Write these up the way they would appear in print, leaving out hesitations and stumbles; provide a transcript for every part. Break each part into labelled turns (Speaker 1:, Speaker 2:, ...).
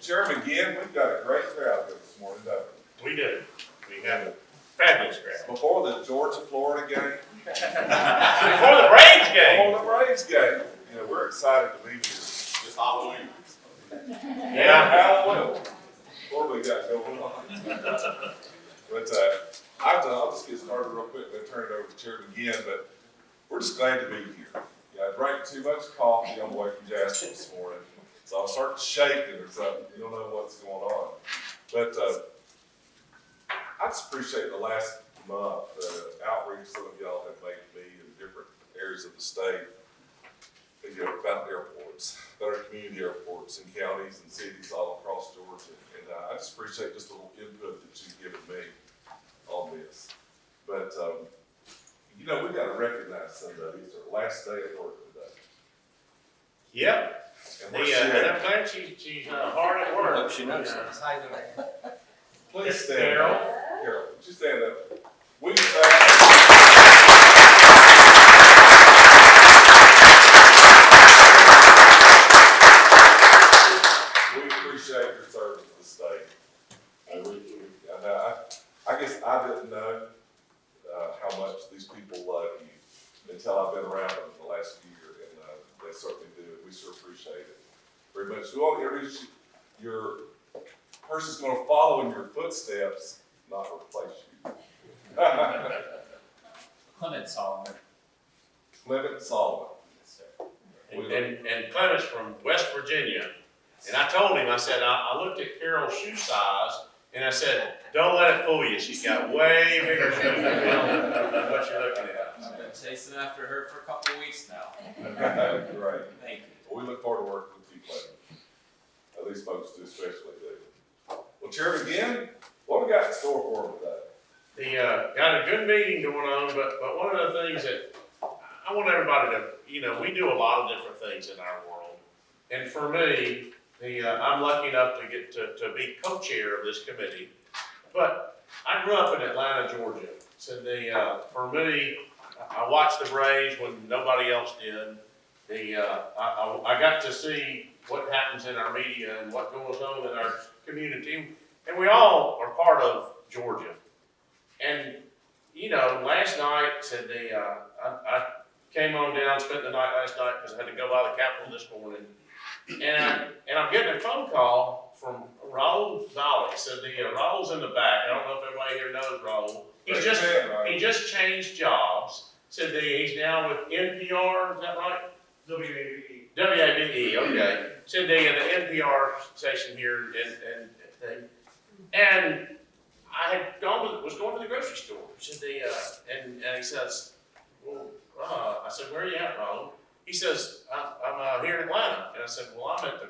Speaker 1: Chairman, again, we've got a great crowd here this morning, don't we?
Speaker 2: We do. We have a fabulous crowd.
Speaker 1: Before the Georgia-Florida game.
Speaker 2: Before the Braves game.
Speaker 1: Before the Braves game. You know, we're excited to be here. It's Halloween.
Speaker 2: Yeah.
Speaker 1: Halloween. What we got going on? But I'll just get started real quick and turn it over to Chairman again, but we're just glad to be here. Yeah, I drank too much coffee on the way from Jasper this morning, so I'll start shaking or something. You don't know what's going on. But I just appreciate the last month, the outreach some of y'all have made to me in different areas of the state, you know, about airports, about our community airports and counties and cities all across Georgia. And I just appreciate just a little input that you've given me on this. But, you know, we've got to recognize somebody. It's our last day at work today.
Speaker 2: Yep. And I'm glad she's hard at work.
Speaker 3: I hope she knows.
Speaker 1: Please stand
Speaker 2: Carol.
Speaker 1: up. Carol, would you stand up? We appreciate your service to the state. And I guess I didn't know how much these people love you until I've been around them the last year, and they certainly do. We sure appreciate it very much. We want to introduce you. Your person's going to follow in your footsteps, not replace you.
Speaker 3: Clement Solomon.
Speaker 1: Clement Solomon.
Speaker 3: Yes, sir.
Speaker 2: And Clement's from West Virginia. And I told him, I said, I looked at Carol's shoe size, and I said, don't let it fool you. She's got way bigger shoes than what you're looking at.
Speaker 3: I've been chasing after her for a couple of weeks now.
Speaker 1: Great.
Speaker 3: Thank you.
Speaker 1: Well, we look forward to working with you, Clement. These folks do especially do. Well, Chairman, again, what we got in store for them today?
Speaker 2: Got a good meeting going on, but one of the things that I want everybody to, you know, we do a lot of different things in our world. And for me, I'm lucky enough to get to be co-chair of this committee. But I grew up in Atlanta, Georgia. So for me, I watched the Braves when nobody else did. I got to see what happens in our media and what goes on in our community. And we all are part of Georgia. And, you know, last night, I came on down, spent the night last night because I had to go by the Capitol this morning. And I'm getting a phone call from Raul Zolli. Said Raul's in the back. I don't know if everybody here knows Raul. He just changed jobs. Said he's now with NPR, is that right? WABE. WABE, okay. Said the NPR station here and I had was going to the grocery store. Said and he says, well, I said, where are you at, Raul? He says, I'm here in Atlanta. And I said, well, I'm at the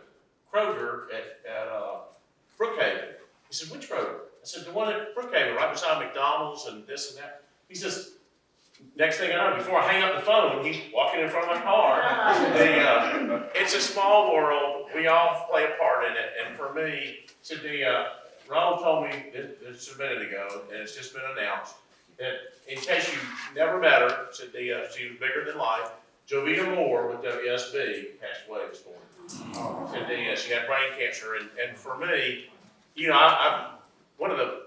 Speaker 2: Kroger at Brookhaven. He said, which Kroger? I said, the one at Brookhaven, right beside McDonald's and this and that. He says, next thing I know, before I hang up the phone, he's walking in front of my car. It's a small world. We all play a part in it. And for me, said Ronald told me this a minute ago, and it's just been announced, that in case you never met her, said she was bigger than life. Jovita Moore with WSB passed away this morning. Said she had brain cancer, and for me, you know, one of the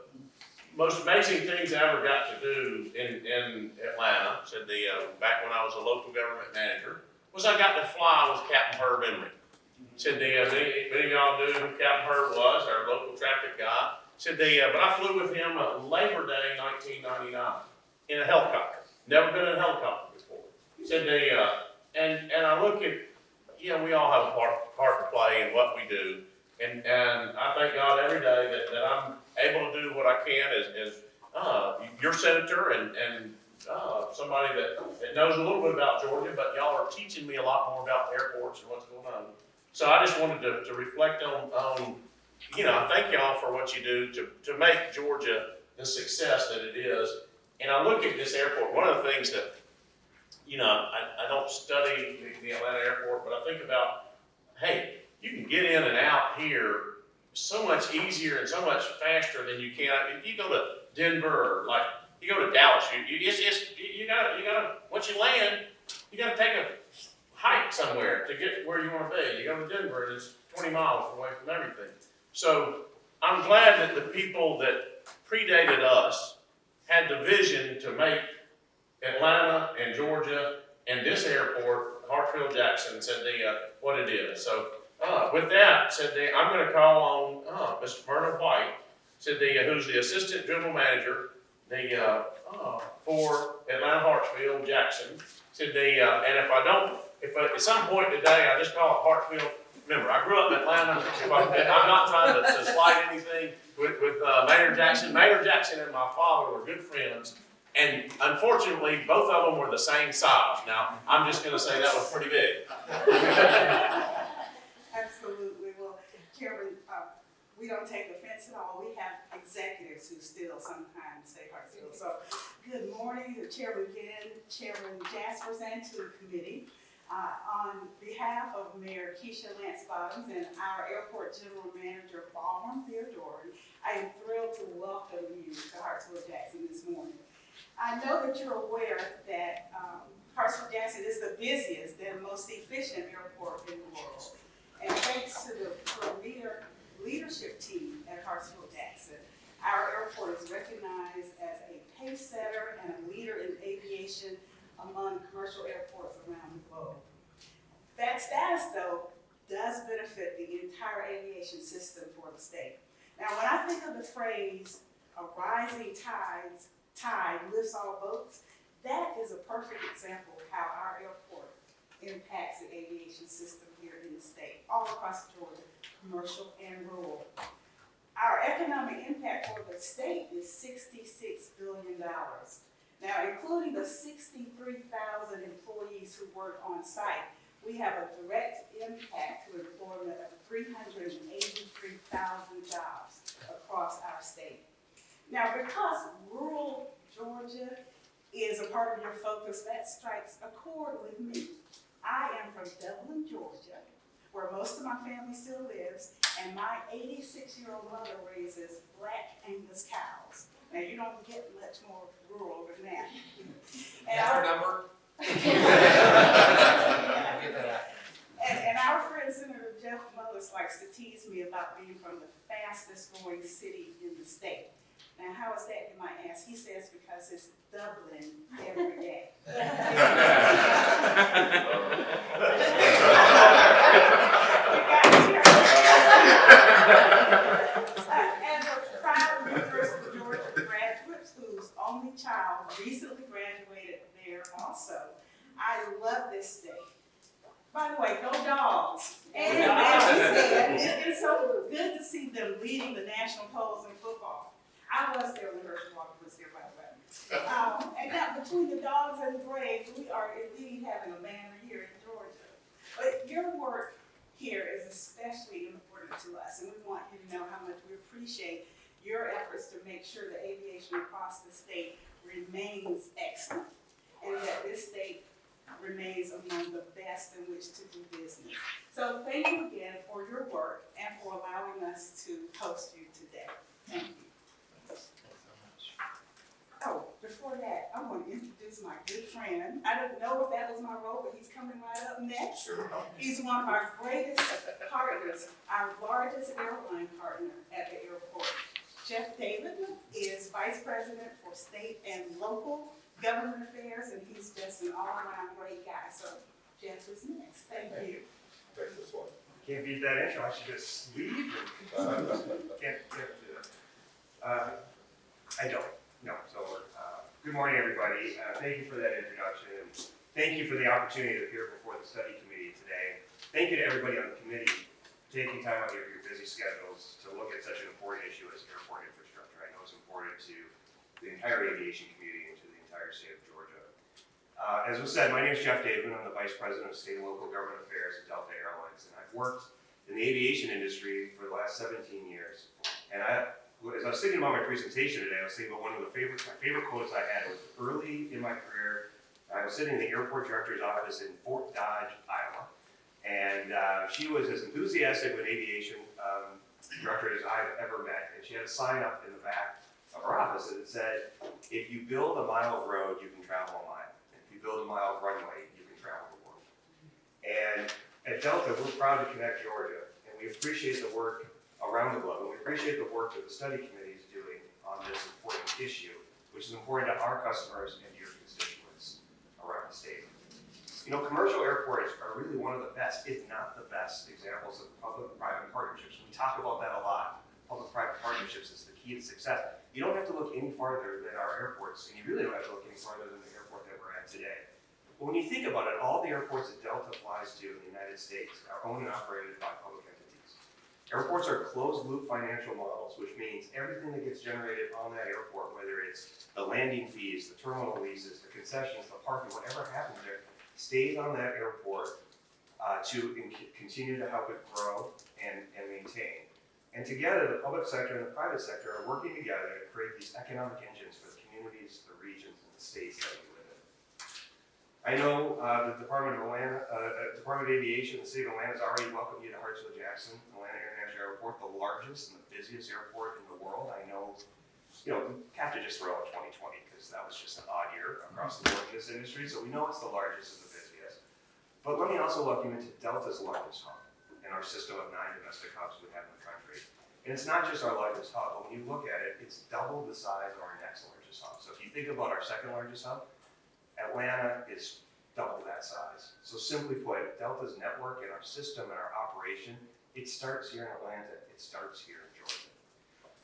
Speaker 2: most amazing things I ever got to do in Atlanta, said back when I was a local government manager, was I got to fly with Captain Herb Emery. Said many of y'all knew who Captain Herb was, our local traffic guy. Said but I flew with him on Labor Day 1999 in a helicopter. Never been in a helicopter before. Said and I look at, you know, we all have a part to play in what we do. And I thank God every day that I'm able to do what I can as your senator and somebody that knows a little bit about Georgia, but y'all are teaching me a lot more about airports and what's going on. So I just wanted to reflect on, you know, thank y'all for what you do to make Georgia the success that it is. And I look at this airport, one of the things that, you know, I don't study the Atlanta airport, but I think about, hey, you can get in and out here so much easier and so much faster than you can. If you go to Denver, or like you go to Dallas, you gotta once you land, you gotta take a hike somewhere to get where you want to be. You go to Denver and it's 20 miles away from everything. So I'm glad that the people that predated us had the vision to make Atlanta and Georgia and this airport, Hartsfield-Jackson, said what it is. So with that, I'm going to call on Mr. Myrna White, who's the assistant general manager for Atlanta Hartsfield-Jackson. If at some point today I just call it Hartsfield, remember I grew up in Atlanta. I'm not trying to slight anything with Mayor Jackson. Mayor Jackson and my father were good friends. And unfortunately, both of them were the same size. Now, I'm just going to say that was pretty big.
Speaker 4: Absolutely. Well, Chairman, we don't take offense at all. We have executives who still sometimes say Hartsfield. So, good morning to Chairman Ginn, Chairman Jaspers, and to the committee. On behalf of Mayor Keisha Lance Bottoms and our Airport General Manager, Ballroom Theodore, I am thrilled to welcome you to Hartsfield-Jackson this morning. I know that you're aware that Hartsfield-Jackson is the busiest and most efficient airport in the world. And thanks to the premier leadership team at Hartsfield-Jackson, our airport is recognized as a pace setter and a leader in aviation among commercial airports around the globe. That status, though, does benefit the entire aviation system for the state. Now, when I think of the phrase, a rising tide lifts all boats, that is a perfect example of how our airport impacts the aviation system here in the state, all across Georgia, commercial and rural. Our economic impact for the state is $66 billion. Now, including the 63,000 employees who work on site, we have a direct impact to employment of 383,000 jobs across our state. Now, because rural Georgia is a part of your focus, that strikes a chord with me. I am from Dublin, Georgia, where most of my family still lives, and my 86-year-old mother raises black Angus cows. Now, you don't get much more rural than that. And
Speaker 3: Our number?
Speaker 4: And our friend Senator Jeff Mullis likes to tease me about being from the fastest growing city in the state. Now, how is that, you might ask? He says because it's Dublin every day. As a proud University of Georgia graduate whose only child recently graduated there also, I love this state. By the way, no dogs. And as you said, it's so good to see them leading the national polls in football. I was there when Herschel Walker was there, by the way. And now between the dogs and the Braves, we are indeed having a banner here in Georgia. But your work here is especially important to us, and we want you to know how much we appreciate your efforts to make sure that aviation across the state remains excellent, and that this state remains among the best in which to do business. So thank you again for your work and for allowing us to host you today. Thank you. Oh, before that, I want to introduce my good friend. I don't know if that was my role, but he's coming right up next.
Speaker 2: Sure.
Speaker 4: He's one of our greatest partners, our largest airline partner at the airport. Jeff David is Vice President for State and Local Government Affairs, and he's just an all-around great guy. So Jeff is next. Thank you.
Speaker 1: Take this one.
Speaker 5: Can't beat that intro. I should just leave. Can't do that. I don't. No. So, good morning, everybody. Thank you for that introduction. And thank you for the opportunity to appear before the study committee today. Thank you to everybody on the committee for taking time out of your busy schedules to look at such an important issue as airport infrastructure. I know it's important to the entire aviation community and to the entire state of Georgia. As was said, my name is Jeff David. I'm the Vice President of State and Local Government Affairs at Delta Airlines, and I've worked in the aviation industry for the last 17 years. And as I was thinking about my presentation today, I was thinking about one of my favorite quotes I had. It was early in my career. I was sitting in the airport director's office in Fort Dodge, Iowa, and she was as enthusiastic of an aviation director as I've ever met. And she had a sign up in the back of her office that said, "If you build a mile of road, you can travel a mile. If you build a mile of runway, you can travel the world." And at Delta, we're proud to connect Georgia, and we appreciate the work around the globe. And we appreciate the work that the study committee is doing on this important issue, which is important to our customers and your constituents around the state. You know, commercial airports are really one of the best, if not the best, examples of public-private partnerships. We talk about that a lot. Public-private partnerships is the key to success. You don't have to look any farther than our airports, and you really don't have to look any farther than the airport that we're at today. But when you think about it, all the airports that Delta flies to in the United States are owned and operated by public entities. Airports are closed-loop financial models, which means everything that gets generated on that airport, whether it's the landing fees, the terminal leases, the concessions, the parking, whatever happens there, stays on that airport to continue to help it grow and maintain. And together, the public sector and the private sector are working together to create these economic engines for the communities, the regions, and the states that we live in. I know the Department of Aviation, the state of Atlanta has already welcomed you to Hartsfield-Jackson Atlanta International Airport, the largest and the busiest airport in the world. I know, you have to just throw out 2020 because that was just an odd year across the board in this industry. So we know it's the largest and the busiest. But let me also welcome you to Delta's largest hub in our system of 9 domestic hubs we have in the country. And it's not just our largest hub, but when you look at it, it's double the size of our next largest hub. So if you think about our second largest hub, Atlanta is double that size. So simply put, Delta's network and our system and our operation, it starts here in Atlanta, it starts here in Georgia.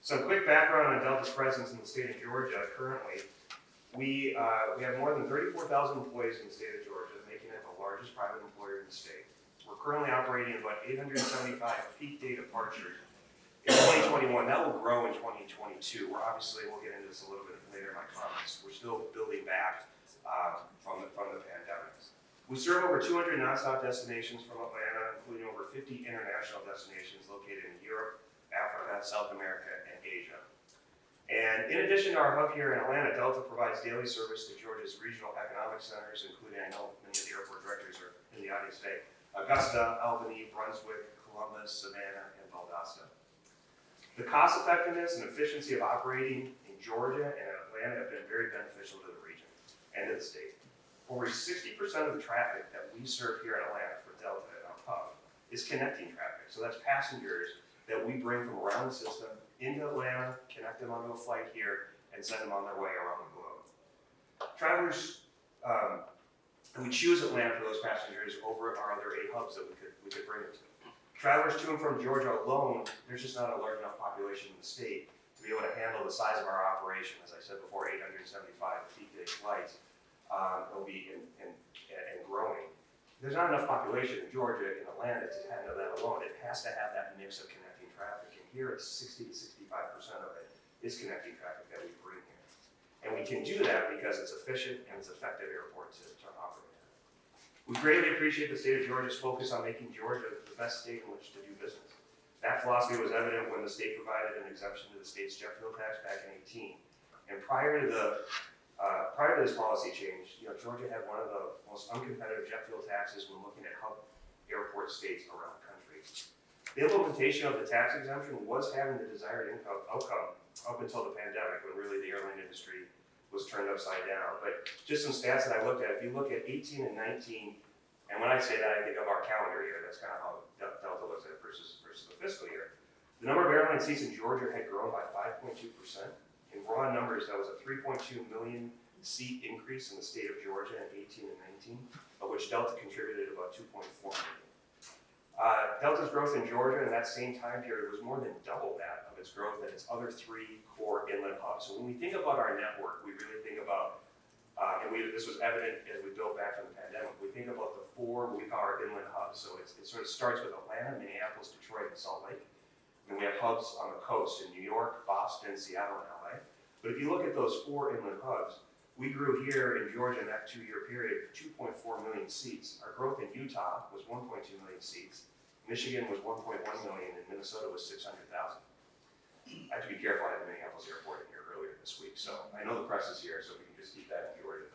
Speaker 5: Some quick background on Delta's presence in the state of Georgia. Currently, we have more than 34,000 employees in the state of Georgia, making it the largest private employer in the state. We're currently operating about 875 peak day departures in 2021. That will grow in 2022. We'll get into this a little bit later in my comments. We're still building back from the pandemic. We serve over 200 nonstop destinations from Atlanta, including over 50 international destinations located in Europe, Africa, South America, and Asia. And in addition to our hub here in Atlanta, Delta provides daily service to Georgia's regional economic centers, including, I know many of the airport directors are in the audience today, Augusta, Albany, Brunswick, Columbus, Savannah, and Valdosta. The cost effectiveness and efficiency of operating in Georgia and Atlanta have been very beneficial to the region and to the state. Over 60% of the traffic that we serve here in Atlanta for Delta and our hub is connecting traffic. So that's passengers that we bring from around the system into Atlanta, connect them onto a flight here, and send them on their way around the globe. Travelers, we choose Atlanta for those passengers over our other 8 hubs that we could bring them to. Travelers to and from Georgia alone, there's just not a large enough population in the state to be able to handle the size of our operation. As I said before, 875 peak day flights will be and growing. There's not enough population in Georgia and Atlanta to handle that alone. It has to have that mix of connecting traffic, and here it's 60 to 65% of it is connecting traffic that we bring here. And we can do that because it's efficient and it's effective airport to operate at. We greatly appreciate the state of Georgia's focus on making Georgia the best state in which to do business. That philosophy was evident when the state provided an exemption to the state's jet fuel tax back in 2018. And prior to this policy change, Georgia had one of the most uncompetitive jet fuel taxes when looking at hub airport states around the country. The implementation of the tax exemption was having the desired outcome up until the pandemic, when really the airline industry was turned upside down. But just some stats that I looked at, if you look at 18 and 19, and when I say that, I think of our calendar year. That's kind of how Delta looks at it versus the fiscal year. The number of airline seats in Georgia had grown by 5.2%. In raw numbers, that was a 3.2 million seat increase in the state of Georgia in 18 and 19, of which Delta contributed about 2.4 million. Delta's growth in Georgia in that same time period was more than double that of its growth in its other 3 core inland hubs. So when we think about our network, we really think about, this was evident as we built back from the pandemic, we think about the 4 what we call our inland hubs. So it sort of starts with Atlanta, Minneapolis, Detroit, and Salt Lake. And we have hubs on the coast in New York, Boston, Seattle, and LA. But if you look at those 4 inland hubs, we grew here in Georgia in that 2-year period 2.4 million seats. Our growth in Utah was 1.2 million seats. Michigan was 1.1 million, and Minnesota was 600,000. I have to be careful. I had the Minneapolis airport in here earlier this week, so I know the press is here, so we can just keep that in Georgia.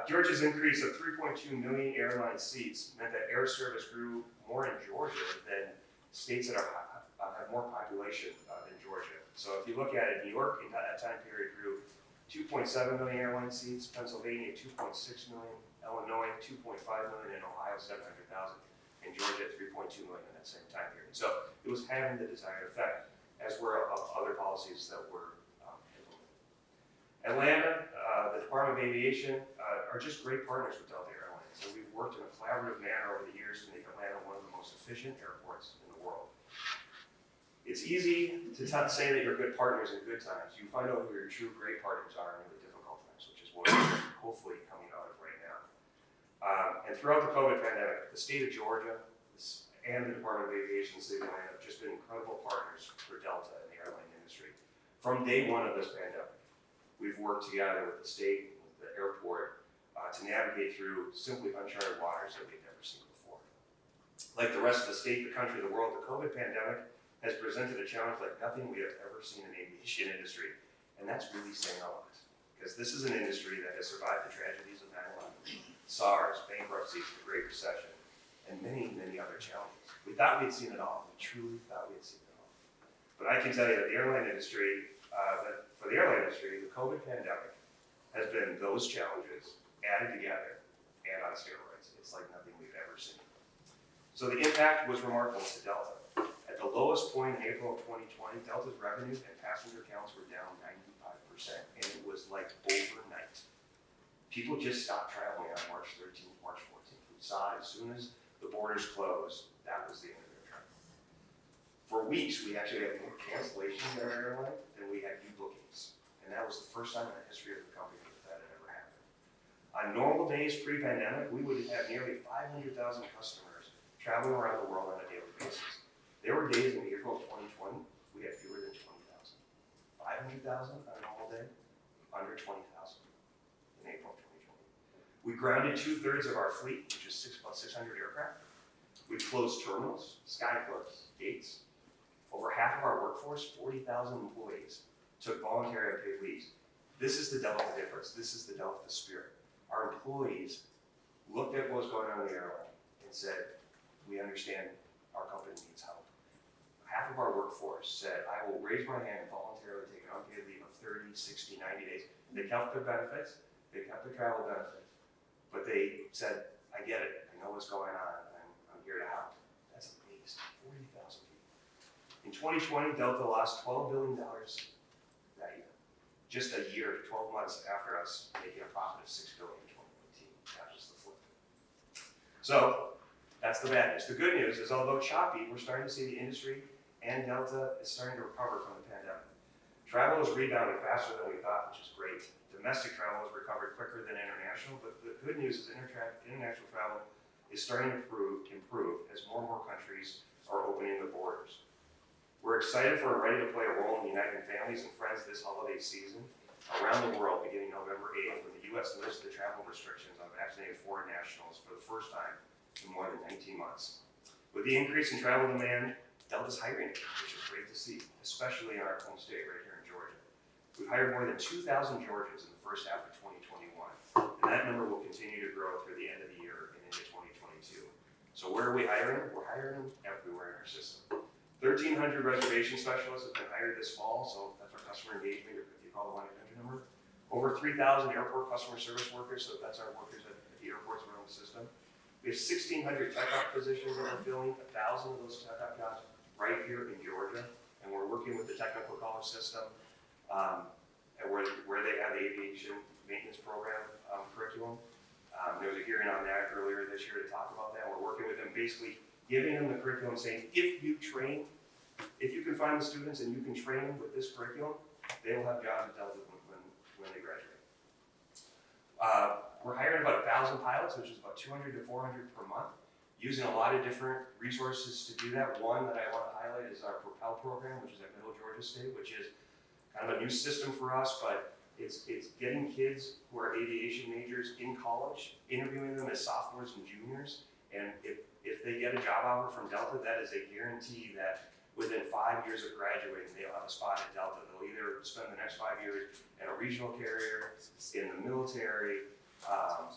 Speaker 5: Georgia's increase of 3.2 million airline seats meant that air service grew more in Georgia than states that have more population than Georgia. So if you look at it, New York in that time period grew 2.7 million airline seats, Pennsylvania 2.6 million, Illinois 2.5 million, and Ohio 700,000. and Georgia at 3.2 million in that same time period. So it was having the desired effect, as were other policies that were implemented. Atlanta, the Department of Aviation are just great partners with Delta Airlines. So we've worked in a collaborative manner over the years to make Atlanta one of the most efficient airports in the world. It's easy to say that you're good partners in good times. You find out who your true great partners are in really difficult times, which is what we're hopefully coming out of right now. And throughout the COVID pandemic, the state of Georgia and the Department of Aviation, the city of Atlanta, have just been incredible partners for Delta and the airline industry. From day one of this pandemic, we've worked together with the state, with the airport, to navigate through simply uncharted waters that we've never seen before. Like the rest of the state, the country, the world, the COVID pandemic has presented a challenge like nothing we have ever seen in the aviation industry. And that's really saying a lot, because this is an industry that has survived the tragedies of 9/11, SARS, bankruptcies, the Great Recession, and many, many other challenges. We thought we'd seen it all. We truly thought we had seen it all. But I can tell you that the airline industry, for the airline industry, the COVID pandemic has been those challenges added together and on steroids. It's like nothing we've ever seen. So the impact was remarkable to Delta. At the lowest point in April of 2020, Delta's revenue and passenger counts were down 95%, and it was like overnight. People just stopped traveling on March 13th, March 14th. We saw as soon as the borders closed, that was the end of their travel. For weeks, we actually had more cancellations in our airline than we had new bookings. And that was the first time in the history of the company that had ever happened. On normal days pre-pandemic, we would have nearly 500,000 customers traveling around the world on a daily basis. There were days in April of 2020, we had fewer than 20,000. 500,000 on a normal day, under 20,000 in April of 2020. We grounded 2/3 of our fleet, which is about 600 aircraft. We closed terminals, sky clubs, gates. Over half of our workforce, 40,000 employees, took voluntary unpaid leaves. This is the Delta difference. This is the Delta spirit. Our employees looked at what was going on in the airline and said, we understand our company needs help. Half of our workforce said, I will raise my hand and voluntarily take an unpaid leave of 30, 60, 90 days. They kept their benefits, they kept their travel benefits, but they said, I get it, I know what's going on, I'm here to help. That's amazing, 40,000 people. In 2020, Delta lost $12 billion that year. Just a year, 12 months after us making a profit of $6 billion in 2019. That was the flip. So, that's the bad news. The good news is, although choppy, we're starting to see the industry and Delta is starting to recover from the pandemic. Travel has rebounded faster than we thought, which is great. Domestic travel has recovered quicker than international, but the good news is international travel is starting to improve as more and more countries are opening the borders. We're excited for and ready to play a role in uniting families and friends this holiday season around the world beginning November 8th, when the U.S. lifts the travel restrictions on vaccinated foreign nationals for the first time in more than 19 months. With the increase in travel demand, Delta's hiring, which is great to see, especially in our home state right here in Georgia. We've hired more than 2,000 Georgians in the first half of 2021, and that number will continue to grow through the end of the year and into 2022. So where are we hiring? We're hiring them everywhere in our system. 1,300 reservation specialists have been hired this fall, so that's our customer engagement, if you call the 1-800 number. Over 3,000 airport customer service workers, so that's our workers at the airports around the system. We have 1,600 tech-op positions that we're filling, 1,000 of those tech-op jobs right here in Georgia, and we're working with the technical college system, and where they have the aviation maintenance program curriculum. There was a hearing on that earlier this year to talk about that. We're working with them, basically giving them the curriculum, saying if you can find the students and you can train them with this curriculum, they will have jobs at Delta when they graduate. We're hiring about 1,000 pilots, which is about 200 to 400 per month, using a lot of different resources to do that. One that I want to highlight is our Propel Program, which is at Middle Georgia State, which is kind of a new system for us, but it's getting kids who are aviation majors in college, interviewing them as sophomores and juniors, and if they get a job offer from Delta, that is a guarantee that within 5 years of graduating, they'll have a spot at Delta. They'll either spend the next 5 years in a regional carrier, in the military,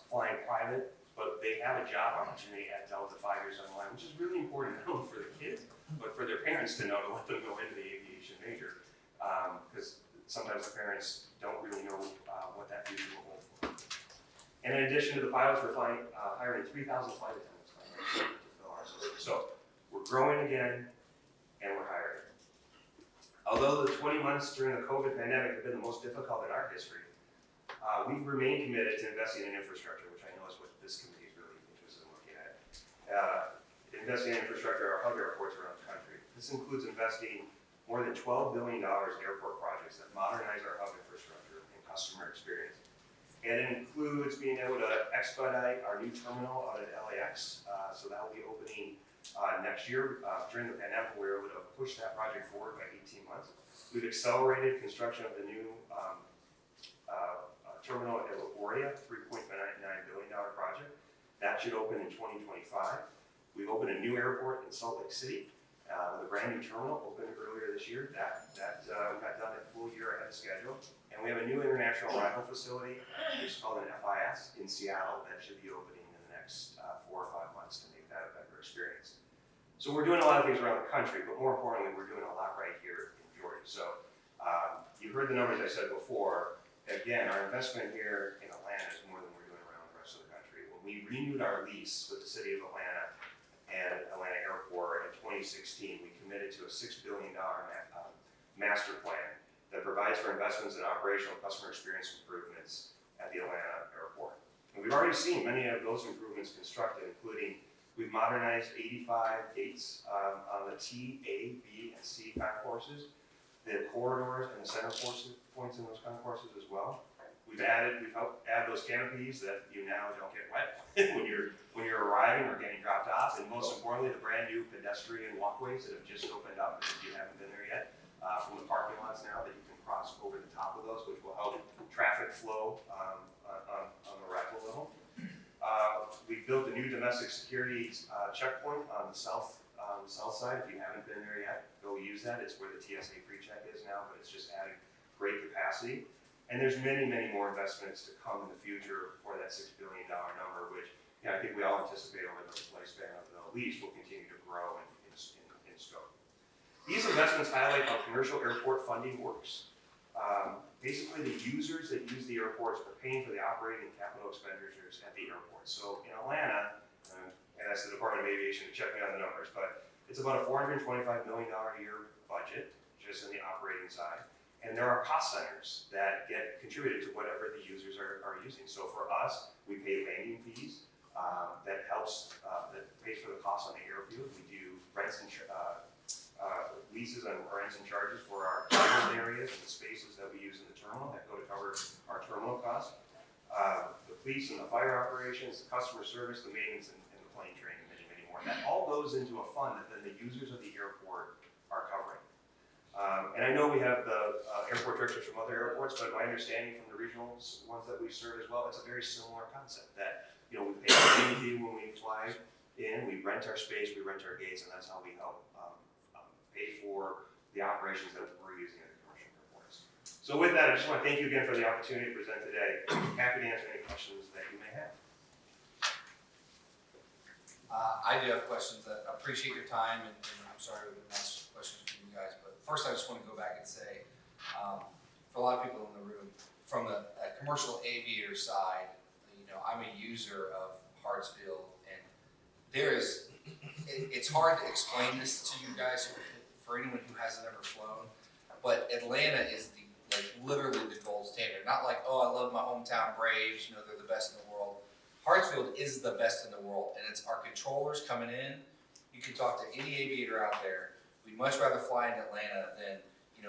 Speaker 5: flying private, but they have a job opportunity at Delta 5 years down the line, which is really important not only for the kids, but for their parents to know to let them go into the aviation major, because sometimes the parents don't really know what that future will hold for them. And in addition to the pilots, we're hiring 3,000 flight attendants to fill our system. So we're growing again, and we're hiring. Although the 20 months during the COVID pandemic have been the most difficult in our history, we've remained committed to investing in infrastructure, which I know is what this committee is really interested in looking at. Investing in infrastructure at our hub airports around the country. This includes investing more than $12 billion in airport projects that modernize our hub infrastructure and customer experience. And it includes being able to expedite our new terminal out at LAX, so that will be opening next year. During the pandemic, we were able to push that project forward by 18 months. We've accelerated construction of the new terminal at LaGuardia, $3.9 billion project. That should open in 2025. We've opened a new airport in Salt Lake City with a brand new terminal opened earlier this year. That got done a full year ahead of schedule. And we have a new international arrival facility, which is called an FIS in Seattle, that should be opening in the next 4 or 5 months to make that a better experience. So we're doing a lot of things around the country, but more importantly, we're doing a lot right here in Jordan. So you heard the numbers I said before. Again, our investment here in Atlanta is more than we're doing around the rest of the country. When we renewed our lease with the city of Atlanta and Atlanta Airport in 2016, we committed to a $6 billion master plan that provides for investments in operational customer experience improvements at the Atlanta Airport. And we've already seen many of those improvements constructed, including we've modernized 85 gates on the T, A, B, and C concourses, the corridors and the center points in those concourses as well. We've helped add those canopies that you now don't get wet when you're arriving or getting dropped off, and most importantly, the brand new pedestrian walkways that have just opened up, if you haven't been there yet, from the parking lots now that you can cross over the top of those, which will help traffic flow on the arrival level. We built a new domestic security checkpoint on the south side. If you haven't been there yet, go use that. It's where the TSA pre-check is now, but it's just adding great capacity. And there's many, many more investments to come in the future for that $6 billion number, which I think we all anticipate over the lifespan of the lease will continue to grow in scope. These investments highlight how commercial airport funding works. Basically, the users that use the airports are paying for the operating and capital expenditures at the airport. So in Atlanta, and that's the Department of Aviation to check me on the numbers, but it's about a $425 million a year budget just on the operating side. And there are cost centers that get contributed to whatever the users are using. So for us, we pay landing fees that pays for the cost on the airfield. We do rents and leases and rents and charges for our terminal areas and the spaces that we use in the terminal that go to cover our terminal costs. The police and the fire operations, the customer service, the maintenance, and the plane training, many, many more. And that all goes into a fund that then the users of the airport are covering. And I know we have the airport directors from other airports, but my understanding from the regional ones that we serve as well, it's a very similar concept that, we pay a landing fee when we fly in, we rent our space, we rent our gates, and that's how we help pay for the operations that we're using at the commercial airports. So with that, I just want to thank you again for the opportunity to present today. Happy to answer any questions that you may have.
Speaker 6: I do have questions. I appreciate your time, and I'm sorry we didn't ask questions from you guys, but first I just want to go back and say, for a lot of people in the room, from the commercial aviator side, I'm a user of Hartsfield, and it's hard to explain this to you guys, for anyone who hasn't ever flown, but Atlanta is literally the gold standard. Not like, oh, I love my hometown Braves, they're the best in the world. Hartsfield is the best in the world, and it's our controllers coming in. You can talk to any aviator out there. We'd much rather fly in Atlanta than,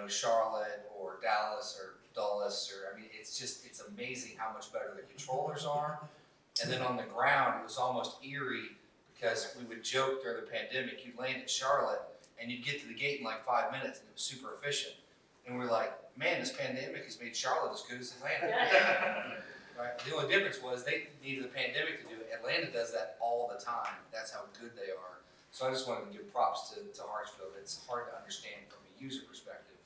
Speaker 6: Charlotte or Dallas or Dulles, it's amazing how much better the controllers are. And then on the ground, it was almost eerie because we would joke during the pandemic, you'd land at Charlotte and you'd get to the gate in like 5 minutes and it was super efficient. And we're like, man, this pandemic has made Charlotte as good as Atlanta. Right? The only difference was they needed the pandemic to do it. Atlanta does that all the time. That's how good they are. So I just wanted to give props to Hartsfield. It's hard to understand from a user perspective.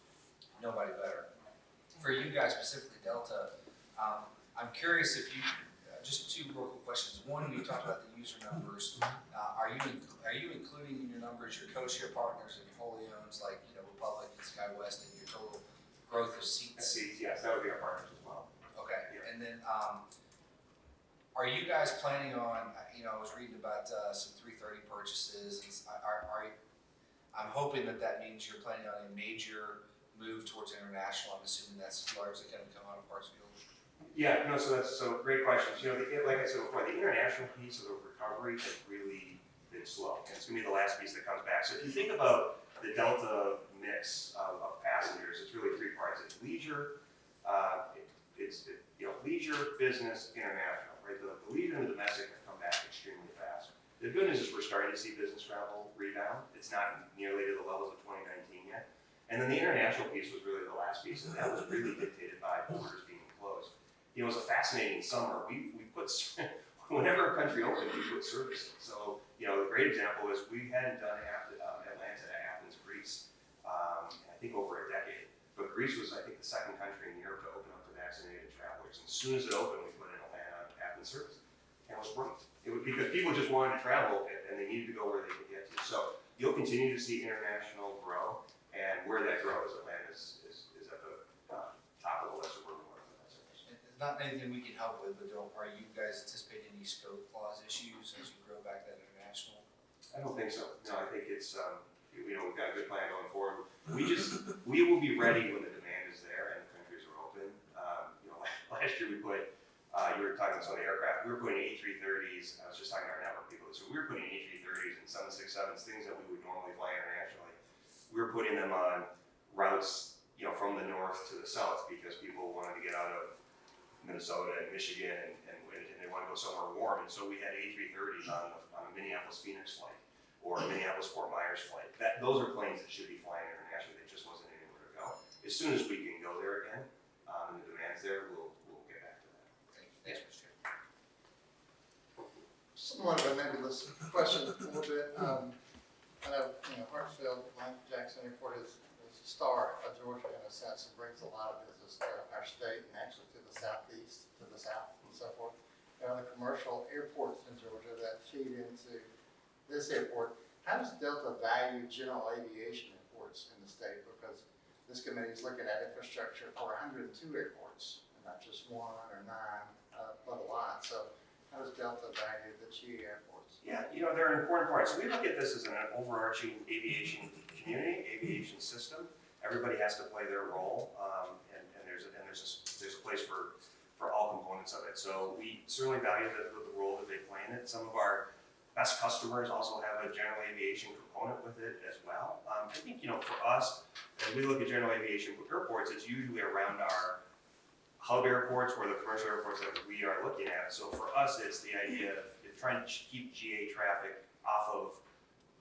Speaker 6: Nobody better. For you guys specifically, Delta, I'm curious if you, just two real quick questions. One, we talked about the user numbers. Are you including in your numbers your codeshare partners and your wholly owns like Republic and SkyWest and your total growth of seats?
Speaker 5: Yes, that would be our partners as well.
Speaker 6: Okay, yeah. And then are you guys planning on, I was reading about some 330 purchases purchases, and I'm hoping that means you're planning on a major move towards international. I'm assuming that's largely going to come out of Parksville.
Speaker 5: Yeah, no, so great questions. You know, like I said before, the international piece of the recovery has really been slow, and it's gonna be the last piece that comes back. So if you think about the Delta mix of passengers, it's really three parts. It's leisure, leisure, business, international, right? The leisure and the domestic have come back extremely fast. The good news is we're starting to see business travel rebound. It's not nearly to the levels of 2019 yet. And then the international piece was really the last piece, and that was really dictated by borders being closed. You know, it was a fascinating summer. We put, whenever a country opened, we put service in. So, you know, the great example is we hadn't done Atlanta to Athens, Greece, I think over a decade. But Greece was, I think, the second country in Europe to open up to vaccinated travelers. And as soon as it opened, we put in Atlanta, Athens service. And it was great. It was because people just wanted to travel and they needed to go where they could get to. So you'll continue to see international grow, and where that grows, Atlanta is at the top of the list of where we want to put that service.
Speaker 6: It's not anything we can help with, but are you guys anticipating any scope clause issues as you grow back that international?
Speaker 5: I don't think so. No, I think it's, we've got a good plan going forward. We will be ready when the demand is there and the countries are open. Last year we put, you were talking about some of the aircraft, we were putting A330s, I was just talking to our network people, so we were putting A330s and 767s, things that we would normally fly internationally. We were putting them on routes, from the north to the south because people wanted to get out of Minnesota and Michigan and they want to go somewhere warm. And so we had A330s on a Minneapolis-Phoenix flight or a Minneapolis-Fort Myers flight. Those are planes that should be flying internationally. There just wasn't anywhere to go. As soon as we can go there again, and the demand's there, we'll get back to that.
Speaker 6: Thanks, Mr. Chairman.
Speaker 7: Somewhat of a nebulous question a little bit. I know, Hartsfield, Jackson Airport is a star of Georgia in a sense and brings a lot of business to our state and actually to the southeast, to the south and so forth. The commercial airports in Georgia that feed into this airport, how does Delta value general aviation airports in the state? Because this committee is looking at infrastructure for 102 airports, and not just one or nine, but a lot. So how does Delta value the GA airports?
Speaker 5: Yeah, they're an important part. So we look at this as an overarching aviation community, aviation system. Everybody has to play their role, and there's a place for all components of it. So we certainly value the role that they play in it. Some of our best customers also have a general aviation component with it as well. I think, for us, as we look at general aviation airports, it's usually around our hub airports or the commercial airports that we are looking at. So for us, it's the idea of trying to keep GA traffic off of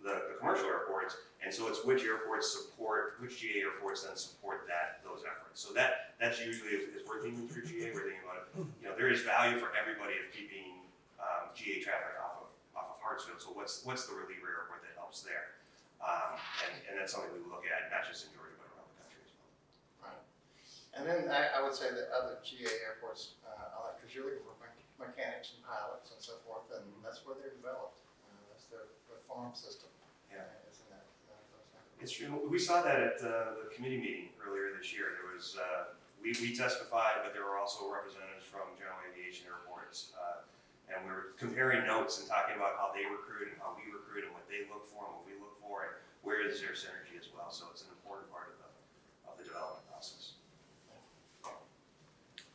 Speaker 5: the commercial airports. And so it's which GA airports then support those efforts. So that's usually, as we're thinking through GA, we're thinking about, there is value for everybody of keeping GA traffic off of Hartsfield. So what's the reliever airport that helps there? And that's something we look at, not just in Georgia, but around the country as well.
Speaker 7: Right. And then I would say that other GA airports, because you're looking for mechanics and pilots and so forth, and that's where they're developed. That's their farm system.
Speaker 5: Yeah.
Speaker 7: Isn't that
Speaker 5: It's true. We saw that at the committee meeting earlier this year. There was, we testified, but there were also representatives from general aviation airports. And we were comparing notes and talking about how they recruit and how we recruit and what they look for and what we look for and where is there synergy as well. So it's an important part of the development process.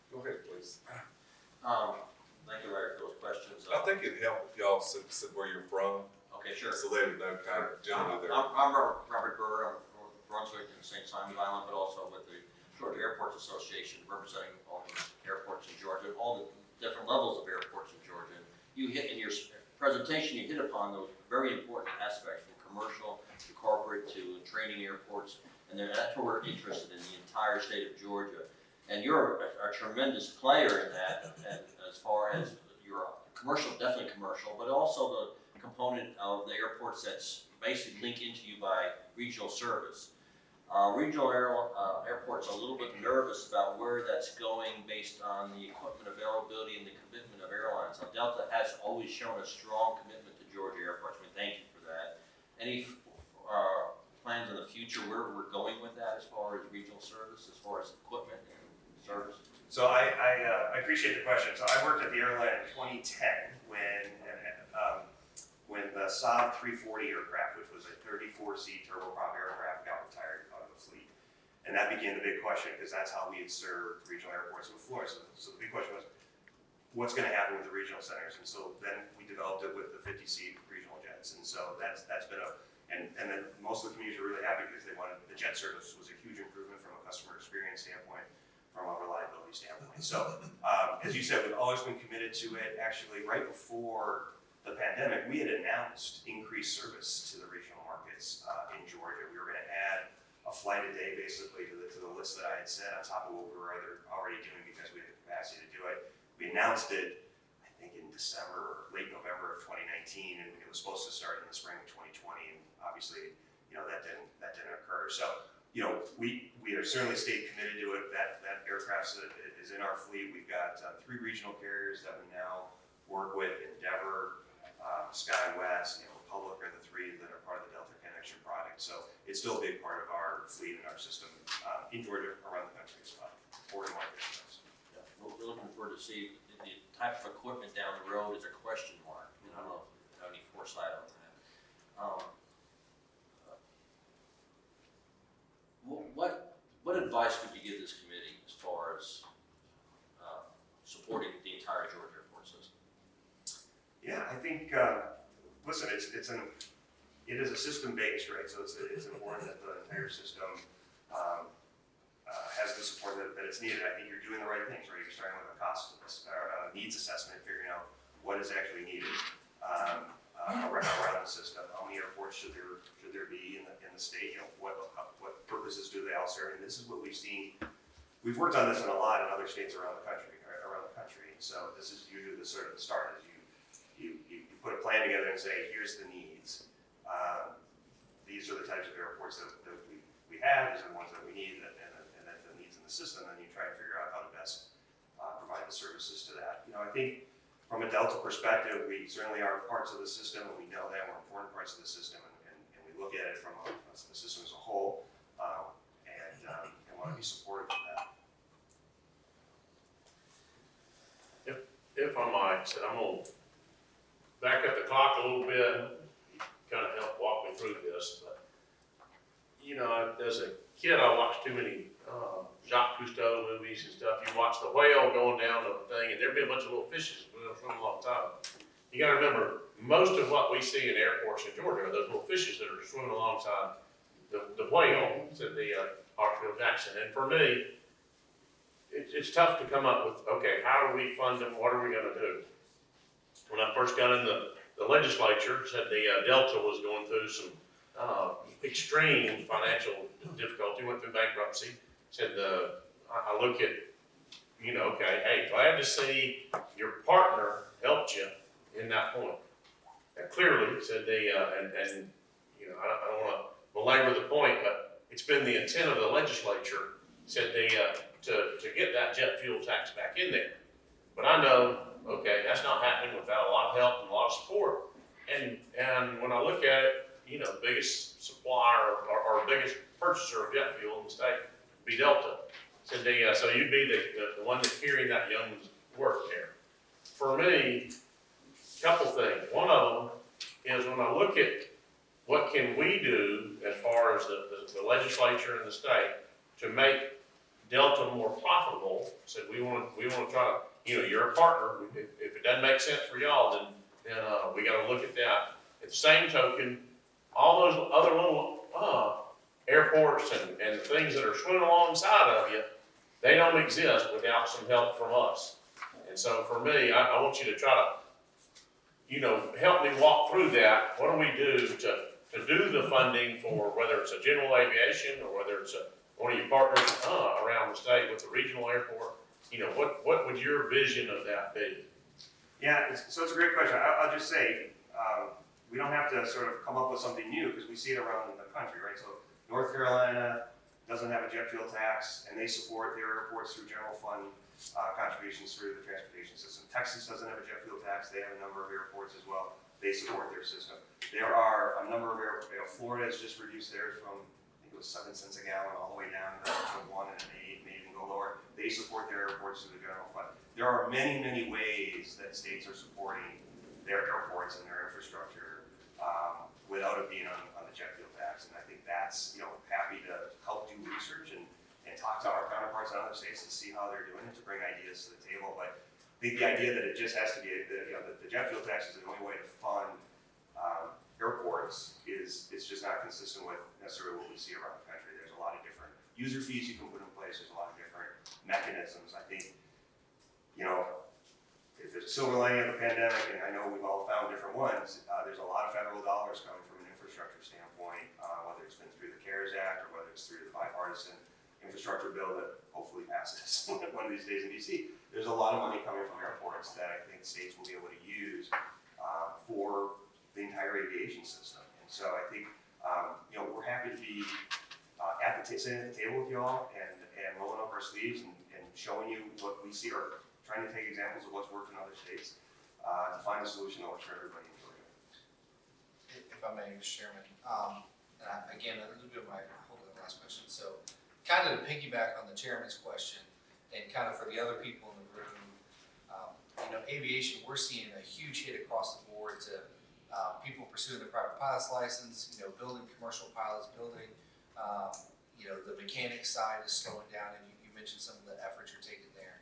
Speaker 1: Go ahead, please.
Speaker 8: Thank you, Larry, for those questions.
Speaker 1: I think it'd help if y'all said where you're from,
Speaker 8: Okay, sure.
Speaker 1: so they would know kind of generally there.
Speaker 8: I'm Robert Burr. I'm from Brunswick and St. Simons Island, but also with the Georgia Airports Association, representing all the airports in Georgia, all the different levels of airports in Georgia. You hit in your presentation, you hit upon those very important aspects, from commercial to corporate to training airports, and that's where we're interested in the entire state of Georgia. And you're a tremendous player in that, and as far as your commercial, definitely commercial, but also the component of the airports that's basically linked into you by regional service. Regional airports are a little bit nervous about where that's going based on the equipment availability and the commitment of airlines. Now, Delta has always shown a strong commitment to Georgia airports. We thank you for that. Any plans in the future where we're going with that as far as regional service, as far as equipment and service?
Speaker 5: So I appreciate the question. So I worked at the airline in 2010 when the Saab 340 aircraft, which was a 34-seat turboprop aircraft, got retired out of the fleet. And that became the big question, because that's how we had served regional airports with Florida. So the big question was, what's going to happen with the regional centers? And so then we developed it with the 50-seat regional jets. And so that's been and then most of the communities are really happy because they wanted, the jet service was a huge improvement from a customer experience standpoint, from a reliability standpoint. So as you said, we've always been committed to it. Actually, right before the pandemic, we had announced increased service to the regional markets in Georgia. We were going to add a flight a day basically to the list that I had set on top of what we were already doing because we had the capacity to do it. We announced it, I think in December or late November of 2019, and it was supposed to start in the spring of 2020, and obviously, that didn't occur. So, we have certainly stayed committed to it. That aircraft is in our fleet. We've got 3 regional carriers that we now work with: Endeavor, SkyWest, Republic are the 3 that are part of the Delta Connection project. So it's still a big part of our fleet and our system in Georgia, around the country as well, or in markets.
Speaker 8: Yeah, we're looking forward to see the type of equipment down the road is a question mark. I don't know if you have any foresight on that. What advice would you give this committee as far as supporting the entire Georgia airport system?
Speaker 5: Yeah, I think, listen, it is a system based, right? So it's important that the entire system has the support that it's needed. I think you're doing the right things, right? You're starting with a cost needs assessment, figuring out what is actually needed around the system. How many airports should there be in the state? What purposes do they all serve? And this is what we've seen. We've worked on this in a lot in other states around the country. So this is usually the sort of the start. Is you put a plan together and say, here's the needs. These are the types of airports that we have. These are the ones that we need, and then the needs in the system. And you try to figure out how to best provide the services to that. I think from a Delta perspective, we certainly are parts of the system, and we know that we're important parts of the system, and we look at it from the system as a whole, and want to be supportive of that.
Speaker 2: If I might, so I'm gonna back up the clock a little bit, kind of help walk me through this, but, as a kid, I watched too many, Jacques Cousteau movies and stuff. You watch the whale going down the thing, and there'd be a bunch of little fishes for a long time. You gotta remember, most of what we see in airports in Georgia are those little fishes that are swimming alongside the whale, said the Hartsfield Jackson. And for me, it's tough to come up with, okay, how do we fund them? What are we gonna do? When I first got in the legislature, said the Delta was going through some extreme financial difficulty, went through bankruptcy. Said I look at, okay, hey, glad to see your partner helped you in that point. And clearly, said I don't want to belabor the point, but it's been the intent of the legislature, said to get that jet fuel tax back in there. But I know, okay, that's not happening without a lot of help and a lot of support. And when I look at it, biggest supplier or biggest purchaser of jet fuel in the state would be Delta. Said so you'd be the one that's carrying that young's work there. For me, a couple things. One of them is when I look at what can we do as far as the legislature and the state to make Delta more profitable. Said we want to try to, you're a partner. If it doesn't make sense for y'all, then we got to look at that. At the same token, all those other little airports and things that are swimming alongside of you, they don't exist without some help from us. And so for me, I want you to try to, help me walk through that. What do we do to do the funding for whether it's a general aviation or whether it's one of your partners around the state with the regional airport? What would your vision of that be?
Speaker 5: Yeah, so it's a great question. I'll just say, we don't have to sort of come up with something new because we see it around the country, right? So North Carolina doesn't have a jet fuel tax, and they support their airports through general fund contributions through the transportation system. Texas doesn't have a jet fuel tax. They have a number of airports as well. They support their system. There are a number of airports. Florida has just reduced theirs from, I think it was 7 cents a gallon all the way down to 1, and it may even go lower. They support their airports through the general fund. There are many, many ways that states are supporting their airports and their infrastructure to see how they're doing it, to bring ideas to the table. But I think the idea that it just has to be, the jet fuel tax is the only way to fund airports is just not consistent with necessarily what we see around the country. There's a lot of different user fees you can put in place. There's a lot of different mechanisms. I think, if there's a silver lining of the pandemic, and I know we've all found different ones, there's a lot of federal dollars coming from an infrastructure standpoint, whether it's been through the CARES Act or whether it's through the bipartisan infrastructure bill that hopefully passes one of these days in DC. There's a lot of money coming from airports that I think states will be able to use for the entire aviation system. And so I think, we're happy to be sitting at the table with y'all and rolling up our sleeves and showing you what we see, or trying to take examples of what's worked in other states to find a solution that works for everybody in Georgia.
Speaker 6: If I may, Mr. Chairman, again, a little bit of my last question. So, kind of to piggyback on the chairman's question, and kind of for the other people in the room, aviation, we're seeing a huge hit across the board to people pursuing the private pilot's license, building commercial pilots, building, the mechanic side is slowing down, and you mentioned some of the efforts you're taking there.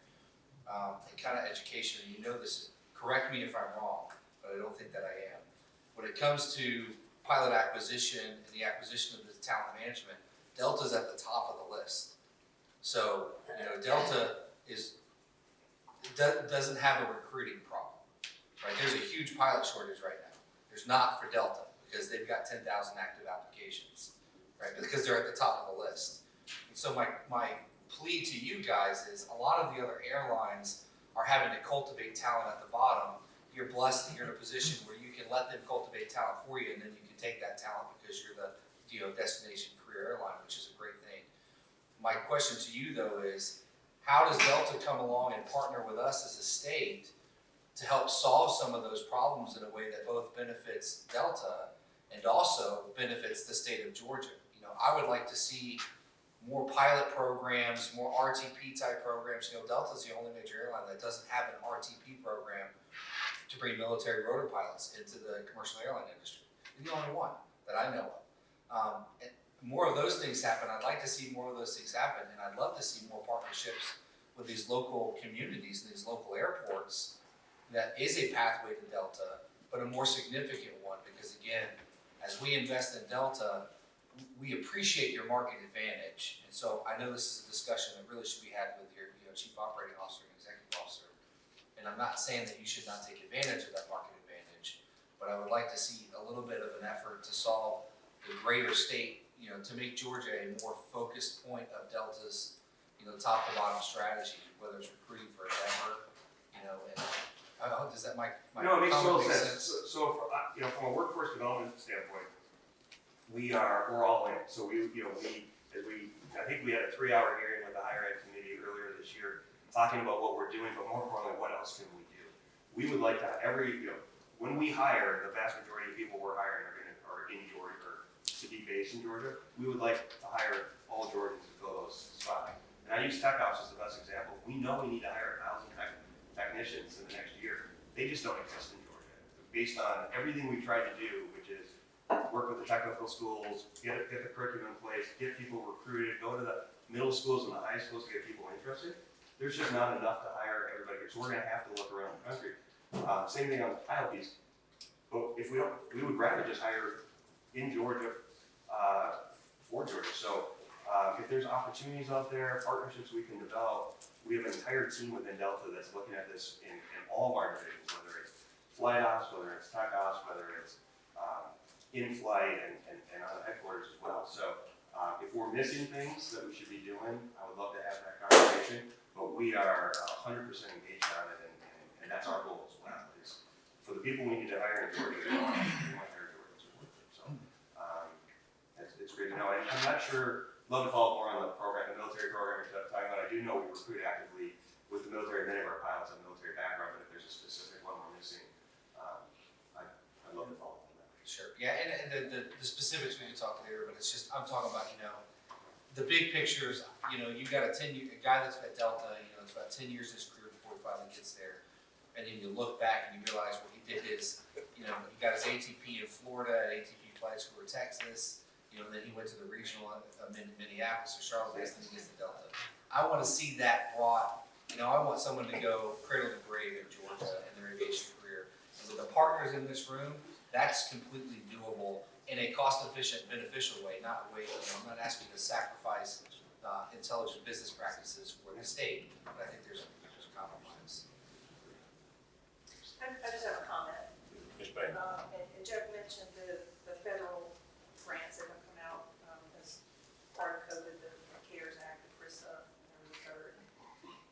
Speaker 6: And kind of education, and this, correct me if I'm wrong, but I don't think that I am. When it comes to pilot acquisition and the acquisition of the talent management, Delta's at the top of the list. So, Delta doesn't have a recruiting problem, right? There's a huge pilot shortage right now. There's not for Delta because they've got 10,000 active applications, right? Because they're at the top of the list. And so my plea to you guys is a lot of the other airlines are having to cultivate talent at the bottom. You're blessed that you're in a position where you can let them cultivate talent for you, and then you can take that talent because you're the destination career airline, which is a great thing. My question to you though is, how does Delta come along and partner with us as a state to help solve some of those problems in a way that both benefits Delta and also benefits the state of Georgia? I would like to see more pilot programs, more RTP type programs. Delta's the only major airline that doesn't have an RTP program to bring military rotor pilots into the commercial airline industry. They're the only one that I know of. And more of those things happen. I'd like to see more of those things happen, and I'd love to see more partnerships with these local communities and these local airports that is a pathway to Delta, but a more significant one, because again, as we invest in Delta, we appreciate your market advantage. And so I know this is a discussion that really should be had with your chief operating officer and executive officer. And I'm not saying that you should not take advantage of that market advantage, but I would like to see a little bit of an effort to solve the greater state, to make Georgia a more focused point of Delta's, top to bottom strategy, whether it's recruiting for endeavor, and does that my
Speaker 5: No, it makes total
Speaker 6: comment make
Speaker 5: sense. So from a workforce development standpoint, we're all in. So I think we had a 3-hour hearing with the higher ed committee earlier this year, talking about what we're doing, but more importantly, what else can we do? We would like to when we hire, the vast majority of people we're hiring are in Georgia, or to be based in Georgia. We would like to hire all Georgians to fill those spots. And I use tech ops as the best example. We know we need to hire 1,000 technicians in the next year. They just don't exist in Georgia. Based on everything we've tried to do, which is work with the technical schools, get the curriculum in place, get people recruited, go to the middle schools and the high schools to get people interested. There's just not enough to hire everybody here. So we're gonna have to look around the country. Same thing on the pilot piece. But if we would rather just hire in Georgia for Georgia. So if there's opportunities out there, partnerships we can develop, we have an entire team within Delta that's looking at this in all of our divisions, whether it's flight ops, whether it's tech ops, whether it's in flight and on the headquarters as well. So if we're missing things that we should be doing, I would love to have that conversation, but we are 100% engaged on it, and that's our goal as well, is for the people we need to hire in Georgia, we want to hire Georgians who work there. So it's great to know. And I'm not sure, love to follow more on the program, the military program you're talking about. I do know we recruit actively with the military. Many of our pilots have military background, but if there's a specific one we're missing, I'd love to follow up on that.
Speaker 6: Sure. Yeah, and the specifics we can talk later, but it's just, I'm talking about, the big picture is, you got a guy that's at Delta, it's about 10 years in his career before he finally gets there. And then you look back and you realize what he did is, he got his ATP in Florida, ATP flight school in Texas, and then he went to the regional in Minneapolis or Charlotte, and then he gets to Delta. I wanna see that brought, I want someone to go cradle to grave in Georgia in their aviation career. And with the partners in this room, that's completely doable in a cost-efficient, beneficial way, not a way, I'm not asking you to sacrifice intelligent business practices for the state, but I think there's a compromise.
Speaker 9: I just have a comment.
Speaker 2: Ms. Bain.
Speaker 9: And Jeff mentioned the federal grants that have come out as part of COVID, the CARES Act, the CRISA, and the third.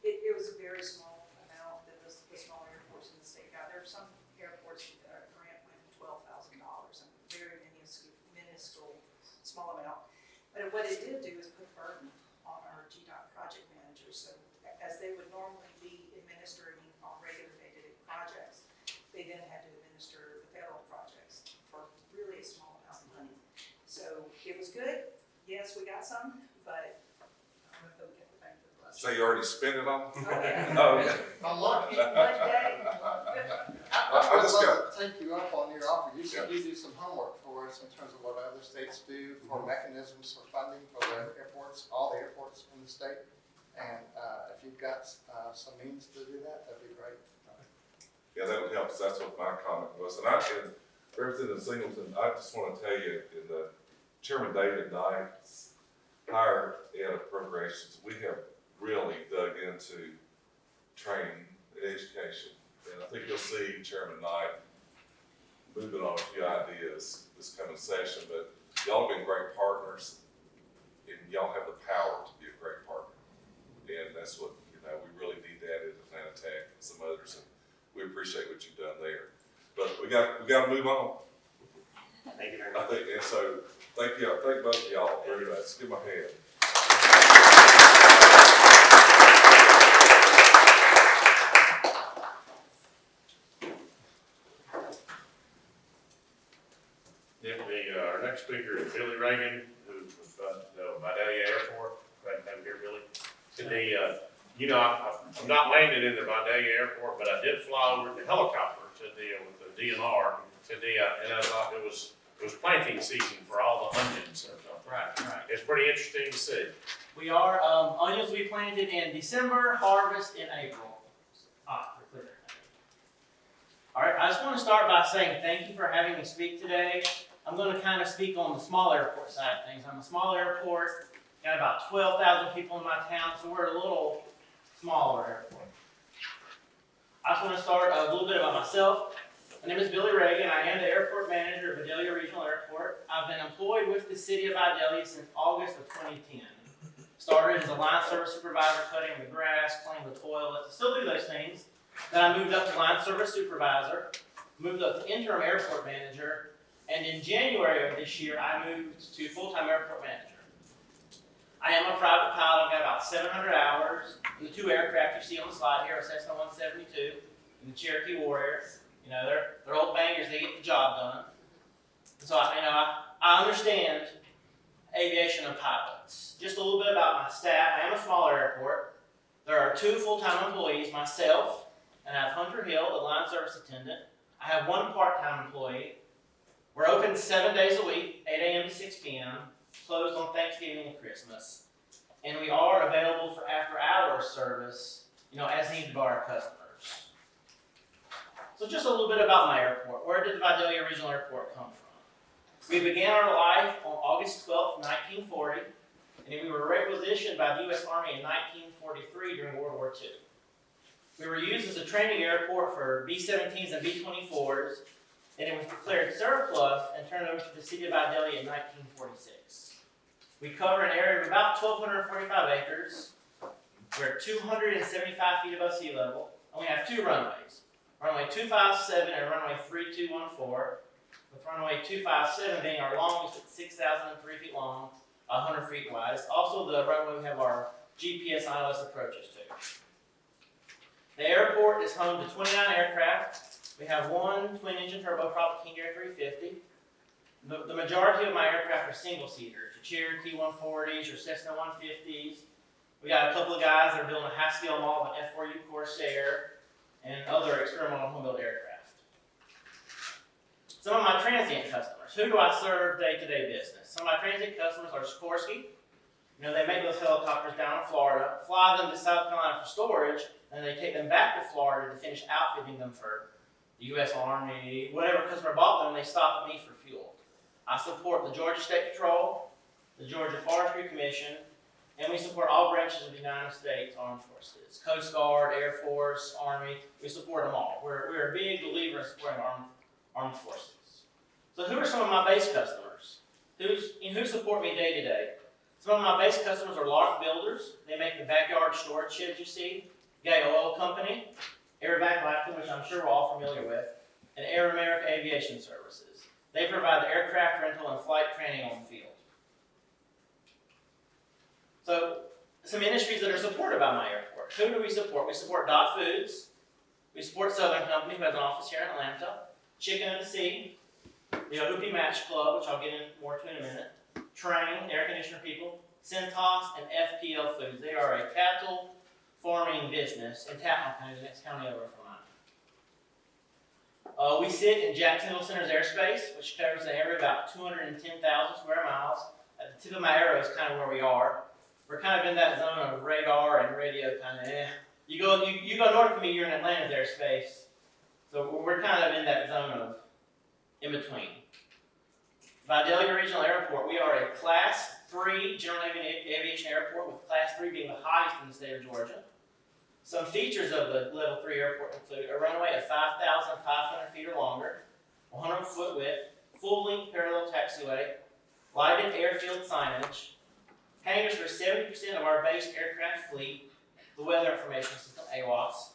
Speaker 9: It was a very small amount that the smaller airports in the state got. There are some airports that grant went $12,000, and very minuscule, small amount. But what it did do is put a burden on our GDOT project managers. So as they would normally be administering on regular day-to-day projects, they then had to administer the federal projects for really a small amount of money. So it was good. Yes, we got some, but I don't know if they'll get the bang for the buck.
Speaker 1: So you already spent it all?
Speaker 9: Oh, yeah.
Speaker 1: Oh, okay.
Speaker 7: I'm lucky.
Speaker 9: One day.
Speaker 1: I just got,
Speaker 7: I'd love to take you up on your offer. You said you do some homework for us in terms of what other states do for mechanisms for funding for the airports, all the airports in the state. And if you've got some means to do that, that'd be great.
Speaker 1: yeah, that would help, so that's what my comment was. And Representative Singleton, I just want to tell you, in the Chairman David Knight's higher ed appropriations, we have really dug into training and education. And I think you'll see Chairman Knight moving on a few ideas this coming session, but y'all have been great partners, and y'all have the power to be a great partner. And that's what, we really need that at Atlanta Tech and some others, and we appreciate what you've done there. But we got to move on.
Speaker 5: Thank you very
Speaker 1: I
Speaker 5: much.
Speaker 1: think, and so, thank both of y'all very much. Give my hand.
Speaker 2: Our next speaker is Billy Reagan, who was about the Adelia Airport. Glad to have you here, Billy. Today, I'm not landed in the Adelia Airport, but I did fly over in the helicopter with the DNR today, and I thought it was planting season for all the onions.
Speaker 3: Right.
Speaker 2: It's pretty interesting to see.
Speaker 10: We are, onions will be planted in December, harvest in April. For clear. All right, I just want to start by saying thank you for having me speak today. I'm going to kind of speak on the small airport side of things. I'm a small airport, got about 12,000 people in my town, so we're a little smaller airport. I just want to start a little bit about myself. My name is Billy Reagan. I am the airport manager of Adelia Regional Airport. I've been employed with the city of Adelia since August of 2010. Started as a line service supervisor, cutting the grass, cleaning the toilets, still do those things. Then I moved up to line service supervisor, moved up to interim airport manager, and in January of this year, I moved to full-time airport manager. I am a private pilot. I've got about 700 hours. And the two aircraft you see on the slide here are Cessna 172 and the Cherokee Warrior. They're old bangers. They get the job done. So I understand aviation and pilots. Just a little bit about my staff. I am a smaller airport. There are 2 full-time employees, myself, and I have Hunter Hill, the line service attendant. I have 1 part-time employee. We're open 7 days a week, 8 a.m. to 6 p.m., closed on Thanksgiving and Christmas. And we are available for after-hours service, as needed by our customers. So just a little bit about my airport. Where did the Adelia Regional Airport come from? We began our life on August 12, 1940, and we were requisitioned by the U.S. Army in 1943 during World War II. We were used as a training airport for B-17s and B-24s, and it was declared surplus and turned over to the city of Adelia in 1946. We cover an area of about 1,245 acres. We're 275 feet above sea level, and we have 2 runways. Runway 257 and runway 3214, with runway 257 being our longest at 6,003 feet long, 100 feet wide. It's also the runway we have our GPS ILS approaches to. The airport is home to 29 aircraft. We have 1 twin-engine turboprop Hangar 350. The majority of my aircraft are single-seaters, your Cherokee 140s, your Cessna 150s. We got a couple of guys that are building a high-scale model of an F-4U Corsair and other experimental home-built aircraft. Some of my transient customers. Who do I serve day-to-day business? Some of my transient customers are Sikorsky, You know, they make those helicopters down in Florida, fly them to South Carolina for storage, and they take them back to Florida to finish outfitting them for the U.S. Army, whatever customer bought them, they stop at me for fuel. I support the Georgia State Patrol, the Georgia Forestry Commission, and we support all branches of the United States Armed Forces. Coast Guard, Air Force, Army, we support them all. We're a big believer in supporting armed forces. So who are some of my base customers? Who support me day to day? Some of my base customers are large builders. They make the backyard storage sheds you see. Gay Oil Company, Airvac Lacton, which I'm sure we're all familiar with, and Air America Aviation Services. They provide the aircraft rental and flight training on the field. So, some industries that are supported by my airport. Who do we support? We support Dot Foods. We support Southern Company, who has an office here in Atlanta. Chicken at the Sea. The Hoopty Match Club, which I'll get in more to in a minute. Train, air conditioner people. Centos, and FPL Foods. They are a cattle farming business in Tappan County, the next county over from mine. We sit in Jacksonville Center's airspace, which covers an area of about 210,000 square miles. At the tip of my arrow is kind of where we are. We're kind of in that zone of radar and radio kind of, You go north of me, you're in Atlanta's airspace. So we're kind of in that zone of in between. Adelia Regional Airport, we are a Class 3 general aviation airport, with Class 3 being the highest in the state of Georgia. Some features of the Level 3 airport include a runway of 5,500 feet or longer, 100-foot width, full-length parallel taxiway, lighted airfield signage, hangars for 70% of our base aircraft fleet, the weather information system, AWAS,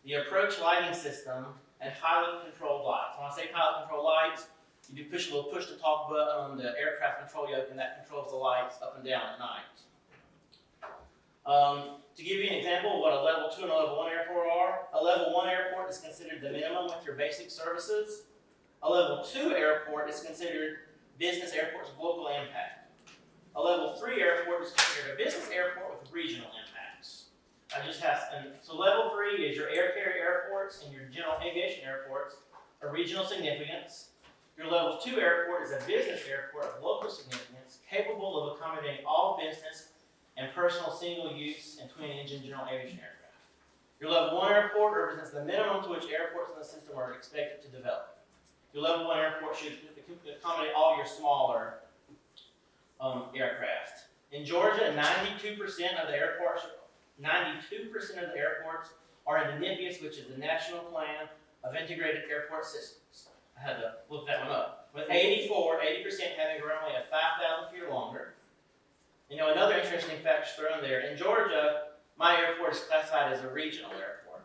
Speaker 10: the approach lighting system, and pilot controlled lights. When I say pilot controlled lights, you do push a little push-to-talk button on the aircraft control yoke, and that controls the lights up and down at night. To give you an example of what a Level 2 and a Level 1 airport are, a Level 1 airport is considered the minimum with your basic services. A Level 2 airport is considered business airports of local impact. A Level 3 airport is considered a business airport with regional impacts. So Level 3 is your air carrier airports and your general aviation airports of regional significance. Your Level 2 airport is a business airport of local significance, capable of accommodating all business and personal single-use and twin-engine general aviation aircraft. Your Level 1 airport represents the minimum to which airports in the system are expected to develop. Your Level 1 airport should accommodate all your smaller aircraft. In Georgia, 92% of the airports are in the NIPIS, which is the National Plan of Integrated Airport Systems. I had to look that one up. With 80% having a runway of 5,000 feet or longer. You know, another interesting fact thrown there, in Georgia, my airport is classified as a regional airport.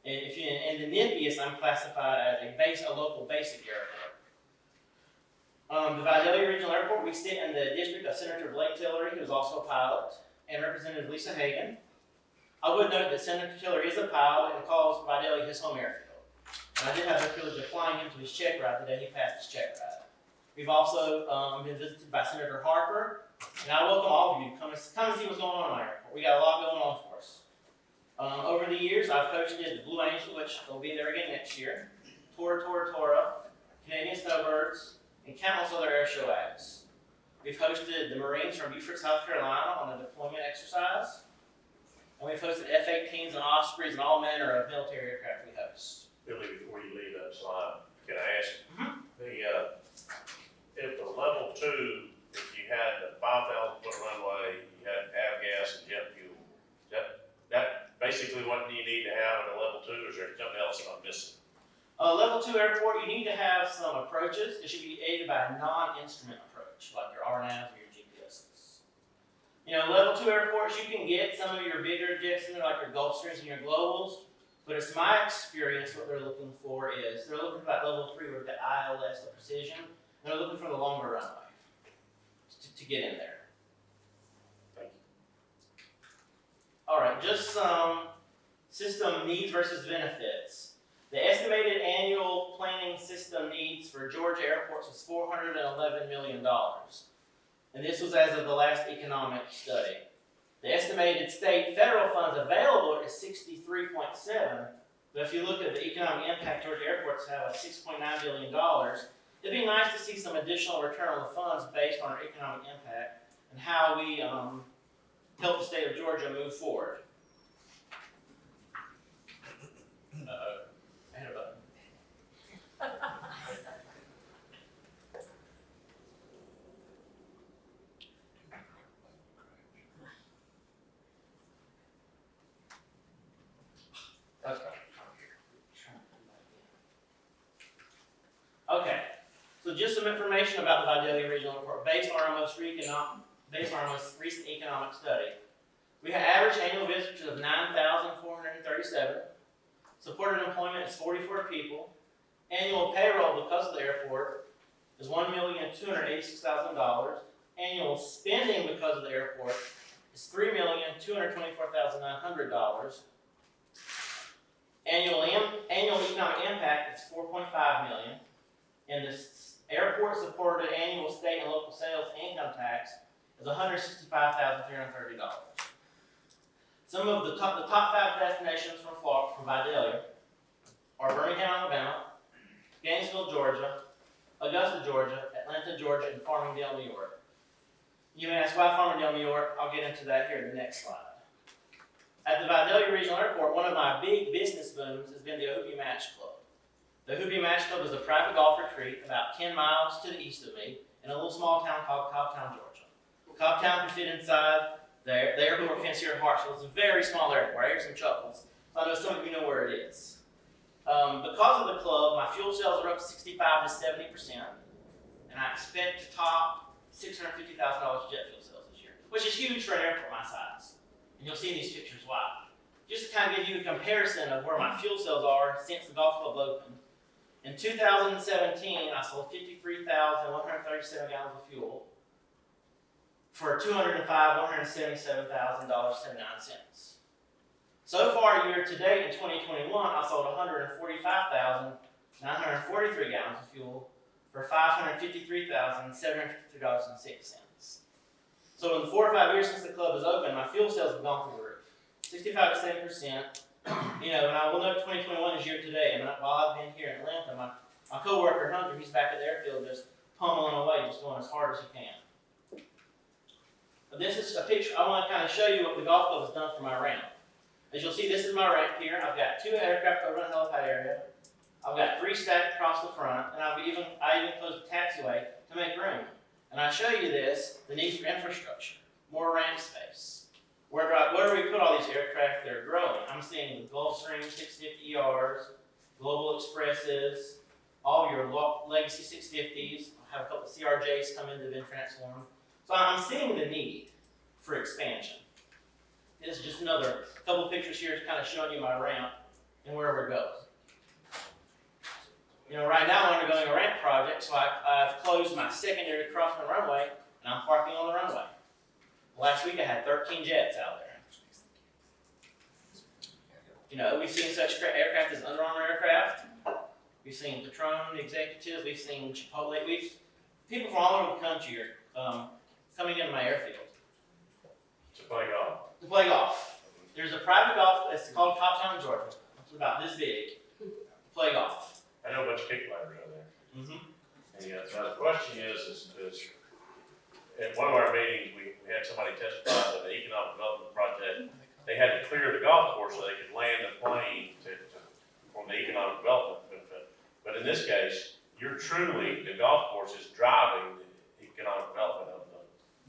Speaker 10: And if you in the NIPIS, I'm classified as a local basic airport. The Adelia Regional Airport, we sit in the district of Senator Blake Tillery, who is also a pilot, and Representative Lisa Hagan. I would note that Senator Tillery is a pilot and calls Adelia his home airfield. And I did have the privilege of flying him to his check ride the day he passed his check ride. We've also been visited by Senator Harper, and I welcome all of you to come and see what's going on in our airport. We got a lot going on for us. Over the years, I've hosted the Blue Angel, which will be there again next year, Tora, Canadian Snowbirds, and countless other air show acts. We've hosted the Marines from Beaufort, South Carolina on a deployment exercise. And we've hosted F-18s and Ospreys and all manner of military aircraft we host.
Speaker 2: Billy, before you leave that slide, can I ask, if the Level 2, if you had the 5,000-foot runway, you had avgas and jet fuel, that basically what you need to have in a Level 2, or is there something else I'm missing?
Speaker 10: Level 2 airport, you need to have some approaches. It should be aided by a non-instrument approach, like your RNAVs or your GPSs. You know, Level 2 airports, you can get some of your bigger jets in there, like your Gulfstreams and your Globals, but it's my experience what they're looking for is, they're looking for that Level 3 with the ILS, the precision, and they're looking for the longer runway to get in there.
Speaker 2: Thank you.
Speaker 10: All right, just some system needs versus benefits. The estimated annual planning system needs for Georgia airports was $411 million. And this was as of the last economic study. The estimated state federal funds available is 63.7, but if you look at the economic impact, Georgia airports have a $6.9 billion. It'd be nice to see some additional return on the funds based on our economic impact and how we help the state of Georgia move forward. Uh-oh, I hit a button. Okay. Okay, so just some information about the Adelia Regional Report. Based on our most recent economic study, we have average annual visitors of 9,437. Supported employment is 44 people. Annual payroll because of the airport is $1,286,000. Annual spending because of the airport is $3,224,900. Annual economic impact is $4.5 million. And the airport supported annual state and local sales income tax is $165,330. Some of the top 5 destinations from Adelia are Birmingham, Alabama, Gainesville, Georgia, Augusta, Georgia, Atlanta, Georgia, and Farmingdale, New York. You may ask why Farmingdale, New York. I'll get into that here in the next slide. At the Adelia Regional Airport, one of my big business booms has been the Hoopie Match Club. The Hoopie Match Club is a private golf retreat about 10 miles to the east of me in a little small town called Cobbtown, Georgia. Cobbtown can fit inside the airport fence here at Hartsville. It's a very small airport. I hear some chuckles. So I know some of you know where it is. Because of the club, my fuel sales are up 65 to 70%, and I expect to top $650,000 jet fuel sales this year, which is huge for an airport my size. And you'll see in these pictures why. Just to kind of give you a comparison of where my fuel sales are since the golf club opened. In 2017, I sold 53,137 gallons of fuel for $205,177.79. So far, year to date in 2021, I sold 145,943 gallons of fuel for $553,753.06. So in the 4 or 5 years since the club is open, my fuel sales have gone through the roof. 65 to 70%. You know, and I will note 2021 is year to date, and while I've been here in Atlanta, my co-worker Hunter, he's back at the airfield just pummeling away, just going as hard as he can. But this is a picture. I want to kind of show you what the golf club has done for my ramp. As you'll see, this is my ramp here. I've got 2 aircraft over in the helipad area. I've got 3 stacked across the front, and I even closed the taxiway to make room. And I show you this, the need for infrastructure, more ramp space. Where do we put all these aircraft that are growing? I'm seeing the Gulfstream 650ERs, Global Expresses, all your legacy 650s. I have a couple of CRJs come in that have been transformed. So I'm seeing the need for expansion. This is just another couple of pictures here kind of showing you my ramp and where we're going. You know, right now I'm undergoing a ramp project, so I've closed my secondary crosswind runway, and I'm parking on the runway. Last week I had 13 jets out there. You know, we've seen such aircraft as Under Armour aircraft. We've seen Patron executives. We've seen Chipotle. People from all over the country are coming into my airfield.
Speaker 2: To play golf.
Speaker 10: To play golf. There's a private golf, it's called Cobbtown, Georgia. It's about this big. To play golf.
Speaker 2: I know a bunch of kickfighters out there.
Speaker 10: Mm-hmm.
Speaker 2: And yeah, now the question is at one of our meetings, we had somebody testify that the economic development project, they had to clear the golf course so they could land a plane for the economic development benefit. But in this case, the golf course is driving the economic development of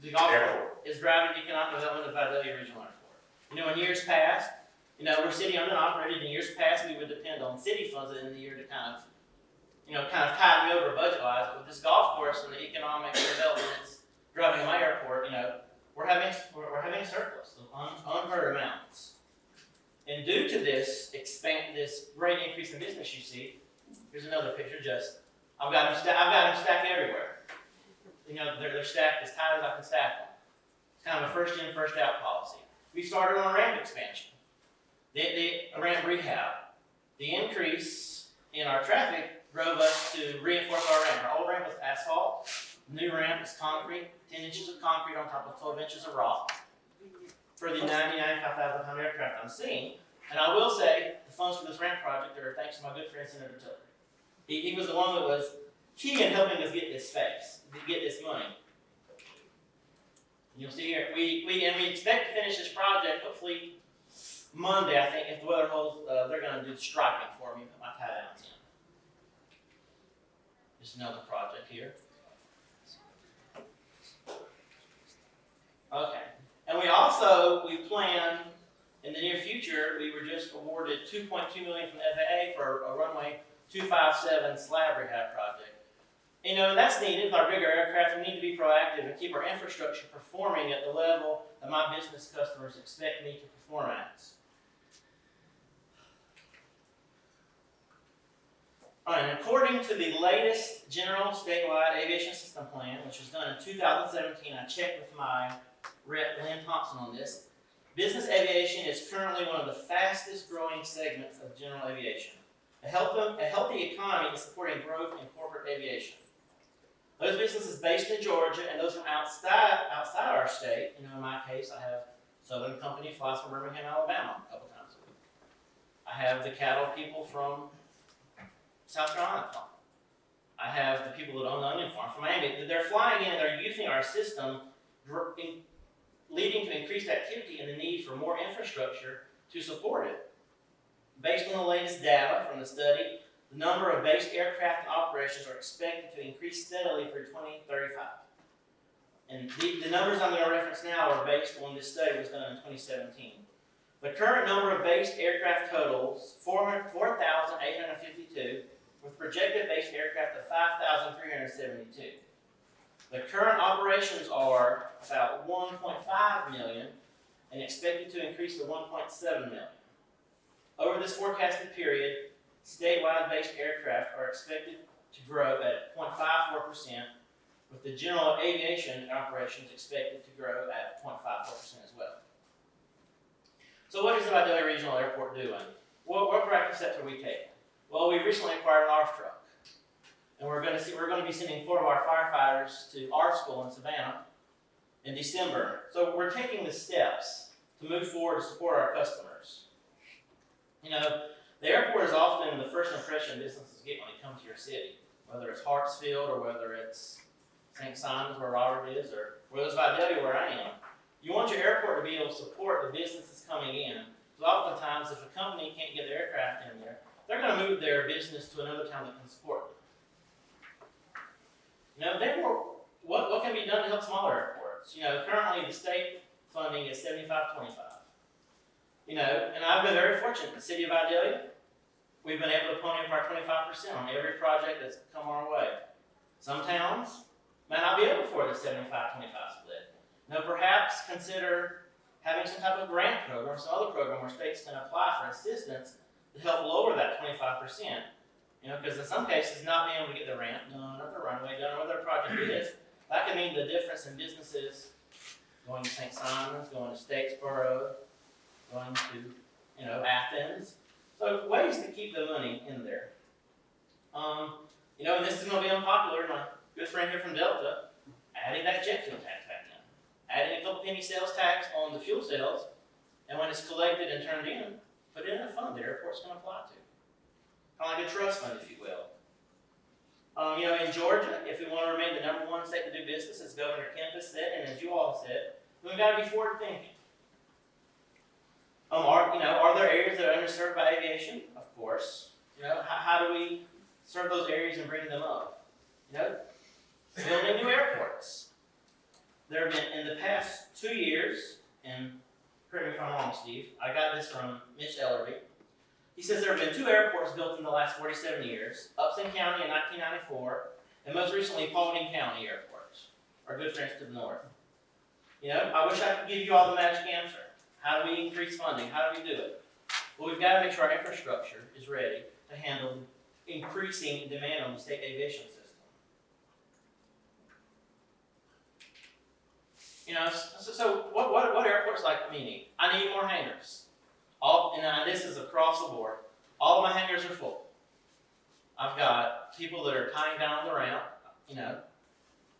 Speaker 10: The golf
Speaker 2: airport.
Speaker 10: course is driving the economic development of Adelia Regional Airport. You know, in years past, you know, we're city owned and operated. In years past, we would depend on city funds in the year to kind of tide me over budget-wise. But with this golf course and the economic development that's driving my airport, you know, we're having a surplus of unheard amounts. And due to this great increase in business you see, here's another picture. I've got them stacked everywhere. You know, they're stacked as tight as I can stack them. It's kind of a first in, first out policy. We started on a ramp expansion, the ramp rehab. The increase in our traffic drove us to reinforce our ramp. Our old ramp was asphalt. The new ramp is concrete, 10 inches of concrete on top of 12 inches of rock for the 95,000 pound aircraft I'm seeing. And I will say, the funds for this ramp project are thanks to my good friend Senator Tiller. He was the one that was key in helping us get this space, get this money. You'll see here, we expect to finish this project hopefully Monday, I think, if the weather holds. They're gonna do the striping for me, put my tie downs in. Just another project here. Okay, and we plan in the near future, we were just awarded $2.2 million from the FAA for a runway 257 slab rehab project. You know, that's needed with our bigger aircraft. We need to be proactive and keep our infrastructure performing at the level that my business customers expect me to perform at. All right, and according to the latest General Statewide Aviation System Plan, which was done in 2017, I checked with my rep, Lynn Thompson, on this. Business aviation is currently one of the fastest growing segments of general aviation. A healthy economy is supporting growth in corporate aviation. Those businesses based in Georgia and those from outside our state, you know, in my case, I have Southern Company flies from Birmingham, Alabama a couple times a week. I have the cattle people from South Carolina flying. I have the people that own the onion farm from Miami. They're flying in and they're using our system, leading to increased activity and the need for more infrastructure to support it. Based on the latest data from the study, the number of base aircraft operations are expected to increase steadily through 2035. And the numbers I'm going to reference now are based on this study was done in 2017. The current number of base aircraft totals 4,852, with projected base aircraft of 5,372. The current operations are about 1.5 million and expected to increase to 1.7 million. Over this forecasted period, statewide based aircraft are expected to grow at 0.54%, with the general aviation operations expected to grow at 0.54% as well. So what is the Adelia Regional Airport doing? What practice steps are we taking? Well, we recently acquired an ARF truck, and we're going to be sending 4 of our firefighters to ARF school in Savannah in December. So we're taking the steps to move forward to support our customers. You know, the airport is often the first impression businesses get when they come to your city, whether it's Hartsfield or whether it's St. Simon's where Robert is, or whether it's Adelia where I am. You want your airport to be able to support the businesses coming in. So oftentimes, if a company can't get their aircraft in there, they're going to move their business to another town that can support them. You know, therefore, what can be done to help smaller airports? You know, currently the state funding is 75-25. You know, and I've been very fortunate. The city of Adelia, we've been able to pony up our 25% on every project that's come our way. Some towns may not be able to afford the 75-25 split. Now, perhaps consider having some type of grant program, some other program where states can apply for assistance to help lower that 25%. You know, because in some cases, not being able to get the ramp done or the runway done or whatever their project is, that can mean the difference in businesses going to St. Simon's, going to Statesboro, going to, you know, Athens. So ways to keep the money in there. You know, and this is going to be unpopular. My good friend here from Delta, adding that jet fuel tax back in. Adding a couple penny sales tax on the fuel sales, and when it's collected and turned in, put it in a fund the airport's going to apply to. Kind of like a trust fund, if you will. You know, in Georgia, if we want to remain the #1 state to do business, as Governor Kemp has said, and as you all said, we've got to be forward thinking. Are there areas that are underserved by aviation? Of course. You know, how do we serve those areas and bring them up? You know, building new airports. There have been, in the past 2 years, and correct me if I'm wrong, Steve, I got this from Mitch Ellerby. He says there have been 2 airports built in the last 47 years, Upson County in 1994, and most recently Paulding County Airport, our good friends to the north. You know, I wish I could give you all the magic answer. How do we increase funding? How do we do it? Well, we've got to make sure our infrastructure is ready to handle increasing demand on the state aviation system. You know, so what airports like me need? I need more hangars. And this is across the board. All of my hangars are full. I've got people that are tying down the ramp. You know,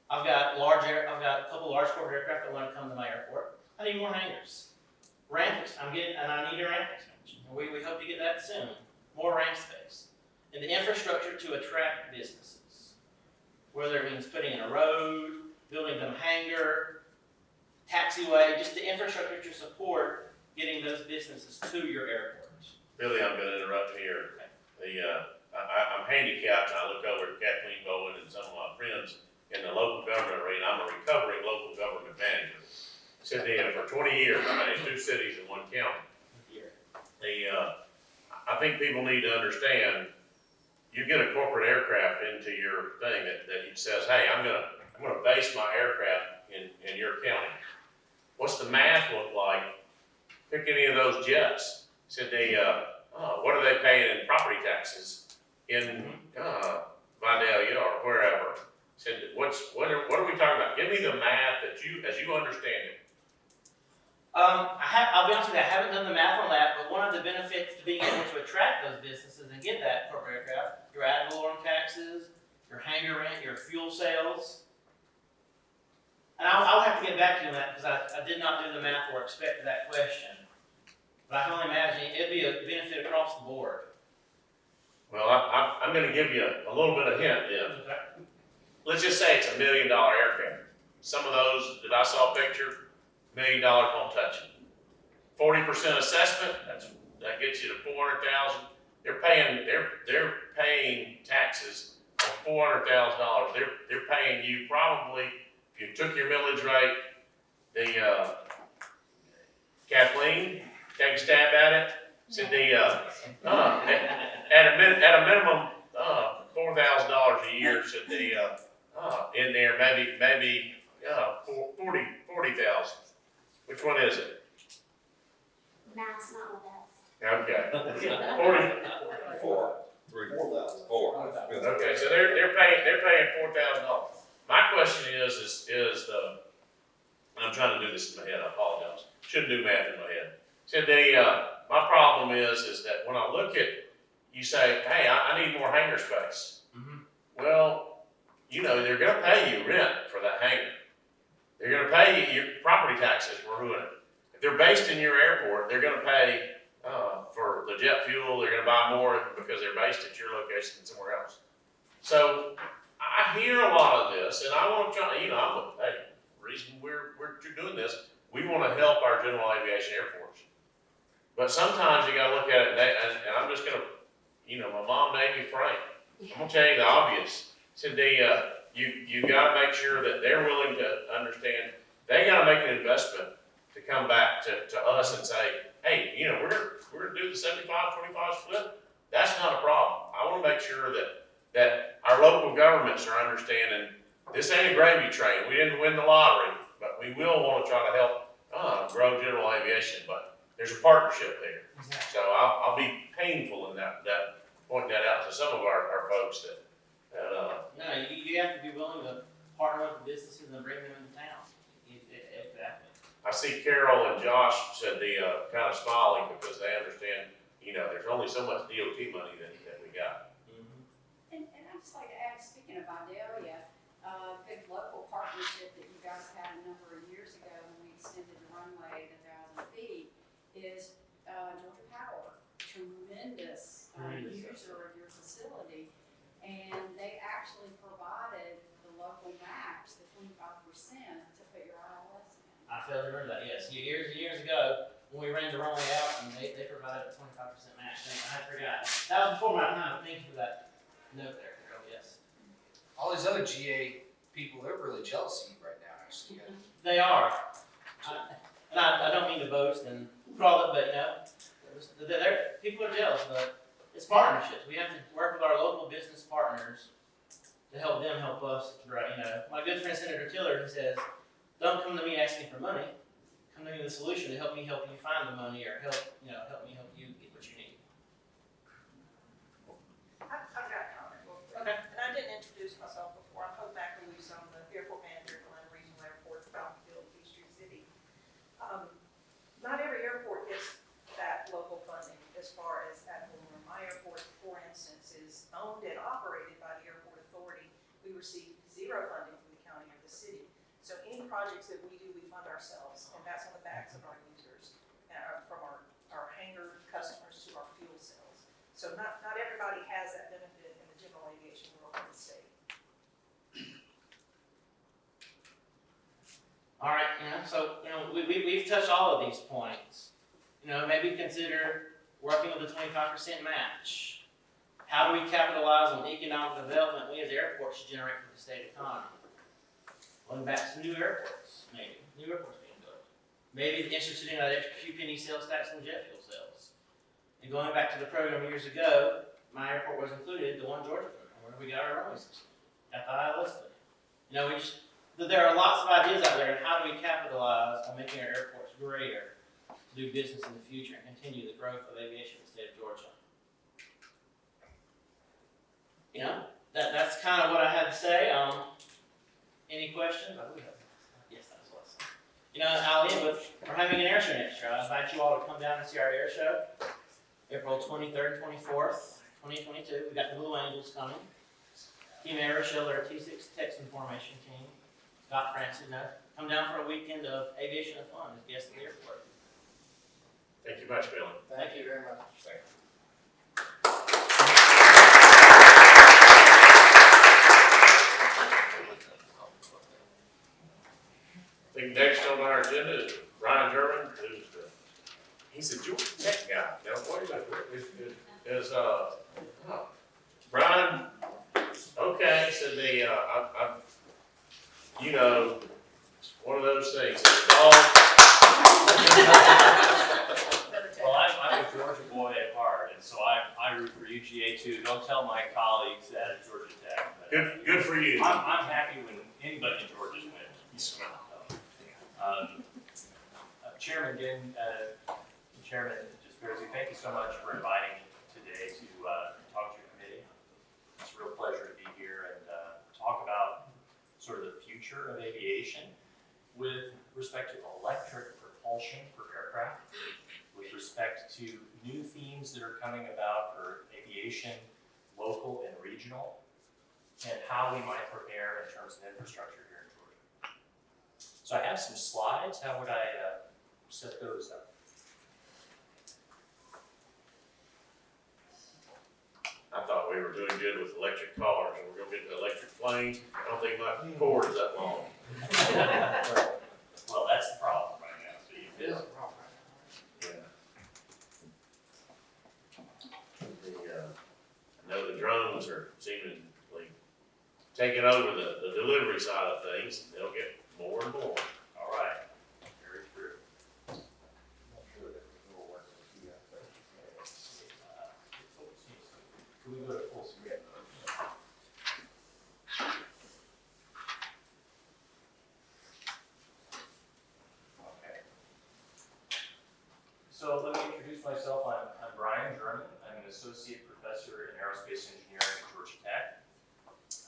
Speaker 10: I've got a couple large corporate aircraft that want to come to my airport. I need more hangars. Ramp, and I need a ramp expansion. We hope to get that soon. More ramp space. And the infrastructure to attract businesses. Whether it means putting in a road, building them a hangar, taxiway, just the infrastructure to support getting those businesses to your airports.
Speaker 2: Billy, I'm gonna interrupt here. I'm handicapped, and I look over at Kathleen Bowen and some of my friends in the local government arena. I'm a recovering local government manager. Said for 20 years, I managed 2 cities in 1 county. I think people need to understand, you get a corporate aircraft into your thing that it says, hey, I'm gonna base my aircraft in your county. What's the math look like? Pick any of those jets. Said what are they paying in property taxes in Adelia or wherever? Said what are we talking about? Give me the math that as you understand it.
Speaker 10: I'll be honest with you, I haven't done the math on that, but one of the benefits to being able to attract those businesses and get that corporate aircraft, your ad valorem taxes, your hangar rent, your fuel sales. And I'll have to get back to you on that because I did not do the math or expected that question. But I can only imagine it'd be a benefit across the board.
Speaker 2: Well, I'm going to give you a little bit of hint then.
Speaker 10: Okay.
Speaker 2: Let's just say it's $1 million aircraft. Some of those that I saw picture, $1 million won't touch it. 40% assessment, that gets you to $400,000. They're paying taxes of $400,000. They're paying you probably, if you took your millage rate, the Kathleen, take a stab at it. Said at a minimum $4,000 a year. Said in there maybe 40,000. Which one is it?
Speaker 11: Math's not my best.
Speaker 2: Okay. 40.
Speaker 1: 4. 4,000. 4.
Speaker 2: Okay, so they're paying $4,000. My question is I'm trying to do this in my head. I apologize. Shouldn't do math in my head. Said my problem is that when I look at, you say, hey, I need more hangar space. Mm-hmm. Well, they're going to pay you rent for that hangar. They're going to pay you your property taxes for doing it. If they're based in your airport, they're going to pay for the jet fuel. They're going to buy more because they're based at your location and somewhere else. So I hear a lot of this, and I want to try. Hey, the reason we're doing this, we want to help our general aviation airports. But sometimes you got to look at it, and I'm just going to, my mom named me Frank. I'm going to tell you the obvious. Said you got to make sure that they're willing to understand. They got to make an investment to come back to us and say, hey, we're going to do the 75-25 split. That's not a problem. I want to make sure that our local governments are understanding this ain't a gravy train. We didn't win the lottery, but we will want to try to help grow general aviation. But there's a partnership there. Exactly. So I'll be painful in that pointing that out to some of our folks that
Speaker 10: no, you have to be willing to partner with the businesses and bring them into town. Exactly.
Speaker 2: I see Carol and Josh said kind of smiling because they understand, there's only so much DOT money that we got.
Speaker 11: Mm-hmm. And I'd just like to add, speaking of Adelia, big local partnership that you guys had a number of years ago when we extended the runway to 1,000 feet is Georgia Power. Tremendous user of your facility. And they actually provided the local max, the 25% to put your ILS in.
Speaker 10: I failed to remember that, yes. Years and years ago, when we ran the runway out, and they provided a 25% match. I forgot. That was before my time, but thank you for that note there, Carol, yes.
Speaker 6: All these other GA people, they're really jealous of you right now, actually.
Speaker 10: They are. I don't mean to boast and crawl it, but people are jealous, but it's partnerships. We have to work with our local business partners to help them help us. My good friend Senator Tiller, he says, don't come to me asking for money. Come to me with a solution to help me help you find the money, or help me help you get what you need.
Speaker 9: I've got a comment real quick.
Speaker 10: Okay.
Speaker 9: And I didn't introduce myself before. I'm Hope McAloose. I'm the airport manager at Atlanta Regional Airport, Brownfield, Peachtree City. Not every airport gets that local funding as far as at home. My airport, for instance, is owned and operated by the airport authority. We receive zero funding from the county or the city. So any projects that we do, we fund ourselves, and that's on the backs of our users, from our hangar customers to our fuel sales. So not everybody has that benefit in the general aviation world in the state.
Speaker 10: All right, so, we've touched all of these points. Maybe consider working with a 25% match. How do we capitalize on economic development we as airports generate for the state economy? Going back to new airports, maybe. New airports being built. Maybe instituting an extra few penny sales tax on jet fuel sales. And going back to the program years ago, my airport was included, the one Georgia program, where we got our runway system. Got the ILS thing. There are lots of ideas out there, and how do we capitalize on making our airports greater to do business in the future and continue the growth of aviation in the state of Georgia? That's kind of what I had to say. Any questions? Yes, that was awesome. I'll end with, we're having an air show next year. I invite you all to come down and see our air show. April 23rd, 24th, 2022. We've got the Blue Angels coming. Team Air Show, our T6 Texan formation team. Scott Francis, come down for a weekend of aviation and fun as guests at the airport.
Speaker 2: Thank you much, Billy.
Speaker 7: Thank you very much.
Speaker 2: I think next on our agenda is Ryan German, who's he's a Georgia Tech guy. Now, what is Brian? Okay, so one of those things.
Speaker 3: Well, I'm a Georgia boy at heart, and so I root for UGA too. Don't tell my colleagues that at Georgia Tech. But
Speaker 2: Good for you.
Speaker 3: I'm happy when anybody in Georgia wins. Chairman, again, Chairman Dispersey, thank you so much for inviting me today to talk to your committee. It's a real pleasure to be here and talk about sort of the future of aviation with respect to electric propulsion for aircraft, with respect to new themes that are coming about for aviation, local and regional, and how we might prepare in terms of infrastructure here in Georgia. So I have some slides. How would I set those up?
Speaker 2: I thought we were doing good with electric cars, and we're gonna get to electric planes. I don't think my cord is that long.
Speaker 3: Well, that's the problem right now. So you
Speaker 7: It is
Speaker 3: feel
Speaker 7: a problem.
Speaker 2: I know the drones are seemingly taking over the delivery side of things. They'll get more and more.
Speaker 3: all right. Very true. Can we go to full screen? Okay. So let me introduce myself. I'm Brian German. I'm an associate professor in aerospace engineering at Georgia Tech,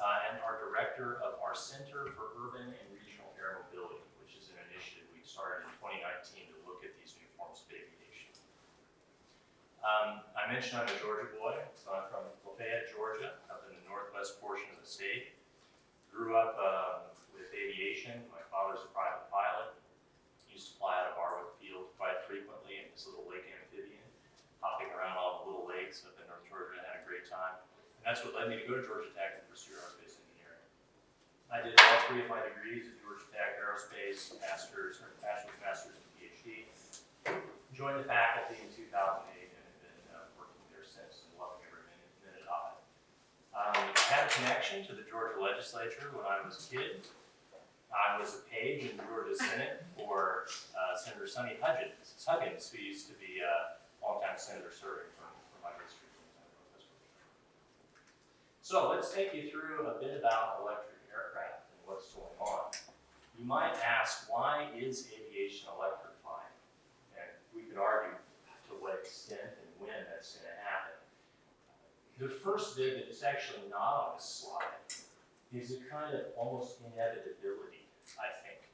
Speaker 3: and our director of our Center for Urban and Regional Air Mobility, which is an initiative we started in 2019 to look at these new forms of aviation. I mentioned I'm a Georgia boy, so I'm from Lafayette, Georgia, up in the northwest portion of the state. Grew up with aviation. My father's a private pilot. Used to fly out of Barwood Field quite frequently in this little lake amphibian, hopping around all the little lakes up in North Georgia, and had a great time. And that's what led me to go to Georgia Tech and pursue aerospace engineering. I did all three of my degrees at Georgia Tech, aerospace, bachelor's, master's, and PhD. Joined the faculty in 2008 and have been working there since and loving every minute of it. I had a connection to the Georgia legislature when I was a kid. I was a page in the Georgia Senate for Senator Sonny Huggins, who used to be a longtime senator serving from my district. So let's take you through a bit about electric aircraft and what's going on. You might ask, why is aviation electrifying? And we could argue to what extent and when that's going to happen. The first bit that's actually not on this slide is a kind of almost inevitability, I think.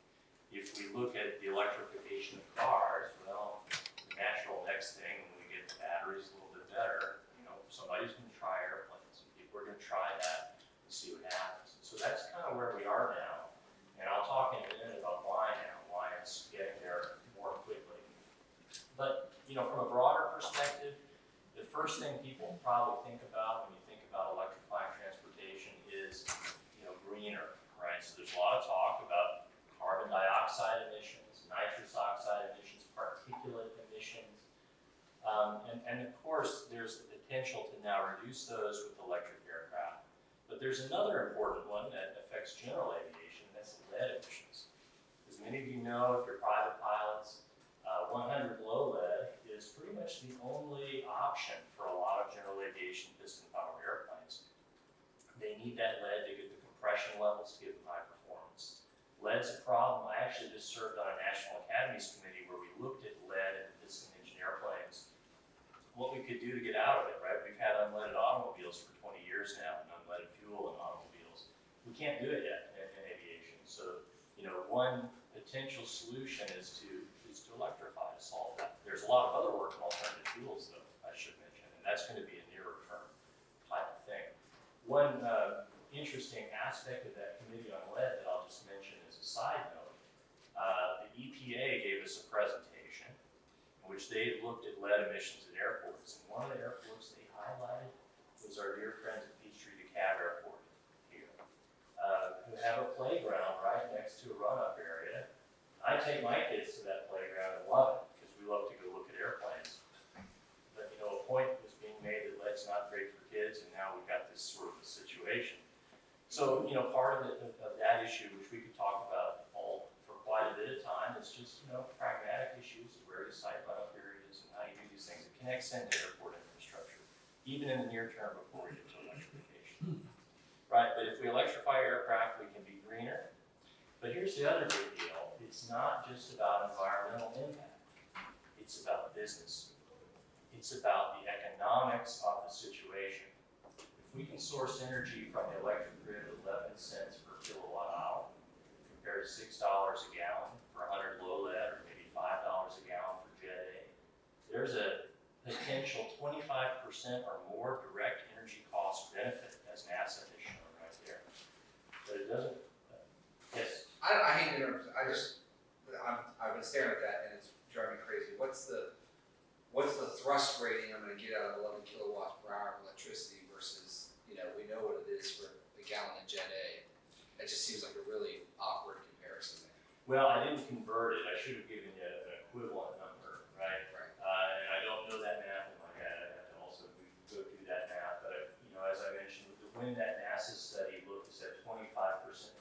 Speaker 3: If we look at the electrification of cars, well, the natural next thing when we get the batteries a little bit better, somebody's going to try airplanes. We're going to try that and see what happens. So that's kind of where we are now. And I'll talk in a minute about why now, why it's getting there more quickly. But, from a broader perspective, the first thing people probably think about when you think about electrifying transportation is, greener, right? So there's a lot of talk about carbon dioxide emissions, potential to now reduce those with electric aircraft. But there's another important one that affects general aviation, and that's lead emissions. As many of you know, if you're private pilots, 100 low lead is pretty much the only option for a lot of general aviation piston-powered airplanes. They need that lead to get the compression levels to give them high performance. Lead's a problem. I actually just served on a National Academies committee where we looked at lead in piston engine airplanes. What we could do to get out of it, right? We've had unleaded automobiles for 20 years now, and unleaded fuel in automobiles. We can't do it yet in aviation. So, you know, one potential solution is to electrify to solve that. There's a lot of other work in alternative fuels, though, I should mention, and that's going to be a nearer term type of thing. One interesting aspect of that committee on lead that I'll just mention as a side note, the EPA gave us a presentation in which they looked at lead emissions at airports, and one of the airports they highlighted was our dear friends at Peachtree DeKalb Airport here, who have a playground right next to a run-up area. I take my kids to that playground and love it, because we love to go look at airplanes. But, you know, a point was being made that lead's not great for kids, and now we've got this sort of a situation. So, you know, part of that issue, which we could talk about all for quite a bit of time, is just, you know, pragmatic issues of where you site run-up areas and how you do these things. It connects into airport infrastructure, even in the near term before we get to electrification. Right, but if we electrify aircraft, we can be greener. But here's the other big deal. It's not just about environmental impact. It's about business. It's about the economics of the situation. If we can source energy from the electric grid at 11 cents per kilowatt hour, compared to $6 a gallon for 100 low lead, or maybe $5 a gallon for Jet A, there's a potential 25% or more direct energy cost benefit, as NASA has shown right there. But it doesn't. Yes.
Speaker 6: I hate to interrupt. I've been staring at that and it's driving me crazy. What's the thrust rating I'm going to get out of 11 kilowatts per hour of electricity versus, you know, we know what it is for a gallon of Jet A. It just seems like a really awkward comparison there.
Speaker 3: Well, I didn't convert it. I should have given you an equivalent number, right?
Speaker 6: Right.
Speaker 3: And I don't know that math in my head. I have to also go through that math. But, you know, as I mentioned, when that NASA study looked at 25%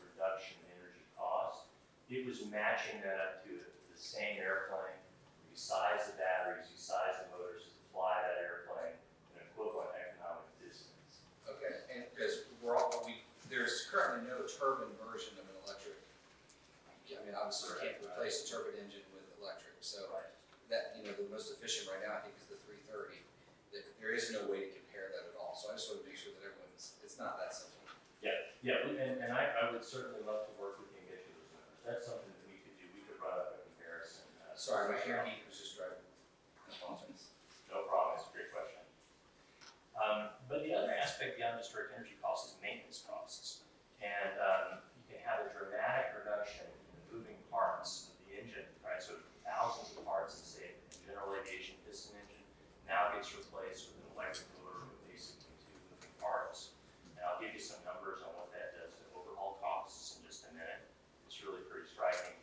Speaker 3: reduction in energy cost, it was matching that up to the same airplane. You size the batteries, you size the motors to fly that airplane, an equivalent economic distance.
Speaker 6: Okay, and because there's currently no turbine version of an electric. I mean, obviously you can't replace a turbine engine with electric, so that, you know, the most efficient right now I think is the 330. There is no way to compare that at all. So I just want to make sure that it's not that simple.
Speaker 3: Yeah, and I would certainly love to work with you and get you those numbers. That's something that we could do. We could run up a comparison.
Speaker 6: Sorry, my hearing aid was just driving. I apologize.
Speaker 3: No problem. It's a great question. But the other aspect beyond just direct energy costs is maintenance costs. And you can have a dramatic reduction in the moving parts of the engine, right? So thousands of parts, let's say, a general aviation piston engine now gets replaced with an electric motor with basically 2 moving parts. And I'll give you some numbers on what that does to overhaul costs in just a minute. It's really pretty striking.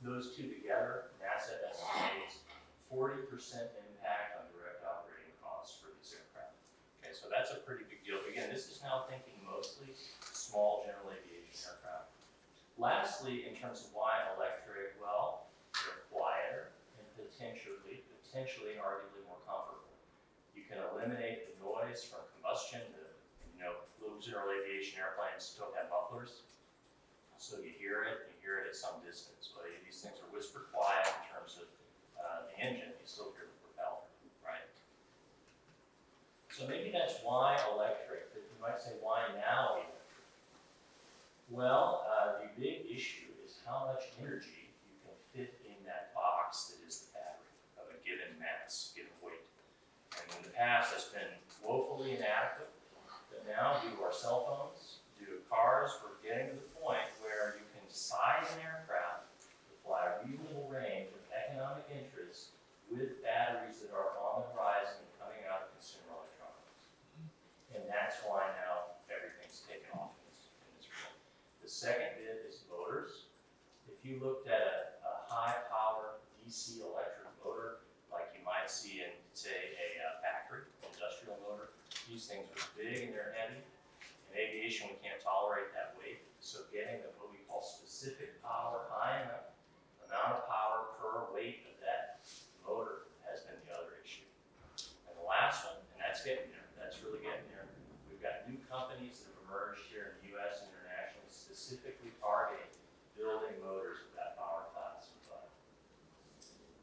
Speaker 3: Those two together, NASA estimates 40% impact on direct operating costs for these aircraft. Okay, so that's a pretty big deal. Again, this is now thinking mostly small general aviation aircraft. Lastly, in terms of why electric, well, they're quieter and potentially and arguably more comfortable. You can eliminate the noise from combustion. You know, little general aviation airplanes still have mufflers, so you hear it at some distance. But these things are whispered quiet in terms of the engine. You still hear the propeller, right? So maybe that's why electric. But you might say, why now electric? Well, the big issue is how much energy you can fit in that box that is the battery of a given mass, given weight. And in the past, that's been woefully inadequate. But now, due to our cell phones, due to cars, we're getting to the point where you can size an aircraft to fly a reasonable range of economic interest with batteries that are on the horizon and coming out of consumer electronics. And that's why now everything's taken off in this world. The second bit is motors. If you looked at a high-power DC electric motor, like you might see in, say, a factory, industrial motor, These things are big and they're heavy. In aviation, we can't tolerate that weight. So getting the, what we call specific power high enough, amount of power per weight of that motor has been the other issue. And the last one, and that's getting there, that's really getting there. We've got new companies that have emerged here in the US and internationally specifically targeting building motors of that power class.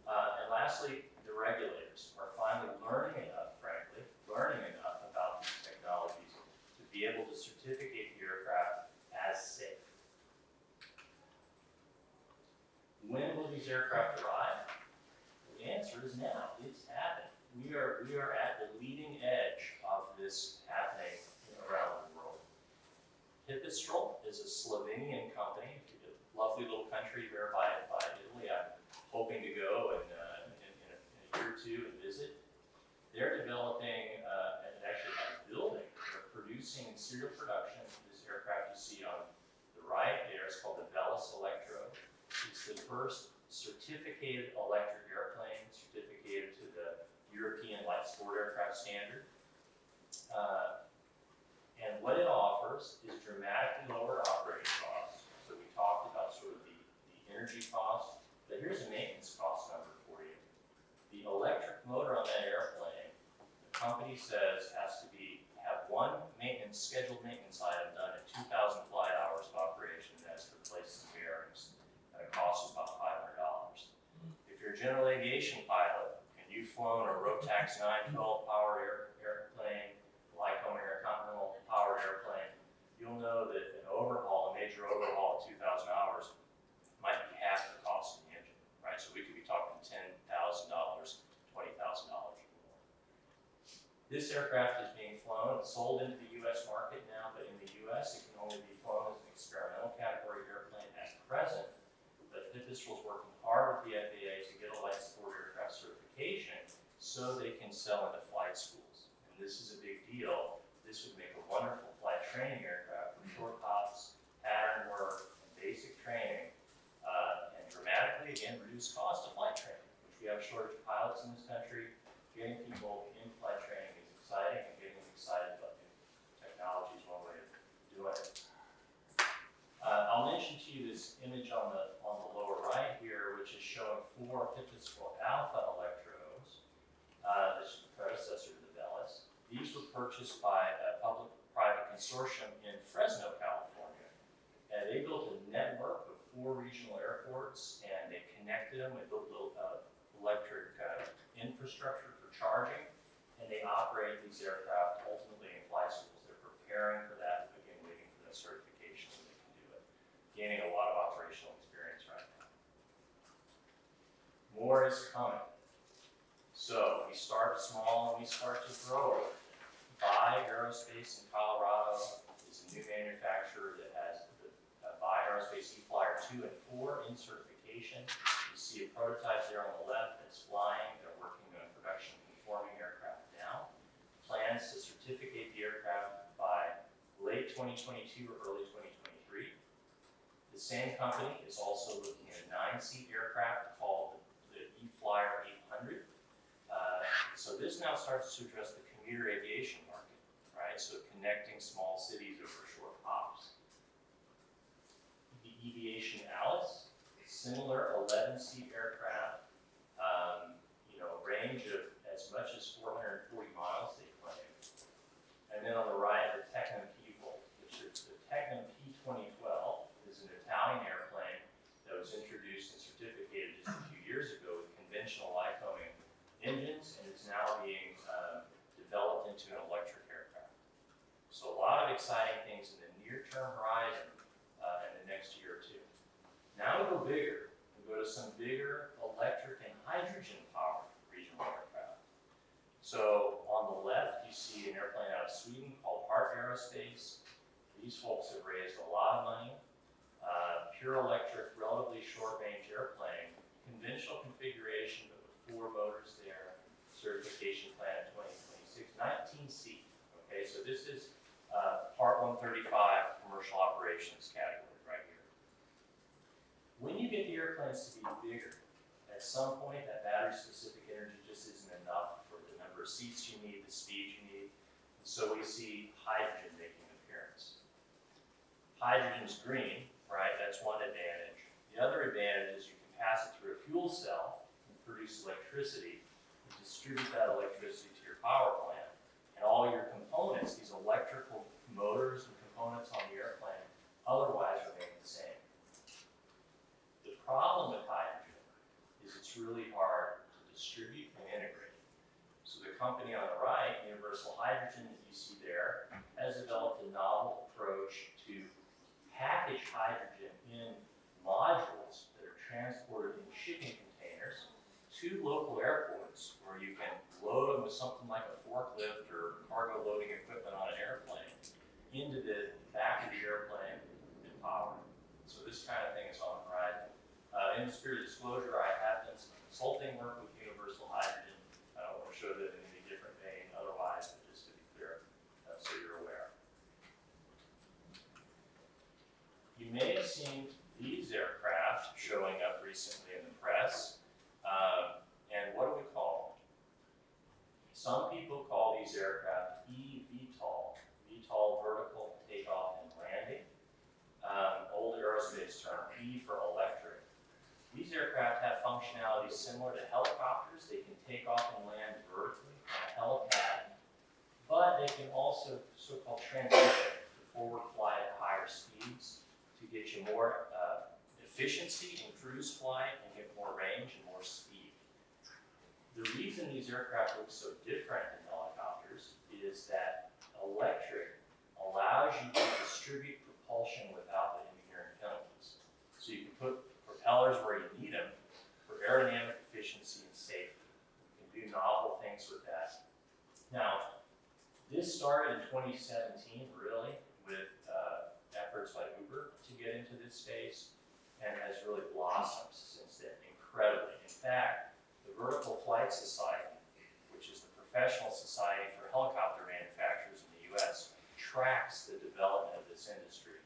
Speaker 3: And lastly, the regulators are finally learning enough, frankly, about these technologies to be able to certificate the aircraft as safe. When will these aircraft arrive? The answer is now. It's happening. We are at the leading edge of this happening around the world. Pipistrel is a Slovenian company, a lovely little country here by Italy. I'm hoping to go in a year or two and visit. They're developing and actually building, they're producing in serial production this aircraft you see on the right there. It's called the Velis Electro. It's the first certificated electric airplane, certificated to the European light sport aircraft standard. And what it offers is dramatically lower operating costs. So we talked about sort of the energy cost, but here's a maintenance cost number for you. The electric motor on that airplane, the company says has to have one scheduled maintenance item done at 2,000 flight hours of operation. That's to replace some bearings. And it costs about $500. If you're a general aviation pilot and you've flown a Rotax 912 powered airplane, Lycoming or Continental powered airplane, you'll know that an major overhaul at 2,000 hours might be half the cost of the engine, right? So we could be talking $10,000, $20,000 or more. This aircraft is being flown and sold into the U.S. market now, but in the U.S. it can only be flown as an experimental category airplane at present. But Pipistrel is working hard with the FAA to get a light sport aircraft certification so they can sell into flight schools. And this is a big deal. This would make a wonderful flight training aircraft for short hops, pattern work, and basic training, and dramatically, again, reduce cost of flight training, which we have a shortage of pilots in this country. Getting people in flight training is exciting, and getting them excited about new technology is one way of doing it. I'll mention to you this image on the lower right here, which is showing 4 Pipistrel Alpha electrodes. This is the predecessor to the Velis. These were purchased by a public-private consortium in Fresno, California. And they built a network of 4 regional airports, and they connected them. They built electric infrastructure for charging, and they operate these aircraft ultimately in flight schools. They're preparing for that, again, waiting for that certification so they can do it. Gaining a lot of operational experience right now. More is coming. So we start small and we start to grow. Buy Aerospace in Colorado is a new manufacturer that has the Buy Aerospace E-Flyer 2 and 4 in certification. You see a prototype there on the left that's flying. They're working on production conforming aircraft now. Plans to certificate the aircraft by late 2022 or early 2023. The same company is also looking at a 9-seat aircraft called the E-Flyer 800. So this now starts to address the commuter aviation market, right? So connecting small cities over short hops. The Eviation Alice, similar 11-seat aircraft, range of as much as 440 miles they claim. And then on the right, the Tecnam P-Volt, which is the Tecnam P-2012, is an Italian airplane that was introduced and certificated just a few years ago with conventional Lycoming engines, and it's now being developed into an electric aircraft. So a lot of exciting things in the near-term horizon in the next year or two. Now we go bigger. We go to some bigger electric and hydrogen-powered regional aircraft. So on the left, you see an airplane out of Sweden called Heart Aerospace. These folks have raised a lot of money. Pure electric, relatively short-range airplane, conventional configuration, but with 4 motors there. Certification plan in 2026, 19 seat. Okay, so this is Part 135 commercial operations category right here. When you get the airplanes to be bigger, at some point that battery-specific energy just isn't enough for the number of seats you need, the speed you need. So we see hydrogen making an appearance. Hydrogen's green, right? That's one advantage. The other advantage is you can pass it through a fuel cell and produce electricity and distribute that electricity to your power plant. And all your components, these electrical motors and components on the airplane, otherwise remain the same. The problem with hydrogen is it's really hard to distribute and integrate. So the company on the right, Universal Hydrogen, that you see there, has developed a novel approach to package hydrogen in modules that are transported in shipping containers to local airports where you can load them with something like a forklift or cargo loading equipment on an airplane into the back of the airplane and power. So this kind of thing is on the horizon. In the spirit of disclosure, I have done some consulting work with Universal Hydrogen. I don't want to show that in any different vein otherwise, but just to be clear, so you're aware. You may have seen these aircraft showing up recently in the press. And what do we call them? Some people call these aircraft eVTOL, VTOL, vertical takeoff and landing. Old aerospace term, E for electric. These aircraft have functionality similar to helicopters. They can take off and land vertically on a helipad, but they can also so-called transition to forward fly at higher speeds to get you more efficiency in cruise flight and get more range and more speed. The reason these aircraft look so different than helicopters is that electric allows you to distribute propulsion without the inherent penalties. So you can put propellers where you need them for aerodynamic efficiency and safety. You can do novel things with that. Now, this started in 2017, really, with efforts by Uber to get into this space, and has really blossomed since then incredibly. In fact, the Vertical Flight Society, which is the professional society for helicopter manufacturers in the US, tracks the development of this industry.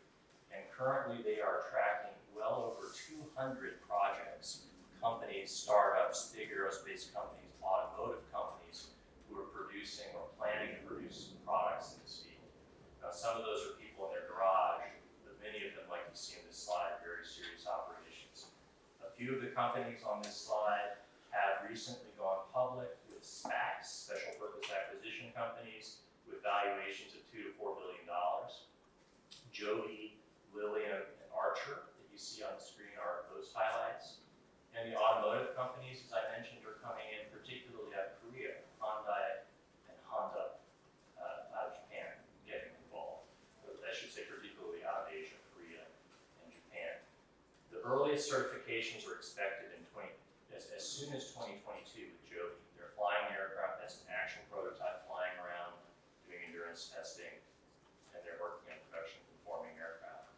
Speaker 3: And currently they are tracking well over 200 projects, companies, startups, big aerospace companies, automotive companies who are producing or planning to produce products in this field. Now, some of those are people in their garage, but many of them, like you see in this slide, very serious operations. A few of the companies on this slide have recently gone public with SPACs, special purpose acquisition companies, with valuations of $2 to $4 billion. Joby, Lilly, and Archer that you see on the screen are those highlights. And the automotive companies, as I mentioned, are coming in, particularly out of Korea, Hyundai and Honda out of Japan getting involved. I should say particularly out of Asia, Korea, and Japan. The earliest certifications are expected in as soon as 2022 with Joby. They're flying the aircraft as an actual prototype, flying around, doing endurance testing, and they're working on production conforming aircraft.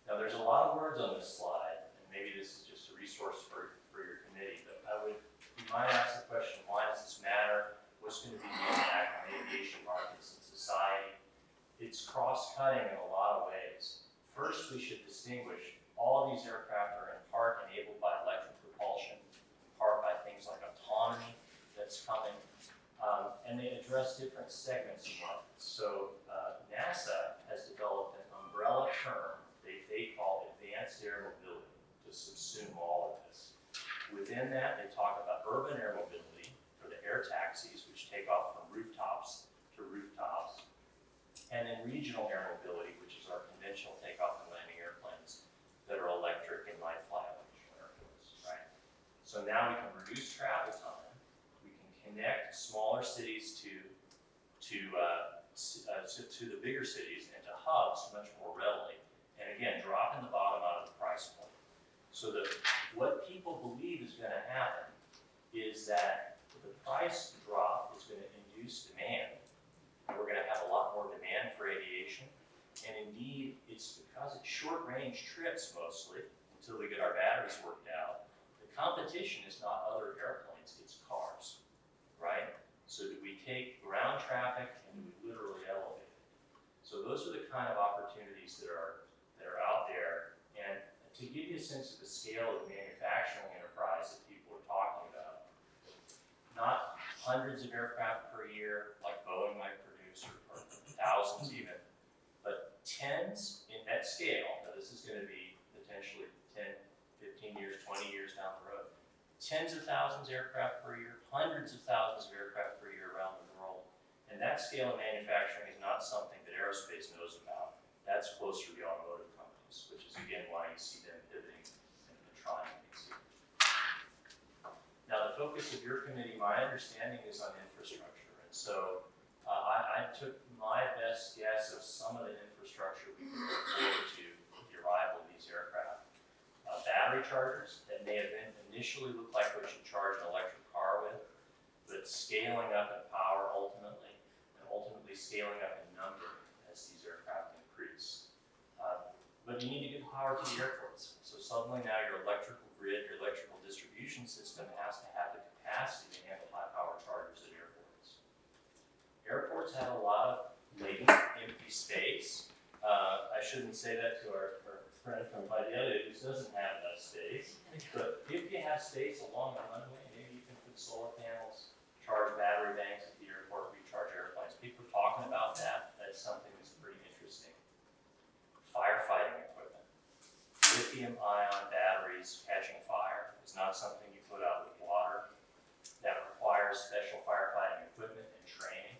Speaker 3: Now there's a lot of words on this slide, and maybe this is just a resource for your committee, but you might ask the question, why does this matter? What's going to be the impact on aviation markets and society? It's cross-cutting in a lot of ways. First, we should distinguish all these aircraft are in part enabled by electric propulsion, in part by things like autonomy that's coming, and they address different segments of markets. So NASA has developed an umbrella term they call advanced air mobility to subsume all of this. Within that, they talk about urban air mobility for the air taxis, which take off from rooftops to rooftops, and then regional air mobility, which is our conventional takeoff and landing airplanes that are electric and might fly on regional airports, right? So now we can reduce travel time. We can connect smaller cities to the bigger cities and to hubs much more readily. And again, dropping the bottom out of the price point. So that what people believe is going to happen is that the price drop is going to induce demand. We're going to have a lot more demand for aviation. And indeed, it's because it's short-range trips mostly, until we get our batteries worked out. The competition is not other airplanes, it's cars, right? So do we take ground traffic and do we literally elevate it? So those are the kind of opportunities that are out there. And to give you a sense of the scale of the manufacturing enterprise that people are talking about, not hundreds of aircraft per year like scale, now this is gonna be potentially 10, 15 years, 20 years down the road, tens of thousands of aircraft per year, hundreds of thousands of aircraft per year around the world. And that scale of manufacturing is not something that aerospace knows about. That's closer to the automotive companies, which is again why you see them pivoting and trying things here. Now the focus of your committee, my understanding, is on infrastructure. And so I took my best guess of some of the infrastructure we can look forward to with the arrival of these aircraft. Battery chargers that may have initially looked like what you charge an electric car with, but scaling up in power ultimately, and ultimately scaling up in number as these aircraft increase. But you need to get power to the airports. So suddenly now your electrical grid, your electrical distribution system has to have the capacity to handle high power chargers at airports. Airports have a lot of latent empty space. I shouldn't say that to our friend from Adelia who doesn't have enough space. But if you have space along the runway, maybe you can put solar panels, charge battery banks at the airport, recharge airplanes. People are talking about that. That's something that's pretty interesting. Firefighting equipment. Lithium-ion batteries catching fire is not something you put out with water. That requires special firefighting equipment and training.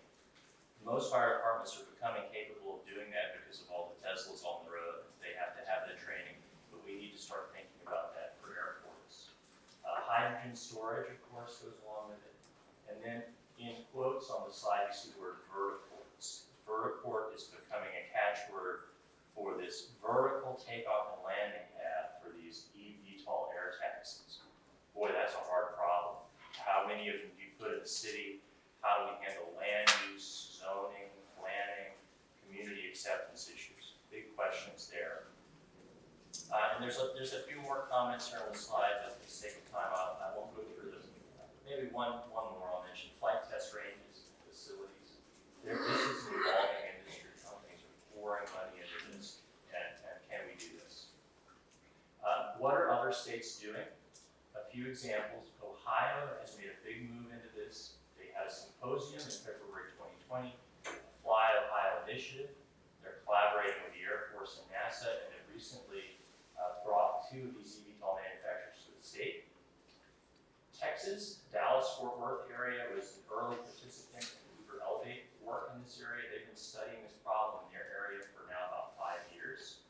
Speaker 3: Most fire departments are becoming capable of doing that because of all the Teslas on the road. They have to have that training, but we need to start thinking about that for airports. Hydrogen storage, of course, goes along with it. And then in quotes on the slide, you see the word vertiports. Vertiport is becoming a catchword for this vertical takeoff and landing pad for these eVTOL air taxis. Boy, that's a hard problem. How many of them do you put in the city? How do we handle land use, zoning, planning, community acceptance issues? Big questions there. And there's a few more comments here on the slide, but for the sake of time, I won't go through them. Maybe one more I'll mention. Flight test ranges, facilities. This is an evolving industry. Companies are pouring money into this, and can we do this? What are other states doing? A few examples. Ohio has made a big move into this. They had a symposium in February 2020, the Fly Ohio Initiative. They're collaborating with the Air Force and NASA, and have recently brought two of these eVTOL manufacturers to the state. Texas, Dallas-Fort Worth area was an early participant in Uber Elevate work in this area. They've been studying this problem in their area for now about 5 years.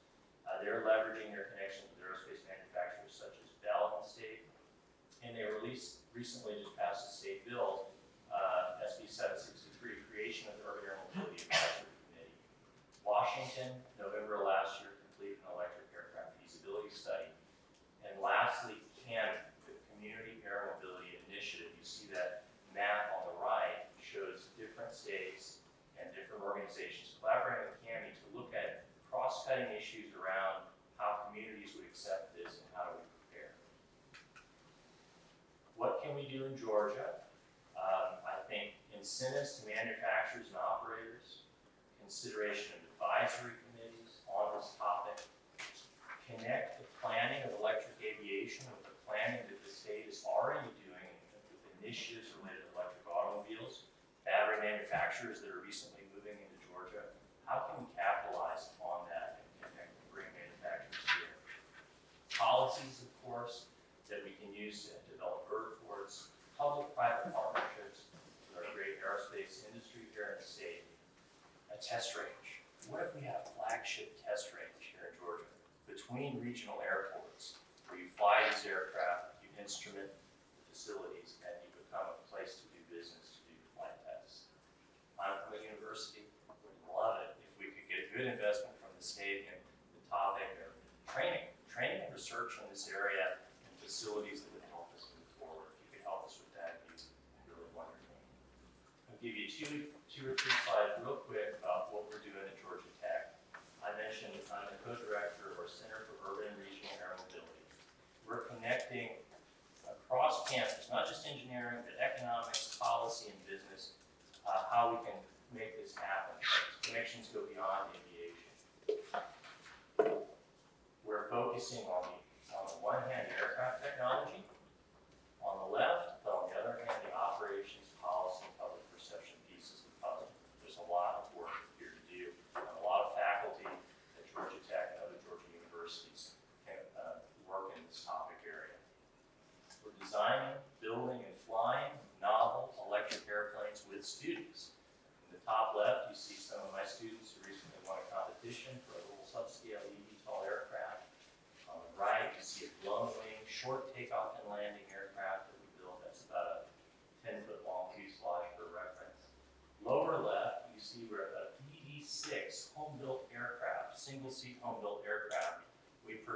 Speaker 3: They're leveraging their connections with aerospace manufacturers such as Bell in the state. And they recently just passed a state bill, SB 763, creation of the Urban Air Mobility Advisory Committee. Washington, November last year, completed an electric aircraft feasibility study. And lastly, Canada, the Community Air Mobility Initiative. You see that map on the right shows different states and different organizations collaborating with CAMI to look at cross-cutting issues around how communities would accept this and how do we prepare. What can we do in Georgia? I think incentives to manufacturers and operators, consideration of advisory committees on this topic, connect the planning of electric aviation with the planning that the state is already doing with initiatives related to electric automobiles, battery manufacturers that are recently moving into Georgia. How can we capitalize on that and bring manufacturers here? Policies, of course, that we can use to develop vertiports, public-private partnerships with our great aerospace industry here in the state. A test range. What if we had a flagship test range here in Georgia between regional airports where you fly these aircraft, you instrument the facilities, and you become a place to do business, to do flight tests? I'm from a university, would love it if we could get good investment from the state in the topic of training and research in this area and facilities that would help us move forward. If you could help us with that, it'd be really wonderful. I'll give you two or three slides real quick about what we're doing at Georgia Tech. I mentioned I'm the co-director of our Center for Urban and Regional Air Mobility. We're connecting across campus, not just engineering, but economics, policy, and business, how we can make this happen. Connections go beyond aviation. We're focusing on the one hand, the aircraft technology, on the left, but on the other hand, the operations, policy, and public perception pieces of the puzzle. There's a lot of work here to do, and a lot of faculty at Georgia Tech and other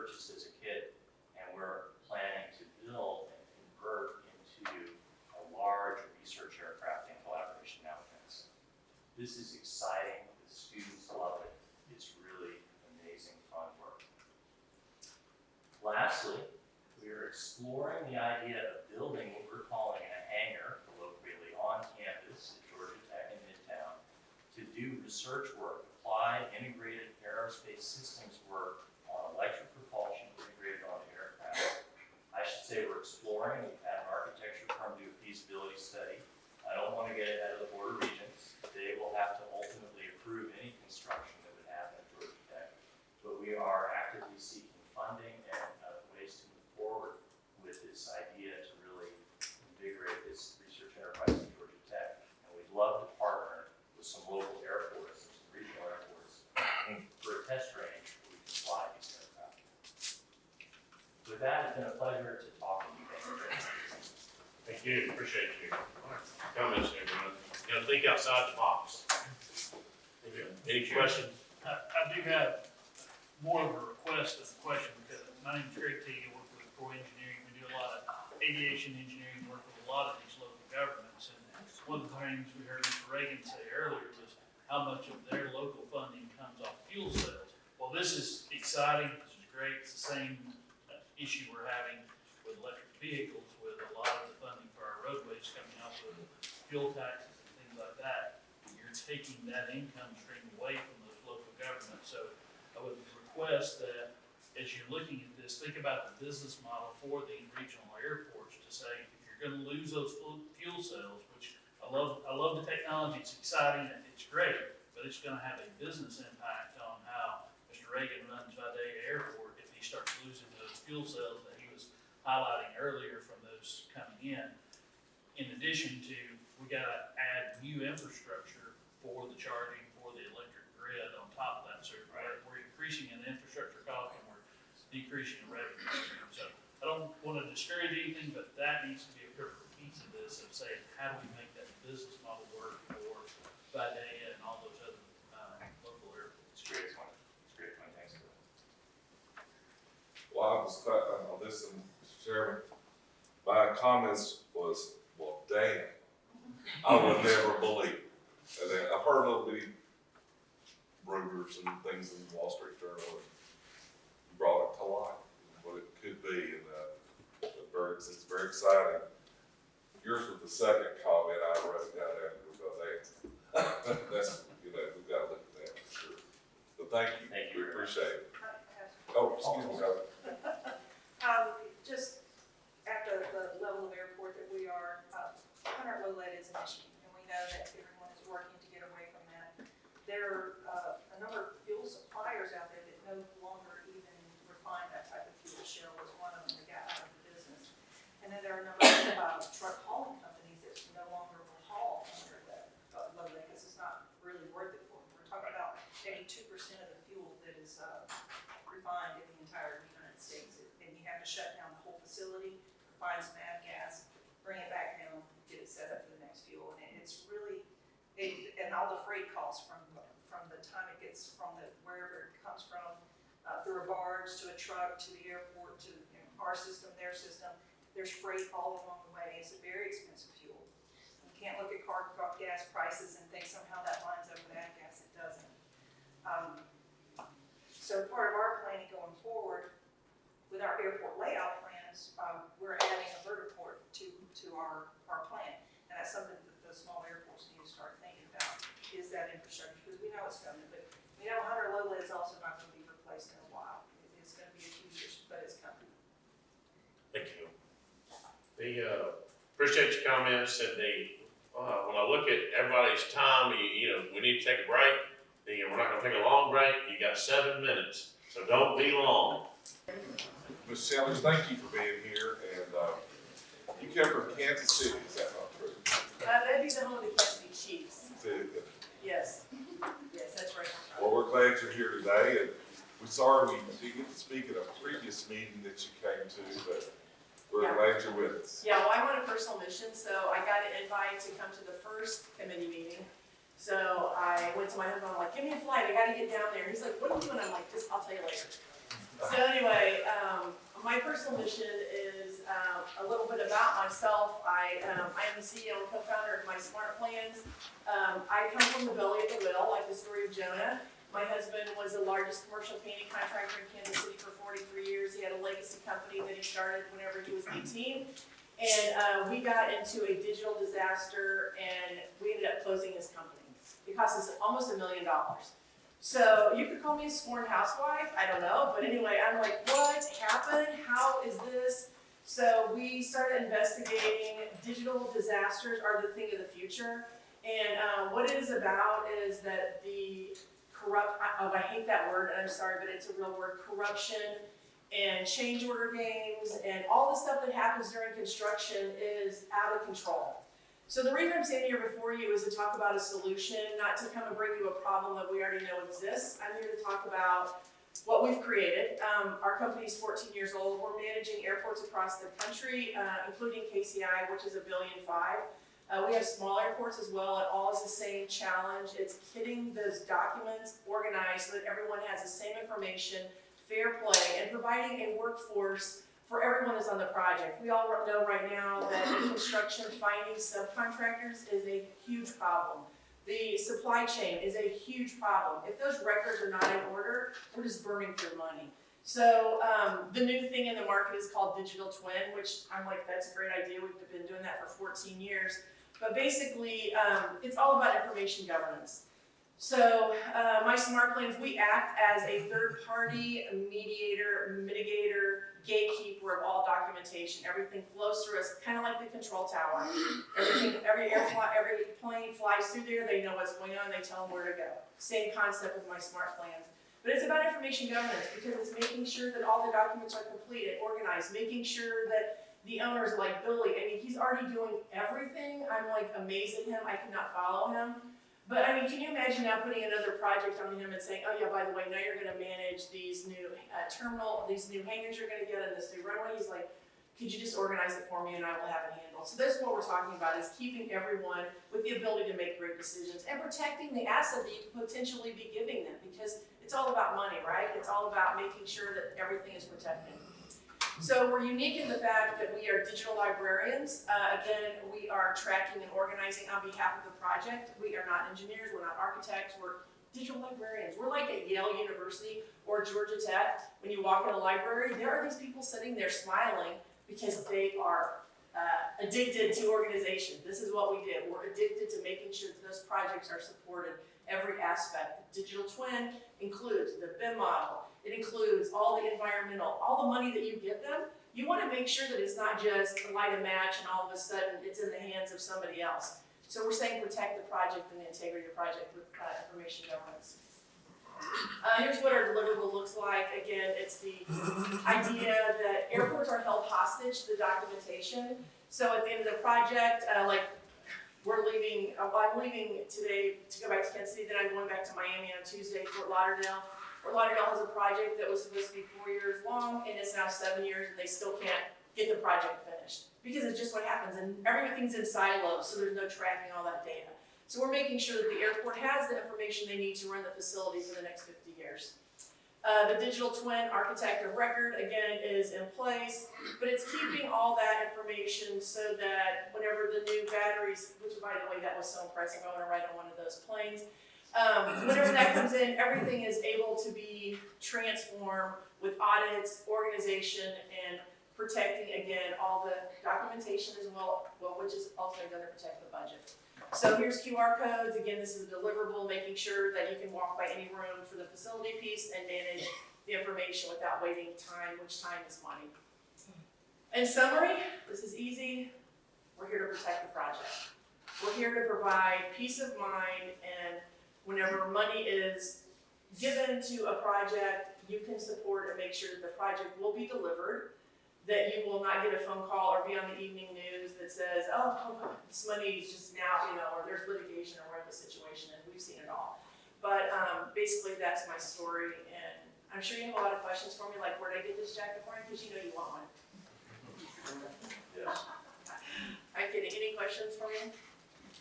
Speaker 3: purchased as a kit, and we're planning to build and convert into a large research aircraft in collaboration now with NASA. This is exciting, the students love it, it's really amazing fun work. Lastly, we are exploring the idea of building what we're calling a hangar colloquially on campus at Georgia Tech in Midtown to do research work, applied integrated aerospace systems work on electric propulsion integrated on aircraft. I should say we're exploring, we've had an architecture firm do a feasibility study. I don't want to get ahead of the Board of Regents. They will have to ultimately approve any construction that would happen at Georgia Tech. But we are actively seeking funding and ways to move forward with this idea to really invigorate this research enterprise at Georgia Tech. And we'd love to partner with some local airports, some regional airports, for a test range where we can fly these aircraft. With that, it's been a pleasure to talk with you guys.
Speaker 2: Thank you, appreciate you. Comments, everyone. You know, think outside the box. Any questions?
Speaker 12: I do have more of a request than a question, because my name's Greg T. I work with Pro Engineering. We do a lot of aviation engineering work with a lot of these local governments. And one of the things we heard Mr. Reagan say earlier was how much of their local funding comes off fuel cells. Well, this is exciting, this is great. It's the same issue we're having with electric vehicles, with a lot of the funding for our roadways coming off of fuel taxes and things like that. You're taking that income stream away from those local governments. So I would request that as you're looking at this, think about the business model for the regional airports to say, if you're gonna lose those fuel cells, which I love the technology, it's exciting, and it's great, but it's gonna have a business impact on how Mr. Reagan runs Adelia Airport if he starts losing those fuel cells that he was highlighting earlier from those coming in. In addition to, we gotta add new infrastructure for the charging, for the electric grid on top of that. So we're increasing an infrastructure cost and we're decreasing the revenue stream. So I don't wanna discourage anything, but that needs to be a critical piece of this, of saying, how do we make that business model work for Adelia and all those other local airports?
Speaker 3: It's a great one. It's a great one. Thanks for that.
Speaker 1: Well, I was, listen, Mr. Chairman, my comments was, well, damn, I would never believe. And then I've heard a little bitty rumors and things in the Wall Street Journal, and you brought it to light, what it could be, and it's very exciting. Yours was the second comment I wrote down there, that's, you know, we've got to look at that for sure. But thank you.
Speaker 3: Thank you.
Speaker 1: We appreciate it.
Speaker 9: I have
Speaker 1: Oh, excuse me, guys.
Speaker 9: Just at the level of airport that we are, Hunter Lowland is an issue, and we know that everyone is working to get away from that. There are a number of fuel suppliers out there that no longer even refine that type of fuel. Shell was one of them that got out of the business. And then there are a number of truck hauling companies that no longer will haul under the Lowland, because it's not really worth it for them. We're talking about maybe 2% of the fuel that is refined in the entire United States. And you have to shut down the whole facility, refine some gas, bring it back down, get it set up for the next fuel. And it's really, and all the freight costs from the time it gets from wherever it comes from, through a barge to a truck to the airport to our system, their system. There's freight all along the way. It's a very expensive fuel. You can't look at gas prices and think somehow that lines up with ag gas. It doesn't. So part of our planning going forward with our airport layout plans, we're adding a vertiport to our plan. And that's something that the small airports need to start thinking about, is that infrastructure, because we know it's coming. But we know Hunter Lowland is also not going to be replaced in a while. It's going to be a few years, but it's coming.
Speaker 2: Thank you. Appreciate your comments, and when I look at everybody's time, you know, we need to take a break. We're not gonna take a long break. You got 7 minutes, so don't be long.
Speaker 1: Ms. Sellers, thank you for being here, and you came from Kansas City, is that not true?
Speaker 13: That'd be the home of the Kansas City Chiefs. Yes. Yes, that's right.
Speaker 1: Well, we're glad you're here today, and we're sorry we didn't get to speak at a previous meeting that you came to, but we're glad you're with us.
Speaker 13: Yeah, well, I'm on a personal mission, so I got an invite to come to the first committee meeting. So I went to my husband, I'm like, give me a flight, I gotta get down there. He's like, what are you doing? I'm like, I'll tell you later. So anyway, my personal mission is a little bit about myself. I am the CEO and co-founder of My Smart Plans. I come from the belly of the whale, like the story of Jonah. My husband was the largest commercial painting contractor in Kansas City for 43 years. He had a legacy company that he started whenever he was 18. And we got into a digital disaster and we ended up closing his company. It cost us almost $1 million. So you could call me a scorned housewife, I don't know, but anyway, I'm like, what happened? How is this? So we started investigating. Digital disasters are the thing of the future. And what it is about is that the I hate that word, and I'm sorry, but it's a real word, corruption and change order games and all the stuff that happens during construction is out of control. So the reason I'm standing here before you is to talk about a solution, not to come and bring you a problem that we already know exists. I'm here to talk about what we've created. Our company is 14 years old. We're managing airports across the country, including KCI, which is $1.5 billion. We have small airports as well, and all is the same challenge. It's getting those documents organized so that everyone has the same information, fair play, and providing a workforce for everyone that's on the project. We all know right now that in construction, finding subcontractors is a huge problem. The supply chain is a huge problem. If those records are not in order, we're just burning through money. So the new thing in the market is called digital twin, which I'm like, that's a great idea. We've been doing that for 14 years. But basically, it's all about information governance. So My Smart Plans, we act as a third-party mediator, mitigator, gatekeeper of all documentation. Everything flows through us, kind of like the control tower. Every plane flies through there, they know what's going on, they tell them where to go. Same concept with My Smart Plans. But it's about information governance because it's making sure that all the documents are complete and organized, making sure that the owners like Billy, I mean, he's already doing everything. I'm like amazed at him, I could not follow him. But I mean, can you imagine now putting another project on him and saying, oh yeah, by the way, now you're gonna manage these new these new hangars you're gonna get and this new runway. He's like, could you just organize it for me and I will have it handled. So that's what we're talking about, is keeping everyone with the ability to make great decisions and protecting the asset that you could potentially be giving them, because it's all about money, right? It's all about making sure that everything is protected. So we're unique in the fact that we are digital librarians. Again, we are tracking and organizing on behalf of the project. We are not engineers, we're not architects, we're digital librarians. We're like at Yale University or Georgia Tech. When you walk in a library, there are these people sitting there smiling because they are addicted to organization. This is what we did. We're addicted to making sure that those projects are supported every aspect. The digital twin includes the BIM model. It includes all the environmental, all the money that you give them. You want to make sure that it's not just light a match and all of a sudden it's in the hands of somebody else. So we're saying protect the project and the integrity of the project with information governance. Here's what our deliverable looks like. Again, it's the idea that airports are held hostage to the documentation. So at the end of the project, like we're leaving, I'm leaving today to go back to Kansas City, then I'm going back to Miami on Tuesday, Fort Lauderdale. Fort Lauderdale has a project that was supposed to be 4 years long, and it's now 7 years, and they still can't get the project finished. Because it's just what happens, and everything's in silos, so there's no tracking all that data. So we're making sure that the airport has the information they need to run the facility for the next 50 years. The digital twin architect of record, again, is in place, but it's keeping all that information so that whenever the new batteries, which by the way, that was so impressive, I want to ride on one of those planes. Whenever that comes in, everything is able to be transformed with audits, organization, and protecting, again, all the documentation as well, which is ultimately going to protect the budget. So here's QR codes. Again, this is a deliverable, making sure that you can walk by any room for the facility piece and manage the information without waiting time, which time is money. In summary, this is easy. We're here to protect the project. We're here to provide peace of mind, and whenever money is given to a project, you can support and make sure that the project will be delivered, that you will not get a phone call or be on the evening news that says, oh, this money is just now, or there's litigation or we're in this situation, and we've seen it all. But basically that's my story, and I'm sure you have a lot of questions for me, like where did I get this jacket for? Because you know you want one.
Speaker 2: Yes.
Speaker 13: I'm kidding. Any questions for me?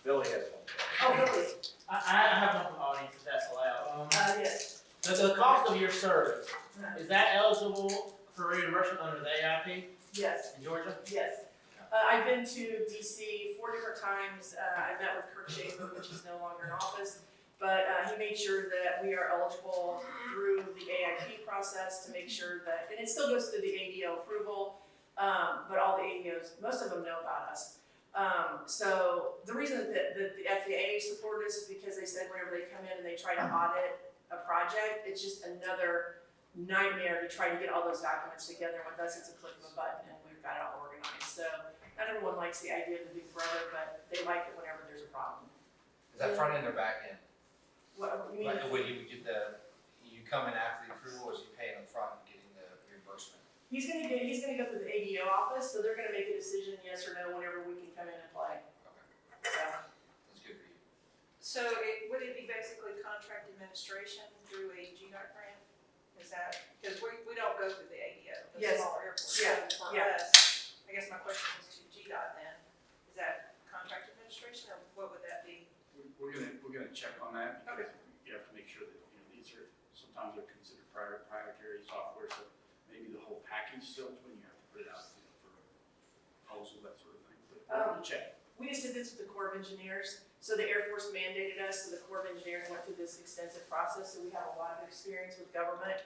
Speaker 2: Billy has one.
Speaker 13: Oh, Billy.
Speaker 10: I have one from the audience, if that's allowed.
Speaker 13: Yes.
Speaker 10: The cost of your service, is that eligible for reimbursement under the AIP
Speaker 13: Yes,
Speaker 10: in Georgia?
Speaker 13: yes. I've been to DC 4 different times. I met with Kirk Schaefer, which is no longer in office, but he made sure that we are eligible through the AIP process to make sure that, and it still goes through the ADO approval, but all the ADOs, most of them know about us. So the reason that the FAA supported us is because they said whenever they come in and they try to audit a project, it's just another nightmare to try to get all those documents together. With us, it's a click of a button and we've got it all organized. So not everyone likes the idea of the big brother, but they like it whenever there's a problem.
Speaker 6: Is that front end or back end?
Speaker 13: What you mean?
Speaker 6: Like, when you would get you come in after the approval, or is you paying up front and getting the reimbursement?
Speaker 13: He's gonna go through the ADO office, so they're gonna make a decision, yes or no, whenever we can come in and play.
Speaker 6: Okay,
Speaker 13: So,
Speaker 6: that's good for you.
Speaker 9: So would it be basically contract administration through a GDOT grant? Is that, because we don't go through the ADO, the
Speaker 13: Yes.
Speaker 9: smaller airports.
Speaker 13: Yeah,
Speaker 9: So for
Speaker 13: yeah.
Speaker 9: us, I guess my question is to GDOT then, is that contract administration or what would that be?
Speaker 14: We're gonna check on that,
Speaker 9: Okay.
Speaker 14: because you have to make sure that, these are, sometimes they're considered proprietary software, so maybe the whole package still, when you have to put it out, for proposal, that sort of thing, but we'll check.
Speaker 13: we just did this with the Corps of Engineers. So the Air Force mandated us, so the Corps of Engineers went through this extensive process, so we have a lot of experience with government,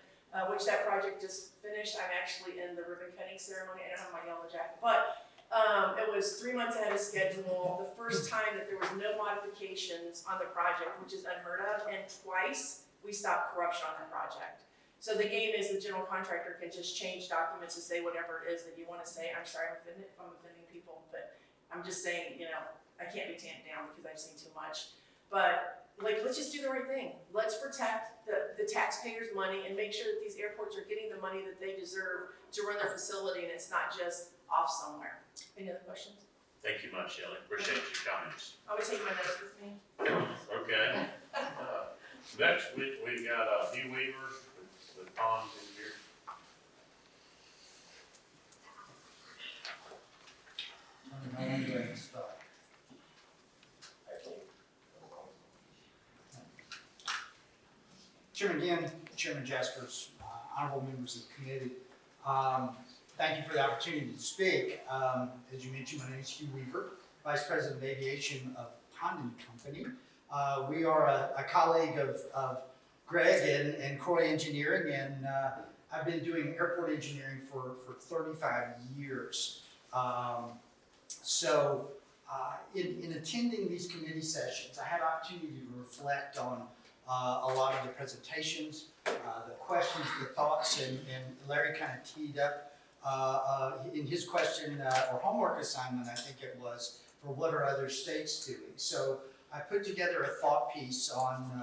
Speaker 13: which that project just finished. I'm actually in the ribbon cutting ceremony. I don't have my yellow jacket, but it was 3 months ahead of schedule. The first time that there was no modifications on the project, which is unheard of, and twice we stopped corruption on that project. So the game is the general contractor can just change documents to say whatever it is that you want to say. I'm sorry if I'm offending people, but I'm just saying, I can't be tamped down because I've seen too much. But let's just do the right thing. Let's protect the taxpayers' money and make sure that these airports are getting the money that they deserve to run their facility, and it's not just off somewhere. Any other questions?
Speaker 2: Thank you much, Shelley. Appreciate your comments.
Speaker 13: I would take my notes with me.
Speaker 2: Okay. Next, we got Hugh Weaver with ponds in here.
Speaker 15: Chairman Gann, Chairman Jaspers, honorable members of the committee, thank you for the opportunity to speak. As you mentioned, my name is Hugh Weaver, Vice President of Aviation of Condon Company. We are a colleague of Greg and Croy Engineering, and I've been doing airport engineering for 35 years. In attending these committee sessions, I had opportunity to reflect on a lot of the presentations, the questions, the thoughts, and Larry kind of teed up in his question or homework assignment, I think it was, for what are other states doing. So I put together a thought piece on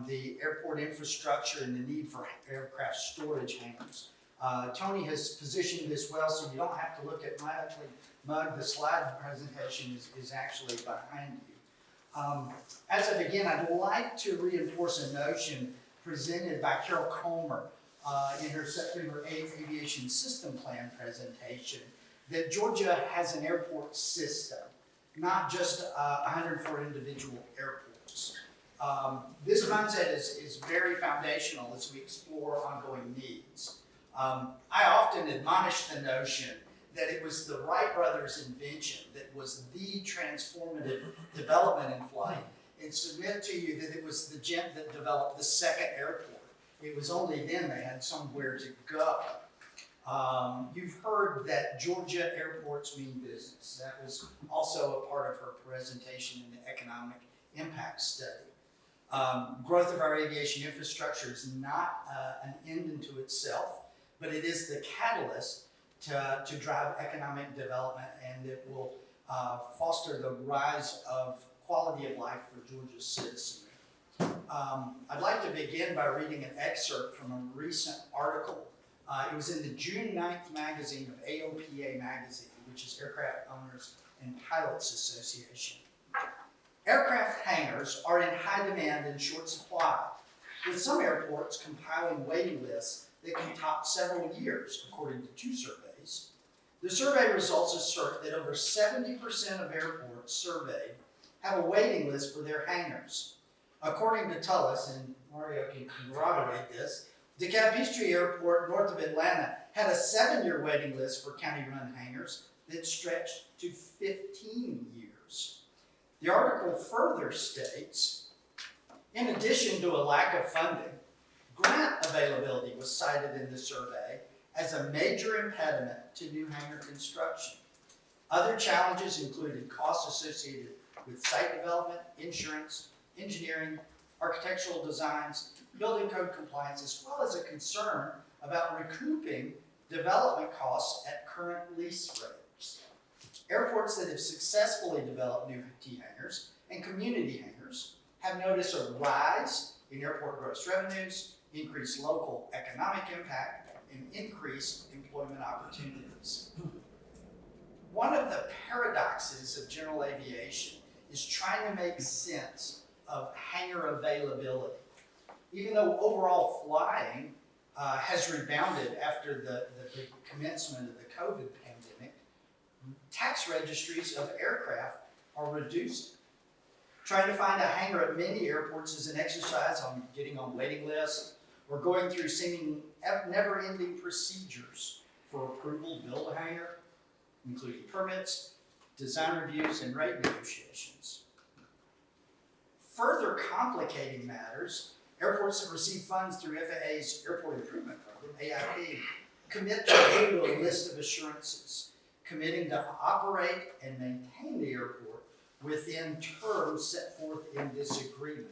Speaker 15: the airport infrastructure and the need for aircraft storage hangars. Tony has positioned this well, so you don't have to look at my ugly mug. The slide presentation is actually behind you. As I begin, I'd like to reinforce a notion presented by Carol Comer in her September 8th Aviation System Plan presentation, that Georgia has an airport system, not just 104 individual airports. This mindset is very foundational as we explore ongoing needs. I often admonish the notion that it was the Wright brothers' invention that was the transformative development in flight, and submit to you that it was the jet that developed the second airport. It was only then they had somewhere to go. You've heard that Georgia airports mean business. That was also a part of her presentation in the economic impact study. Growth of our aviation infrastructure is not an end unto itself, but it is the catalyst to drive economic development, and it will foster the rise of quality of life for Georgia's citizenry. I'd like to begin by reading an excerpt from a recent article. It was in the June 9th magazine of AOPA magazine, which is Aircraft Owners and Pilots Association. Aircraft hangars are in high demand and short supply, with some airports compiling waiting lists that can top several years, according to 2 surveys. The survey results assert that over 70% of airports surveyed have a waiting list for their hangars. According to Tullis, and Mario can corroborate this, DeKalb Peachtree Airport, north of Atlanta, had a 7-year waiting list for county-run hangars that stretched to 15 years. The article further states, in addition to a lack of funding, grant availability was cited in the survey as a major impediment to new hangar construction. Other challenges included costs associated with site development, insurance, engineering, architectural designs, building code compliance, as well as a concern about recouping development costs at current lease rates. Airports that have successfully developed new T hangars and community hangars have noticed a rise in airport gross revenues, increased local economic impact, and increased employment opportunities. One of the paradoxes of general aviation is trying to make sense of hangar availability. Even though overall flying has rebounded after the commencement of the COVID pandemic, tax registries of aircraft are reducing. Trying to find a hangar at many airports is an exercise on getting on waiting lists or going through seeming never-ending procedures for approval to build a hangar, including permits, design reviews, and rate negotiations. Further complicating matters, airports that receive funds through FAA's Airport Improvement Program, AIP, commit to a list of assurances, committing to operate and maintain the airport within terms set forth in this agreement.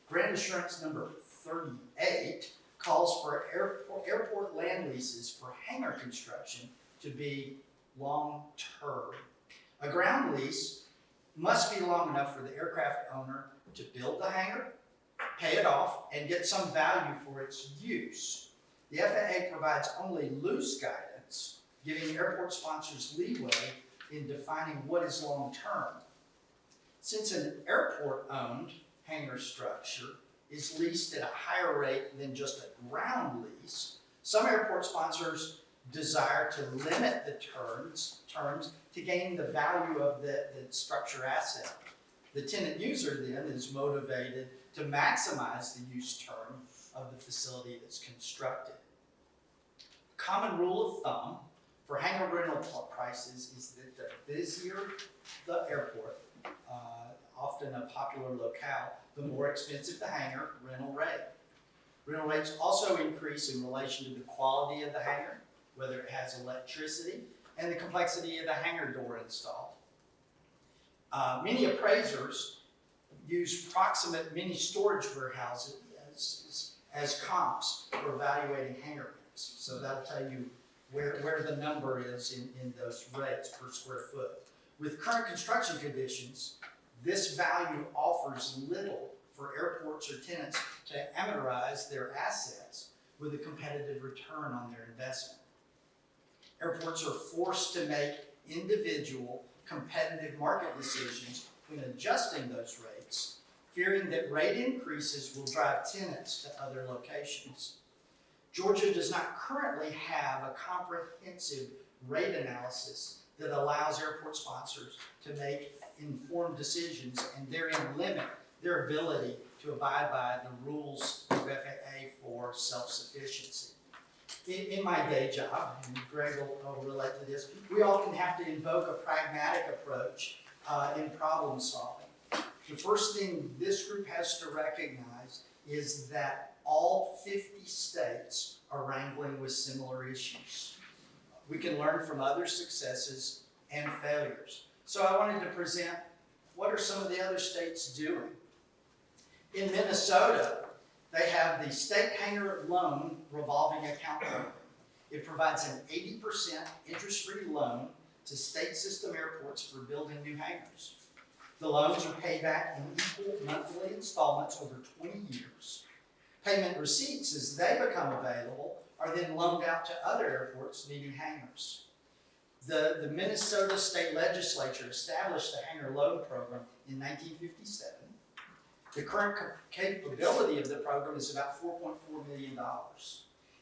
Speaker 15: Grant assurance number 38 calls for airport land leases for hangar construction to be long-term. A ground lease must be long enough for the aircraft owner to build the hangar, pay it off, and get some value for its use. The FAA provides only loose guidance, giving airport sponsors leeway in defining what is long-term. Since an airport-owned hangar structure is leased at a higher rate than just a ground lease, some airport sponsors desire to limit the terms to gain the value of the structure asset. The tenant user then is motivated to maximize the use term of the facility that's constructed. A common rule of thumb for hangar rental prices is that the busier the airport, often a popular locale, the more expensive the hangar rental rate. Rental rates also increase in relation to the quality of the hangar, whether it has electricity, and the complexity of the hangar door installed. Many appraisers use proximate mini storage warehouses as comps for evaluating hangar rents. So that'll tell you where the number is in those rates per square foot. With current construction conditions, this value offers little for airports or tenants to amortize their assets with a competitive return on their investment. Airports are forced to make individual competitive market decisions when adjusting those rates, fearing that rate increases will drive tenants to other locations. Georgia does not currently have a comprehensive rate analysis that allows airport sponsors to make informed decisions and therein limit their ability to abide by the rules of FAA for self-sufficiency. In my day job, and Greg will relate to this, we often have to invoke a pragmatic approach in problem solving. The first thing this group has to recognize is that all 50 states are wrangling with similar issues. We can learn from other successes and failures. So I wanted to present what are some of the other states doing. In Minnesota, they have the State Hangar Loan Revolving Account Program. It provides an 80% interest-free loan to state system airports for building new hangars. The loans are paid back in equal monthly installments over 20 years. Payment receipts, as they become available, are then loaned out to other airports needing hangars. The Minnesota State Legislature established the Hangar Loan Program in 1957. The current capability of the program is about $4.4 million.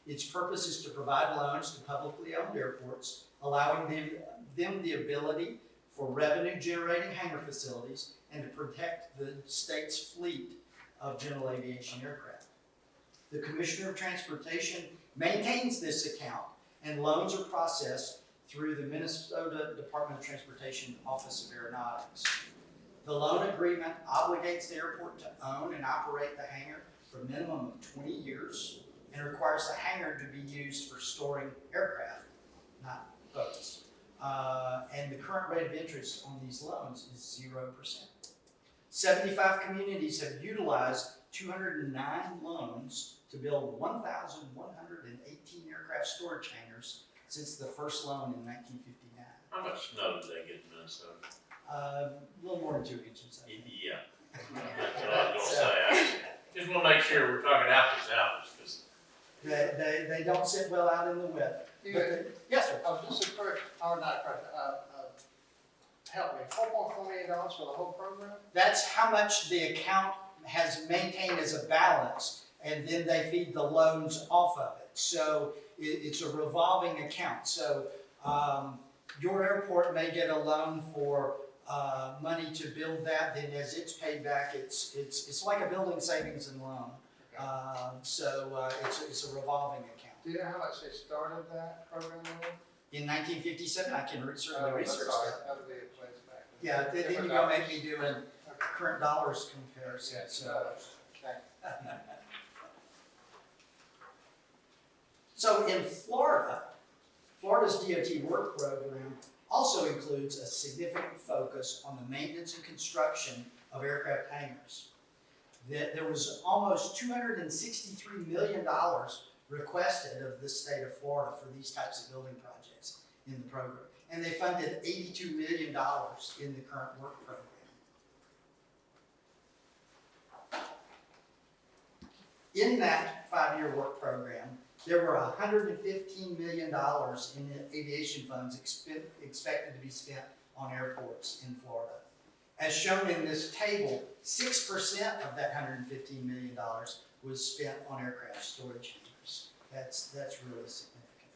Speaker 15: Its purpose is to provide loans to publicly owned airports, allowing them the ability for revenue-generating hangar facilities and to protect the state's fleet of general aviation aircraft. The Commissioner of Transportation maintains this account, and loans are processed through the Minnesota Department of Transportation Office of Aeronautics. The loan agreement obligates the airport to own and operate the hangar for a minimum of 20 years and requires the hangar to be used for storing aircraft, not boats. And the current rate of interest on these loans is 0%. 75 communities have utilized 209 loans to build 1,118 aircraft storage hangars since the first loan in 1959.
Speaker 2: How much snow do they get in Minnesota?
Speaker 15: A little more than 2 inches. I think.
Speaker 2: Yeah. That's what I was gonna say. I just wanna make sure we're talking apples to apples, because
Speaker 15: They don't sit well out in the wet. Yes, sir.
Speaker 7: I was just a correct, or not correct, help me, $4.4 million for the whole program?
Speaker 15: That's how much the account has maintained as a balance, and then they feed the loans off of it. So it's a revolving account. So your airport may get a loan for money to build that, then as it's paid back, it's like a building savings and loan. So it's a revolving account.
Speaker 7: Do you know how much they started that program with?
Speaker 15: In 1957, I can certainly research that.
Speaker 7: That would be a place back.
Speaker 15: Yeah, then you're gonna make me do a current dollars comparison, so. So in Florida, Florida's DOT work program also includes a significant focus on the maintenance and construction of aircraft hangars. There was almost $263 million requested of the state of Florida for these types of building projects in the program. And they funded $82 million in the current work program. In that 5-year work program, there were $115 million in aviation funds expected to be spent on airports in Florida. As shown in this table, 6% of that $115 million was spent on aircraft storage hangars. That's really significant.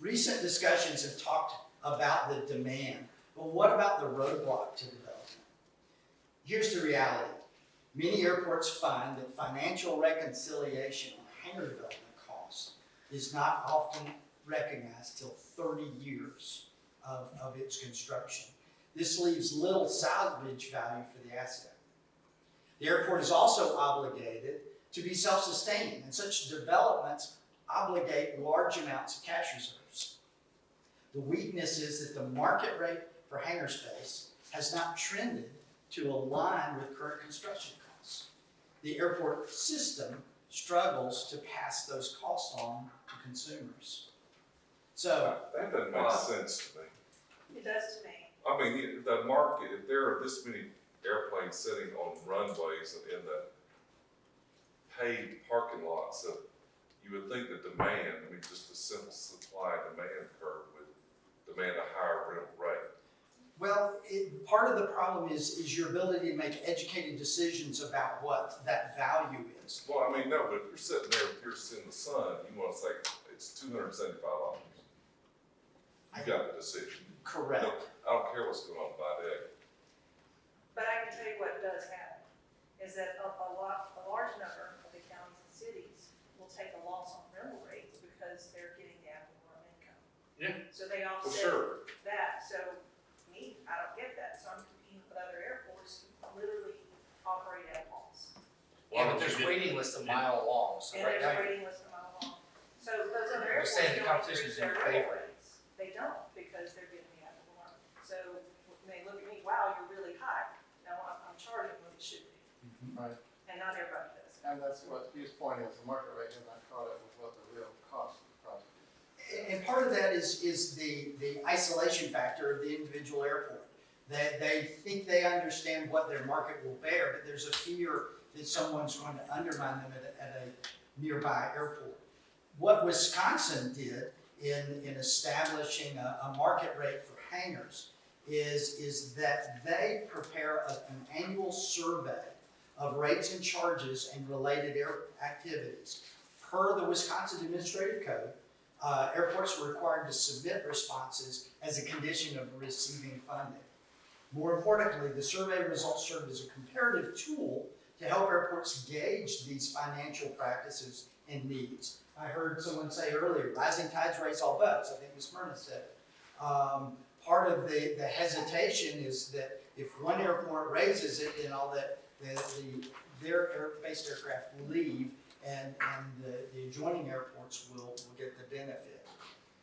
Speaker 15: Recent discussions have talked about the demand, but what about the roadblock to development? Here's the reality. Many airports find that financial reconciliation on hangar development costs is not often recognized till 30 years of its construction. This leaves little salvage value for the asset. The airport is also obligated to be self-sustaining, and such developments obligate large amounts of cash reserves. The weakness is that the market rate for hangar space has not trended to align with current construction costs. The airport system struggles to pass those costs on to consumers. So
Speaker 1: that doesn't make sense to me.
Speaker 9: It does to me.
Speaker 1: I mean, the market, if there are this many airplanes sitting on runways and in the paved parking lots, you would think the demand, I mean, just a simple supply and demand curve would demand a higher rental rate.
Speaker 15: Well, part of the problem is your ability to make educated decisions about what that value is.
Speaker 1: Well, I mean, no, but if you're sitting there, if you're sitting in the sun, you want to say it's $275. You got the decision.
Speaker 15: Correct.
Speaker 1: No, I don't care what's going on by day.
Speaker 9: But I can tell you what does happen, is that a large number of the counties and cities will take a loss on rental rates because they're getting the ad valorem income.
Speaker 2: Yeah.
Speaker 9: So they
Speaker 1: For
Speaker 9: offset
Speaker 1: sure.
Speaker 9: that, so me, I don't get that, so I'm competing with other airports who literally operate at a loss.
Speaker 6: Yeah, but there's waiting lists a mile long, so
Speaker 9: And
Speaker 6: right
Speaker 9: there's a
Speaker 6: now,
Speaker 9: waiting list a mile long. So those other
Speaker 6: You're
Speaker 9: airports
Speaker 6: saying the
Speaker 9: don't
Speaker 6: competition's
Speaker 9: increase their
Speaker 6: in your
Speaker 9: rental
Speaker 6: favor.
Speaker 9: rates. They don't, because they're getting the ad valorem. So when they look at me, wow, you're really high. Now I'm charging what it should be.
Speaker 7: Right.
Speaker 9: And not everybody does.
Speaker 7: And that's what Hugh's point is, the market rate has not caught up with what the real cost of the project is.
Speaker 15: And part of that is the isolation factor of the individual airport. They think they understand what their market will bear, but there's a fear that someone's going to undermine them at a nearby airport. What Wisconsin did in establishing a market rate for hangars is that they prepare an annual survey of rates and charges and related air activities. Per the Wisconsin Administrative Code, airports were required to submit responses as a condition of receiving funding. More importantly, the survey results served as a comparative tool to help airports gauge these financial practices and needs. I heard someone say earlier, rising tides raise all boats. I think Ms. Myrna said it. Part of the hesitation is that if one airport raises it, then all that their based aircraft leave, and the adjoining airports will get the benefit.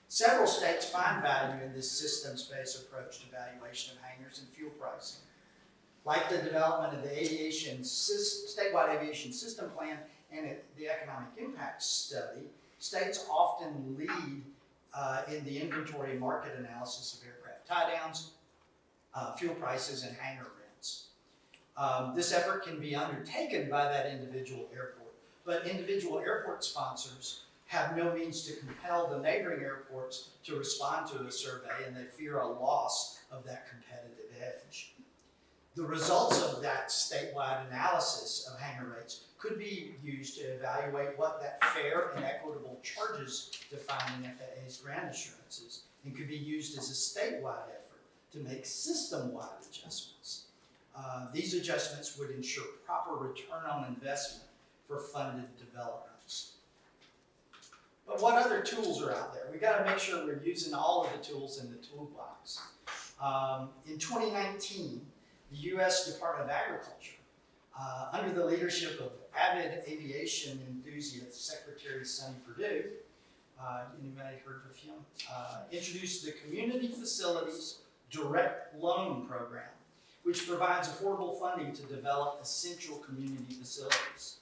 Speaker 15: Several states find value in this systems-based approach to valuation of hangars and fuel pricing. Like the development of the statewide aviation system plan and the economic impact study, states often lead in the inventory and market analysis of aircraft tie-downs, fuel prices, and hangar rents. This effort can be undertaken by that individual airport, but individual airport sponsors have no means to compel the neighboring airports to respond to a survey, and they fear a loss of that competitive edge. The results of that statewide analysis of hangar rates could be used to evaluate what that fair and equitable charges defined in FAA's grant assurances, and could be used as a statewide effort to make system-wide adjustments. These adjustments would ensure proper return on investment for funded developments. But what other tools are out there? We got to make sure we're using all of the tools in the toolbox. In 2019, the U.S. Department of Agriculture, under the leadership of avid aviation enthusiast Secretary Sonny Perdue, anybody heard of him? Introduced the Community Facilities Direct Loan Program, which provides affordable funding to develop essential community facilities.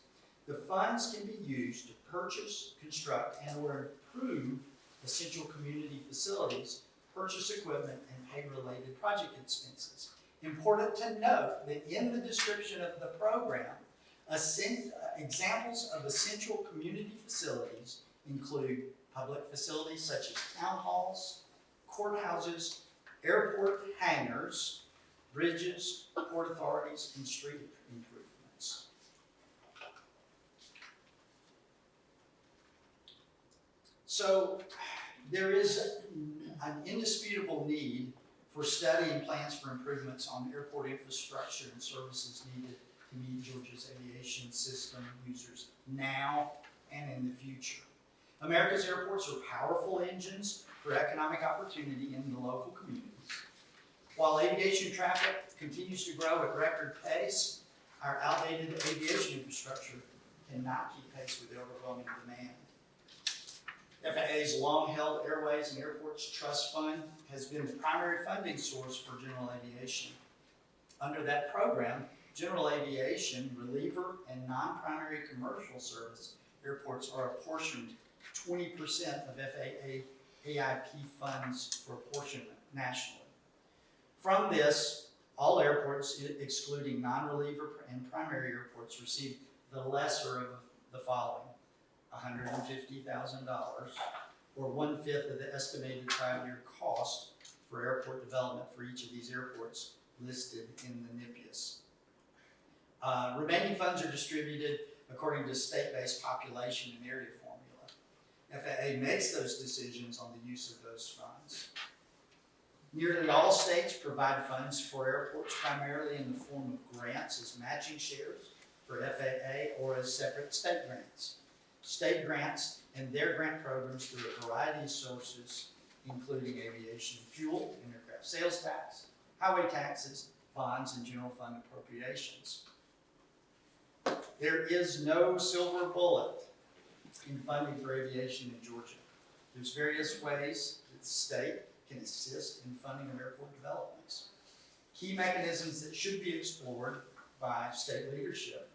Speaker 15: The funds can be used to purchase, construct, and/or improve essential community facilities, purchase equipment, and pay related project expenses. Important to note that in the description of the program, examples of essential community facilities include public facilities such as town halls, courthouses, airport hangars, bridges, port authorities, and street improvements. So there is an indisputable need for studying plans for improvements on airport infrastructure and services needed to meet Georgia's aviation system users now and in the future. America's airports are powerful engines for economic opportunity in the local communities. While aviation traffic continues to grow at record pace, our outdated aviation infrastructure cannot keep pace with the overwhelming demand. FAA's long-held Airways and Airports Trust Fund has been the primary funding source for general aviation. Under that program, general aviation, reliever, and non-primary commercial service airports are apportioned 20% of FAA AIP funds for apportionment nationally. From this, all airports, excluding non-reliever and primary airports, receive the lesser of the following: $150,000, or 1/5 of the estimated 5-year cost for airport development for each of these airports listed in the NIPIAS. Remaining funds are distributed according to state-based population and area formula. FAA makes those decisions on the use of those funds. Nearly all states provide funds for airports primarily in the form of grants as matching shares for FAA or as separate state grants. State grants and their grant programs through a variety of sources, including aviation fuel, aircraft sales tax, highway taxes, bonds, and general fund appropriations. There is no silver bullet in funding for aviation in Georgia. There's various ways that the state can assist in funding of airport developments. Key mechanisms that should be explored by state leadership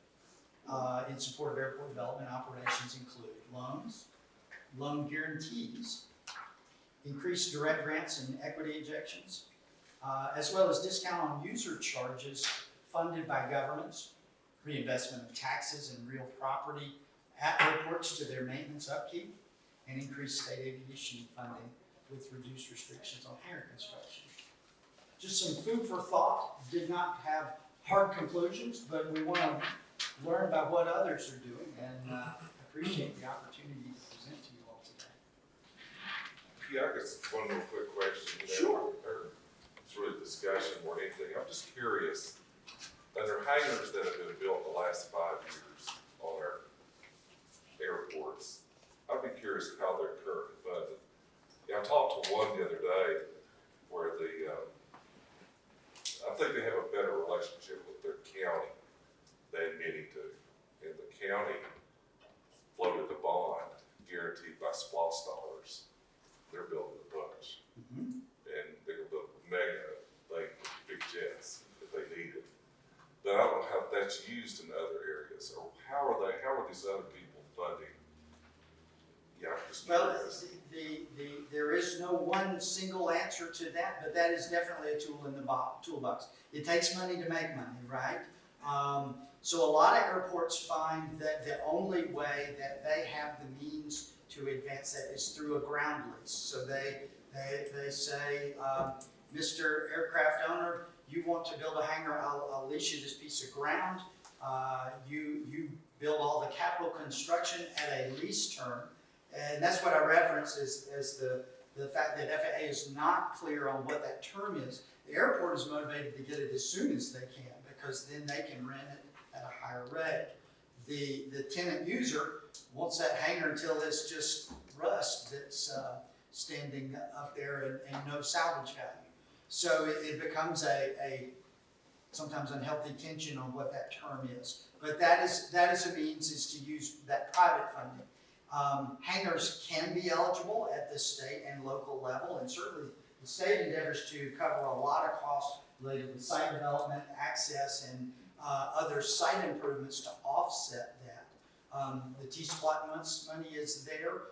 Speaker 15: in support of airport development operations include loans, loan guarantees, increased direct grants and equity injections, as well as discount on user charges funded by governments, reinvestment of taxes and real property at airports to their maintenance upkeep, and increased state aviation funding with reduced restrictions on hangar construction. Just some food for thought. Did not have hard conclusions, but we want to learn about what others are doing, and appreciate the opportunity to present to you all today.
Speaker 1: Yeah, I guess one more quick question.
Speaker 15: Sure.
Speaker 1: It's really discussed. discussion more than anything, I'm just curious, under hangars that have been built in the last 5 years on our airports, I'd be curious how they're currently funded. Yeah, I talked to one the other day where I think they have a better relationship with their county than many do. And the county floated a bond guaranteed by SPOS dollars. They're building a bunch. And they're gonna build a mega thing with big jets if they need it. But I don't know how that's used in other areas, or how are these other people funding? Yeah, I'm just
Speaker 15: Well,
Speaker 1: curious.
Speaker 15: there is no one single answer to that, but that is definitely a tool in the toolbox. It takes money to make money, right? So a lot of airports find that the only way that they have the means to advance that is through a ground lease. So they say, Mr. Aircraft Owner, you want to build a hangar, I'll lease you this piece of ground. You build all the capital construction at a lease term. And that's what I reference as the fact that FAA is not clear on what that term is. The airport is motivated to get it as soon as they can, because then they can rent it at a higher rate. The tenant user wants that hangar until it's just rust that's standing up there and no salvage value. So it becomes a sometimes unhealthy tension on what that term is. But that is a means, is to use that private funding. Hangars can be eligible at the state and local level, and certainly the state endeavors to cover a lot of costs related to site development, access, and other site improvements to offset that. The T-SPLOT money is there.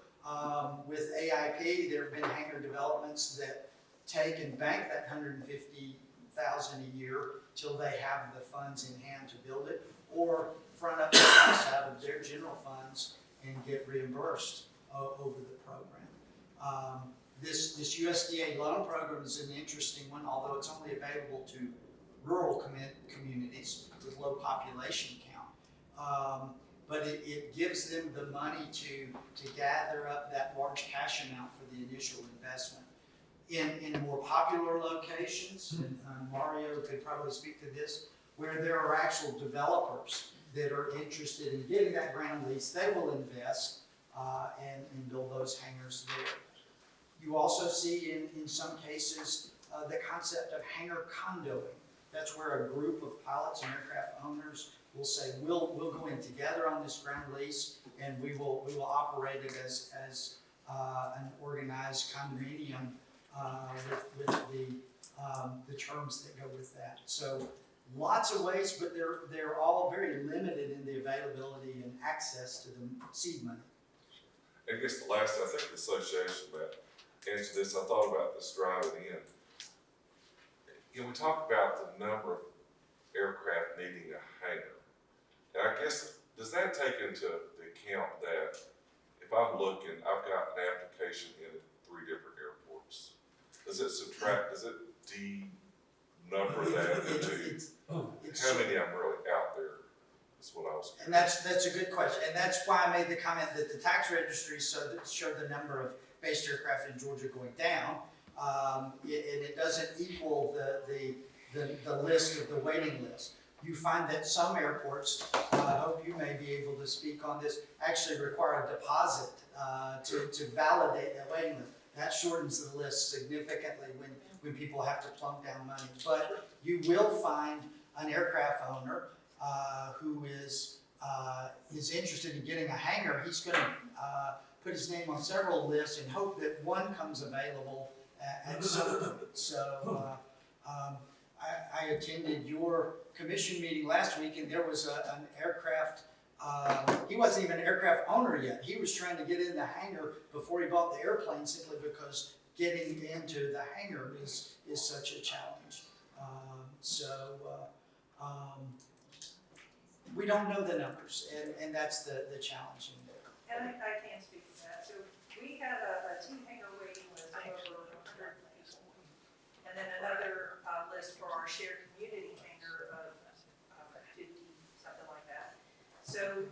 Speaker 15: With AIP, there have been hangar developments that take and bank that $150,000 a year till they have the funds in hand to build it, or front up the costs out of their general funds and get reimbursed over the program. This USDA loan program is an interesting one, although it's only available to rural communities with low population count. But it gives them the money to gather up that large cash amount for the initial investment. In more popular locations, and Mario could probably speak to this, where there are actual developers that are interested in getting that ground lease, they will invest and build those hangars there. You also see in some cases the concept of hangar condoing. That's where a group of pilots and aircraft owners will say, we'll go in together on this ground lease, and we will operate it as an organized condominium with the terms that go with that. So lots of ways, but they're all very limited in the availability and access to the seed money.
Speaker 1: I guess the last, I think the association that answered this, I thought about this driving in. You know, we talk about the number of aircraft needing a hangar. And I guess, does that take into account that if I'm looking, I've got an application in at 3 different airports? Does it subtract, does it de-number that into how many I'm really out there? Is what I was curious.
Speaker 15: And that's a good question. And that's why I made the comment that the tax registry showed the number of based aircraft in Georgia going down. And it doesn't equal the list of the waiting list. You find that some airports, I hope you may be able to speak on this, actually require a deposit to validate that waiting list. That shortens the list significantly when people have to plunk down money. But you will find an aircraft owner who is interested in getting a hangar. He's going to put his name on several lists and hope that one comes available at some point. So I attended your commission meeting last week, and there was an aircraft. He wasn't even an aircraft owner yet. He was trying to get in the hangar before he bought the airplane, simply because getting into the hangar is such a challenge. We don't know the numbers, and that's the challenge in there.
Speaker 9: And I can speak to that. So we have a 2 hangar waiting list of over 100 people. And then another list for our shared community hangar of 50, something like that. So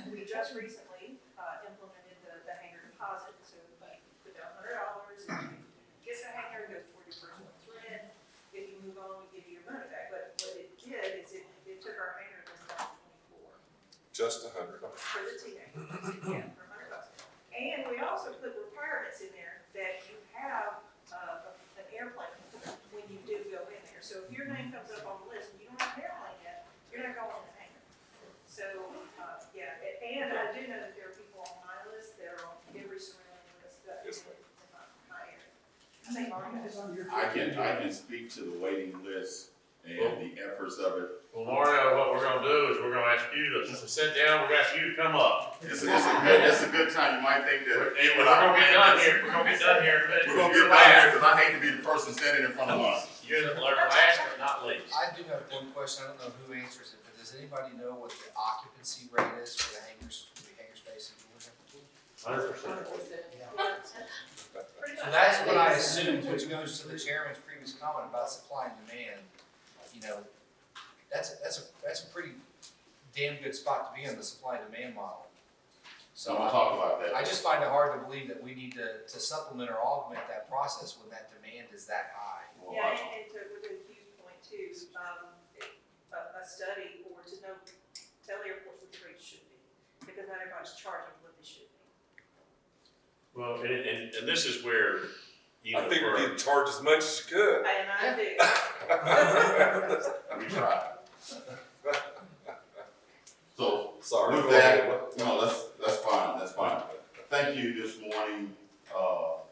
Speaker 9: we just recently implemented the hangar deposit. So you put down $100, if you get the hangar, it goes toward your first month's rent. If you move on
Speaker 1: Just $100.
Speaker 9: for the teenagers, yeah, for $100. And we also put requirements in there that you have, an airplane when you do go in there. So if your name comes up on the list and you don't have an airplane yet, you're not going in the hangar. So, yeah, and I do know that there are people on my list, that are on every surrounding list, that
Speaker 1: Yes,
Speaker 9: in my area. I think Mario has.
Speaker 16: I can speak to the waiting list and the efforts of it.
Speaker 2: Well, Mario, what we're gonna do is we're gonna ask you to sit down, we're gonna ask you to come up.
Speaker 16: It's a good time. You might think that.
Speaker 2: We're gonna get done here, we're gonna get done here in a minute.
Speaker 16: We're gonna get done here, because I hate to be the person standing in front of us.
Speaker 2: You're the last but not least.
Speaker 6: I do have one question, I don't know who answers it, but does anybody know what the occupancy rate is for the hangar space in Georgia?
Speaker 2: 100%.
Speaker 6: So that's what I assumed, which goes to the chairman's previous comment about supply and demand. You know, that's a pretty damn good spot to be in, the supply and demand model.
Speaker 16: So we'll talk about that.
Speaker 6: I just find it hard to believe that we need to supplement or augment that process when that demand is that high.
Speaker 9: Yeah, and to, with Hugh's point too, a study or to know, tell airports what the rates should be, because not everybody's charging what they should be.
Speaker 2: Well, and this is where, you know,
Speaker 1: I think we need to charge as much as you could.
Speaker 9: And I do.
Speaker 16: We tried. So,
Speaker 1: Sorry.
Speaker 16: with that, no, that's fine. Thank you this morning,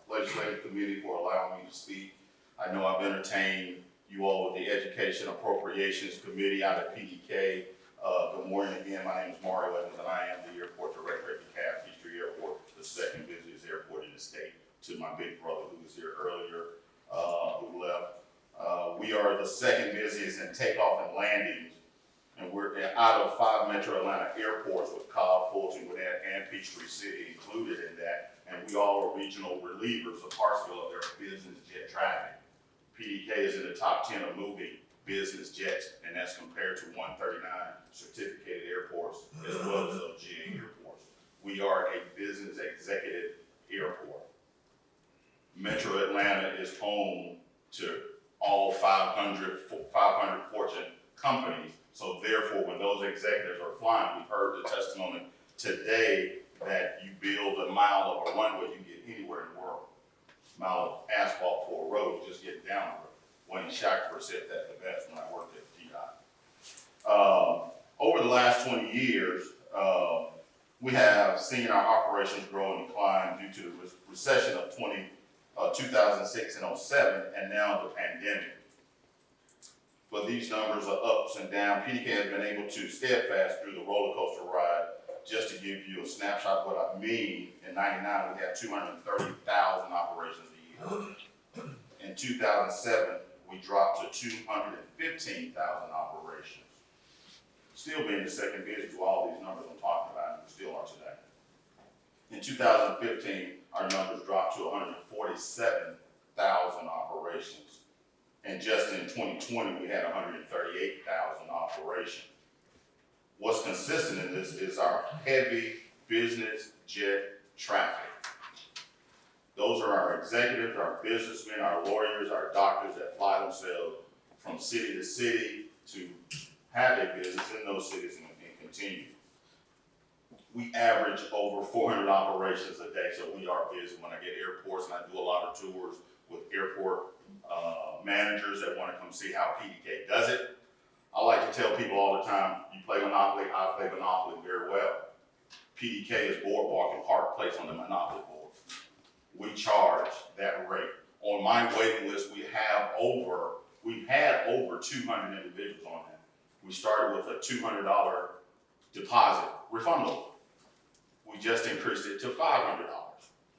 Speaker 16: legislative committee, for allowing me to speak. I know I've entertained you all with the Education Appropriations Committee out of PDK. Good morning again, my name is Mario Evans, and I am the airport director at DeKalb Peachtree Airport, the second busiest airport in the state, to my big brother who was here earlier, who left. We are the second busiest in takeoff and landings, and we're out of 5 Metro Atlanta airports, with Cobb, Fulton, Gwinnett, and Peachtree City included in that, and we all are regional relievers of Hartsville of their business jet traffic. PDK is in the top 10 of moving business jets, and that's compared to 139 certificated airports, as well as those GA airports. We are a business executive airport. Metro Atlanta is home to all 500 Fortune companies. So therefore, when those executives are flying, we've heard the testimony today that you build a mile of a runway, you get anywhere in the world. Mile of asphalt for a road, just get down the road. Wayne Shackford said that the best when I worked at TDOT. Over the last 20 years, we have seen our operations grow and decline due to the recession of 2006 and 07, and now the pandemic. But these numbers are ups and downs. PDK has been able to steadfast through the roller coaster ride. Just to give you a snapshot of what I mean, in '99 we had 230,000 operations a year. In 2007, we dropped to 215,000 operations. Still being the second busiest with all these numbers I'm talking about, and we still are today. In 2015, our numbers dropped to 147,000 operations. And just in 2020, we had 138,000 operations. What's consistent in this is our heavy business jet traffic. Those are our executives, our businessmen, our lawyers, our doctors that fly themselves from city to city to have a business in those cities and continue. We average over 400 operations a day, so we are busy. When I get airports, and I do a lot of tours with airport managers that want to come see how PDK does it. I like to tell people all the time, you play Monopoly, I play Monopoly very well. PDK is Boardwalk and Park Place on the Monopoly board. We charge that rate. On my waiting list, we've had over 200 individuals on that. We started with a $200 deposit, refundable. We just increased it to $500.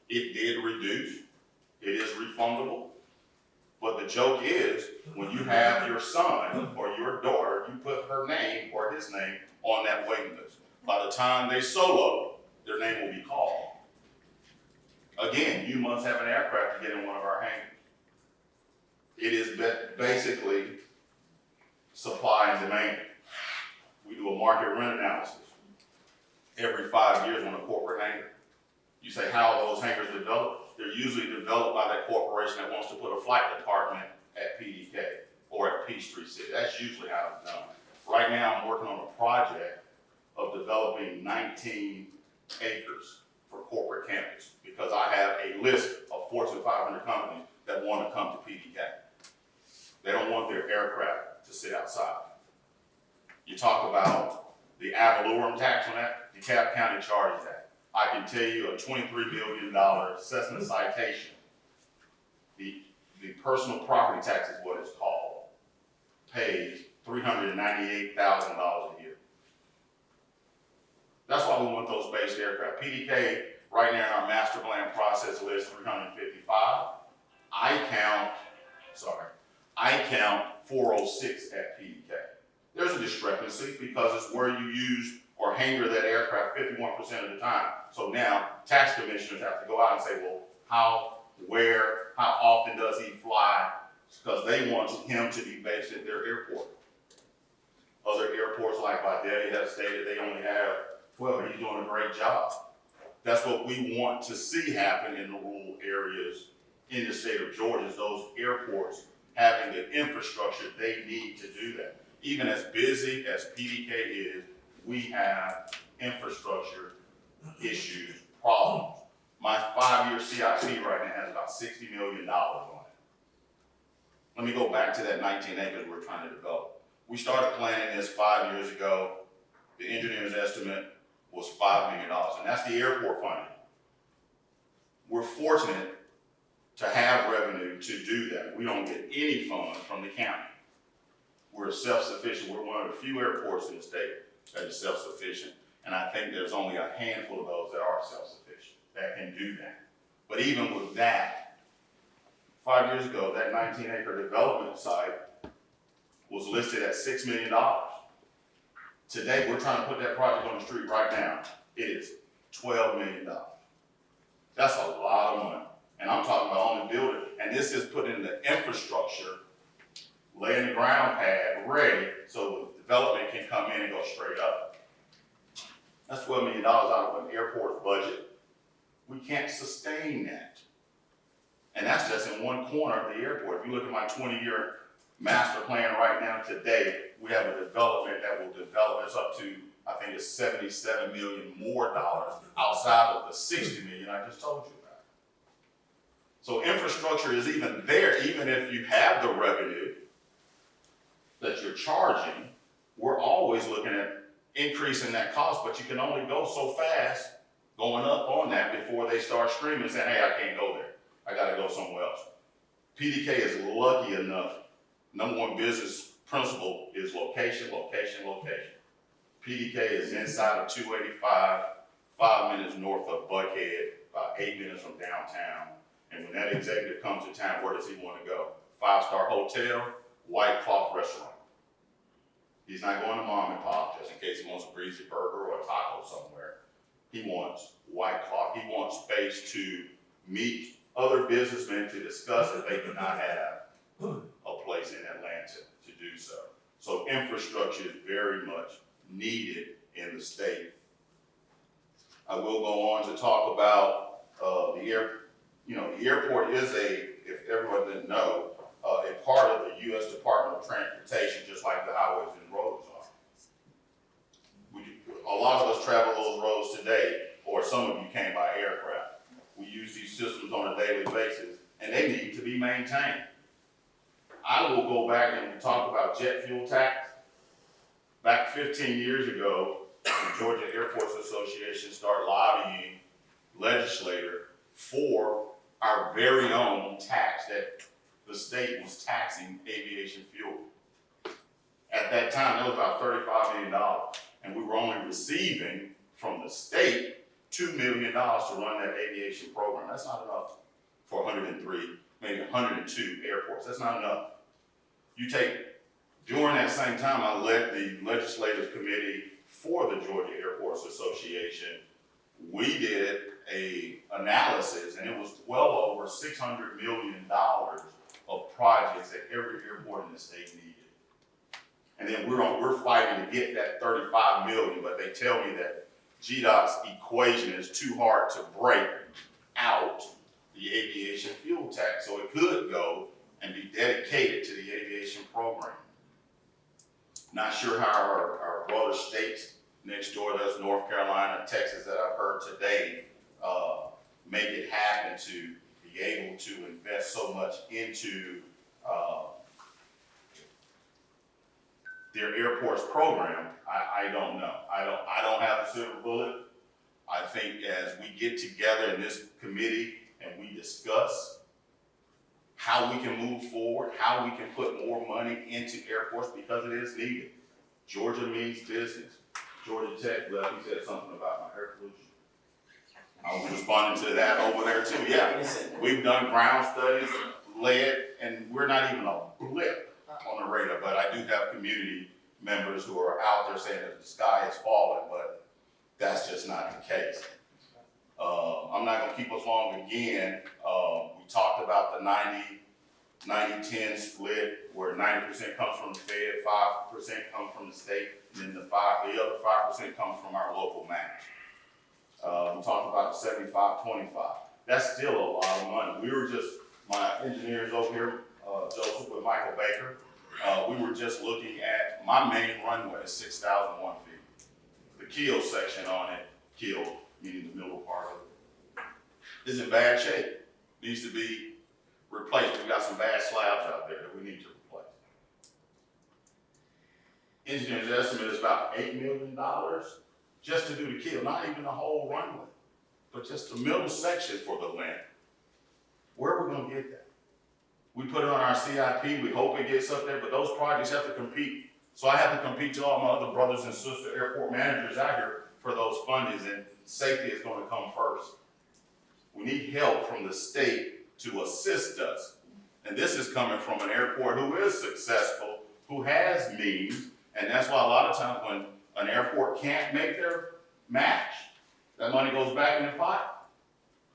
Speaker 16: It did reduce, it is refundable. But the joke is, when you have your son or your daughter, you put her name or his name on that waiting list. By the time they solo, their name will be called. Again, you must have an aircraft to get in one of our hangars. It is basically supply and demand. We do a market rent analysis every 5 years on a corporate hangar. You say, how are those hangars developed? They're usually developed by that corporation that wants to put a flight department at PDK or at Peachtree City. That's usually how it's done. Right now, I'm working on a project of developing 19 acres for corporate campus because I have a list of Fortune 500 companies that want to come to PDK. They don't want their aircraft to sit outside. You talk about the ad valorem tax on that, DeKalb County charges that. I can tell you a $23 million Cessna citation. The personal property tax is what it's called, pays $398,000 a year. That's why we want those based aircraft. PDK, right now in our master plan process list, 355. I count 406 at PDK. There's a discrepancy because it's where you use or hangar that aircraft 51% of the time. So now tax commissioners have to go out and say, well, how, where, how often does he fly? Because they want him to be based at their airport. Other airports like Adelia have stated they only have 12, and he's doing a great job. That's what we want to see happen in the rural areas in the state of Georgia, is those airports having the infrastructure they need to do that. Even as busy as PDK is, we have infrastructure issues, problems. My 5-year CIP right now has about $60 million on it. Let me go back to that 19 acres we're trying to develop. We started planning this 5 years ago. The engineer's estimate was $5 million, and that's the airport funding. We're fortunate to have revenue to do that. We don't get any funds from the county. We're self-sufficient. We're one of the few airports in the state that is self-sufficient, and I think there's only a handful of those that are self-sufficient that can do that. But even with that, 5 years ago, that 19-acre development site was listed at $6 million. Today, we're trying to put that project on the street right now. It is $12 million. That's a lot of money. And I'm talking about only building, and this is putting the infrastructure, laying the ground pad ready so the development can come in and go straight up. That's $12 million out of an airport's budget. We can't sustain that. And that's just in one corner of the airport. If you look at my 20-year master plan right now today, we have a development that will develop. It's up to, I think it's $77 million more dollars outside of the $60 million I just told you about. So infrastructure is even there, even if you have the revenue that you're charging. We're always looking at increasing that cost, but you can only go so fast going up on that before they start screaming saying, hey, I can't go there. I gotta go somewhere else. PDK is lucky enough. Number one business principle is location, location, location. PDK is inside of 285, 5 minutes north of Buckhead, about 8 minutes from downtown. And when that executive comes to town, where does he want to go? 5-star hotel, white cloth restaurant. He's not going to mom and pop just in case he wants a greasy burger or a taco somewhere. He wants white cloth. He wants space to meet other businessmen to discuss if they do not have a place in Atlanta to do so. So infrastructure is very much needed in the state. I will go on to talk about the airport is if everyone didn't know, a part of the U.S. Department of Transportation, just like the highways and roads are. A lot of us travel those roads today, or some of you came by aircraft. We use these systems on a daily basis, and they need to be maintained. I will go back and talk about jet fuel tax. Back 15 years ago, the Georgia Airports Association started lobbying legislator for our very own tax that the state was taxing aviation fuel. At that time, that was about $35 million, and we were only receiving from the state $2 million to run that aviation program. That's not enough for 103, maybe 102 airports. That's not enough. During that same time, I led the legislative committee for the Georgia Airports Association. We did an analysis, and it was well over $600 million of projects that every airport in the state needed. And then we're fighting to get that $35 million, but they tell me that GDOT's equation is too hard to break out the aviation fuel tax, so it could go and be dedicated to the aviation program. Not sure how our brother states next door, there's North Carolina, Texas that I've heard today, make it happen to be able to invest so much into, their airports program. I don't know. I don't have the silver bullet. I think as we get together in this committee and we discuss how we can move forward, how we can put more money into airports because it is needed. Georgia means business. Georgia Tech left, he said something about my air pollution. I was responding to that over there too. Yeah, we've done ground studies, lead, and we're not even a blip on the radar, but I do have community members who are out there saying that the sky is falling, but that's just not the case. I'm not gonna keep us long again. We talked about the 90-10 split, where 90% comes from the Fed, 5% comes from the state, and then the other 5% comes from our local match. We talked about the 75-25. That's still a lot of money. We were just, my engineers over here, Joseph with Michael Baker, we were just looking at, my main runway is 6,001 feet. The keel section on it, keel, meaning the middle part of it, is in bad shape. Needs to be replaced. We've got some bad slabs out there that we need to replace. Engineers estimate is about $8 million just to do the keel, not even the whole runway, but just the middle section for the land. Where are we gonna get that? We put it on our CIP, we hope it gets up there, but those projects have to compete. So I have to compete to all my other brothers and sister airport managers out here for those fundings, and safety is gonna come first. We need help from the state to assist us. And this is coming from an airport who is successful, who has means, and that's why a lot of times when an airport can't make their match, that money goes back in the pot.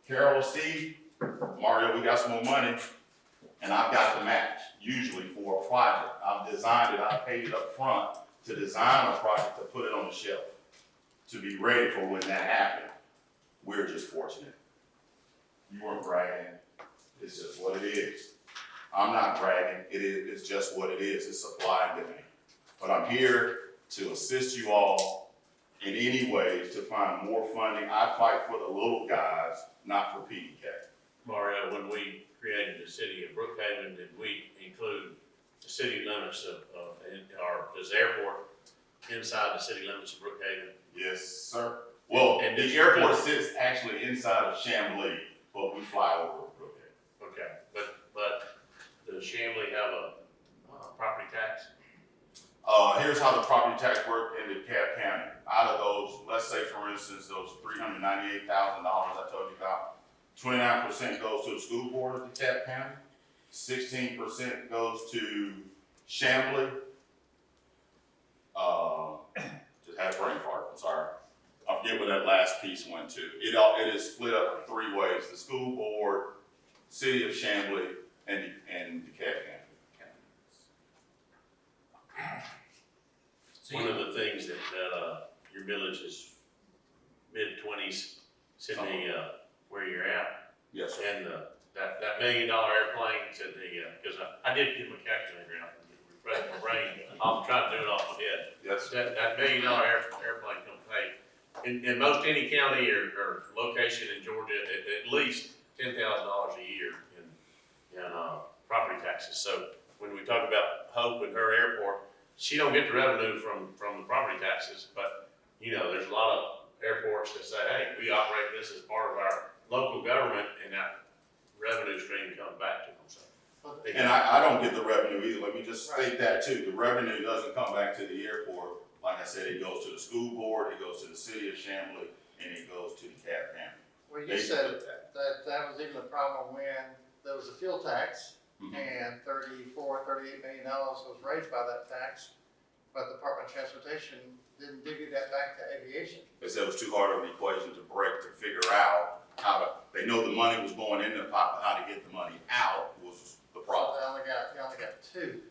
Speaker 16: Carol or Steve, Mario, we got some more money, and I've got the match, usually for a project. I've designed it, I've paid it up front to design a project, to put it on the shelf, to be ready for when that happens. We're just fortunate. You weren't bragging, it's just what it is. I'm not bragging, it's just what it is, it's supply and demand. But I'm here to assist you all in any ways to find more funding. I fight for the little guys, not for PDK.
Speaker 2: Mario, when we created the city of Brookhaven, did we include the city limits or does the airport inside the city limits of Brookhaven?
Speaker 16: Yes, sir. Well, and the airport sits actually inside of Chamblee, but we fly over Brookhaven.
Speaker 2: Okay, but does Chamblee have a property tax?
Speaker 16: Here's how the property tax works in DeKalb County. Out of those, let's say for instance, those $398,000 I told you about, 29% goes to the school board of DeKalb County, 16% goes to Chamblee. Just had a brain fart, I'm sorry. I forget where that last piece went to. It is split up in 3 ways: the school board, city of Chamblee, and DeKalb County.
Speaker 2: One of the things that your village is mid-20s, Sydney, where you're at.
Speaker 16: Yes, sir.
Speaker 2: And that $1 million airplane, said because I did get my calculator out and refresh my brain. I'm trying to do it off my head.
Speaker 16: Yes.
Speaker 2: That $1 million airplane can pay, in most any county or location in Georgia, at least $10,000 a year in property taxes. So when we talk about Hope and her airport, she don't get the revenue from the property taxes, but there's a lot of airports that say, hey, we operate this as part of our local government, and that revenue stream comes back to them. So,
Speaker 16: and I don't get the revenue either. Let me just state that too. The revenue doesn't come back to the airport. Like I said, it goes to the school board, it goes to the city of Chamblee, and it goes to the DeKalb County.
Speaker 7: Well, you said that was even the problem when there was a fuel tax, and $38 million was raised by that tax, but the Department of Transportation didn't divvy that back to aviation.
Speaker 16: They said it was too hard of an equation to break, to figure out how to, they know the money was going in the pot, but how to get the money out was the problem.
Speaker 7: So they only got 2.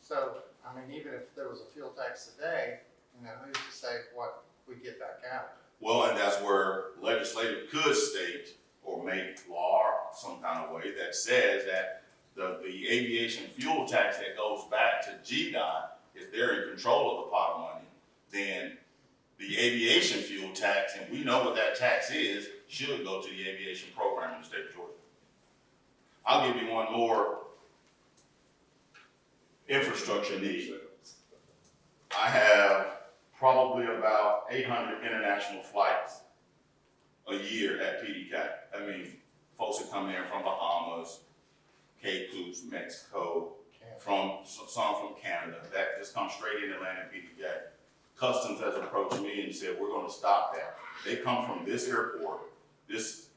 Speaker 7: So, I mean, even if there was a fuel tax today, who's to say what we get back out?
Speaker 16: Well, and that's where legislative could state or make law or some kind of way that says that the aviation fuel tax that goes back to GDOT, if they're in control of the pot of money, then The aviation fuel tax, and we know what that tax is, should go to the aviation program in the state of Georgia. I'll give you one more infrastructure need. I have probably about 800 international flights a year at PDK. I mean, folks that come in from Bahamas, Cape Coast, Mexico, some from Canada, that just come straight in Atlanta PDK. Customs has approached me and said, we're gonna stop that. They come from this airport, this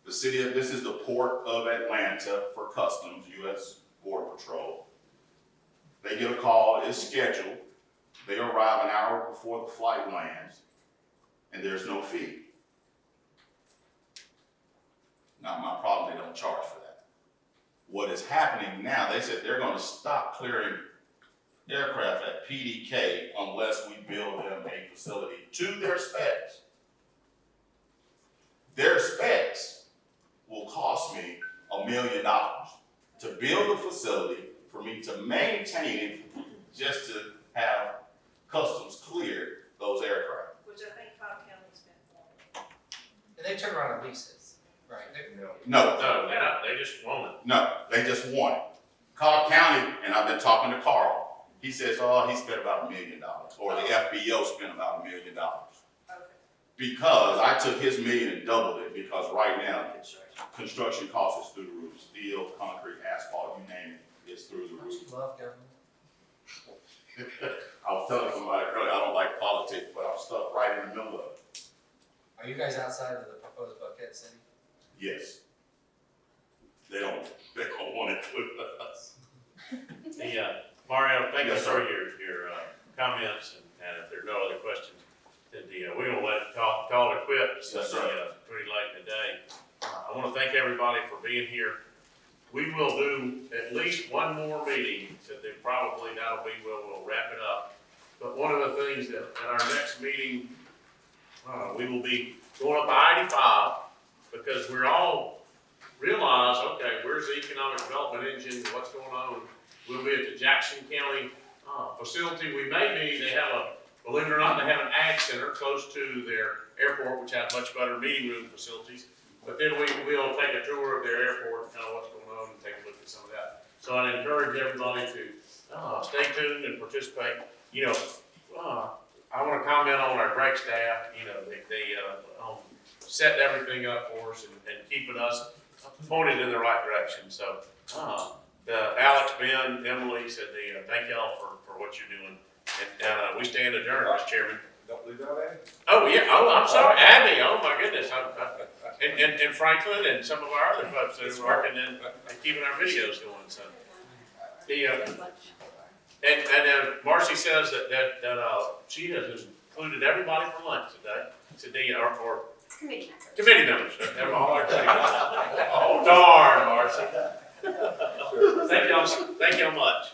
Speaker 16: is the port of Atlanta for Customs, U.S. Border Patrol. They get a call, it's scheduled, they arrive an hour before the flight lands, and there's no fee. Not my problem, they don't charge for that. What is happening now, they said they're gonna stop clearing aircraft at PDK unless we build them a facility to their specs. Their specs will cost me $1 million to build a facility for me to maintain it, just to have Customs clear those aircraft.
Speaker 9: Which I think Cobb County spent more.
Speaker 6: And they turn around and lease it, right?
Speaker 16: No,
Speaker 2: No, they just want it.
Speaker 16: no, they just want it. Cobb County, and I've been talking to Carl, he says, oh, he spent about $1 million, or the FBO spent about $1 million.
Speaker 9: Okay.
Speaker 16: Because I took his million and doubled it, because right now, construction costs is through the roof. Steel, concrete, asphalt, you name it, it's through the roof.
Speaker 6: Love government.
Speaker 16: I was telling somebody earlier, I don't like politics, but I'm stuck right in the middle of it.
Speaker 6: Are you guys outside of the proposed Buckhead City?
Speaker 16: Yes. They don't want it with us.
Speaker 2: Mario, thank you
Speaker 16: Yes,
Speaker 2: for
Speaker 16: sir.
Speaker 2: your comments, and if there are no other questions, then we're gonna let it call it quits.
Speaker 16: Yes, sir.
Speaker 2: Pretty late in the day. I wanna thank everybody for being here. We will do at least one more meeting, so that probably we'll wrap it up. But one of the things that at our next meeting, we will be going up I-85, because we're all realize, okay, where's the economic development engine, what's going on? We'll be at the Jackson County facility. We may be, believe it or not, they have an ag center close to their airport, which has much better meeting room facilities. But then we'll take a tour of their airport, kind of what's going on, and take a look at some of that. So I'd encourage everybody to stay tuned and participate. You know, I want to comment on our great staff. You know, they setting everything up for us and keeping us pointed in the right direction. So, Alex, Ben, Emily said thank y'all for what you're doing. And we stand adjourned, Mr. Chairman.
Speaker 1: Don't leave out Abby.
Speaker 2: Oh, yeah, I'm sorry, Abby, oh my goodness. And Franklin and some of our other folks that are working and keeping our videos going, so. And Marcy says that she has included everybody for lunch today. Today, or committee members. All our committee members. Oh, darn, Marcy. Thank y'all much.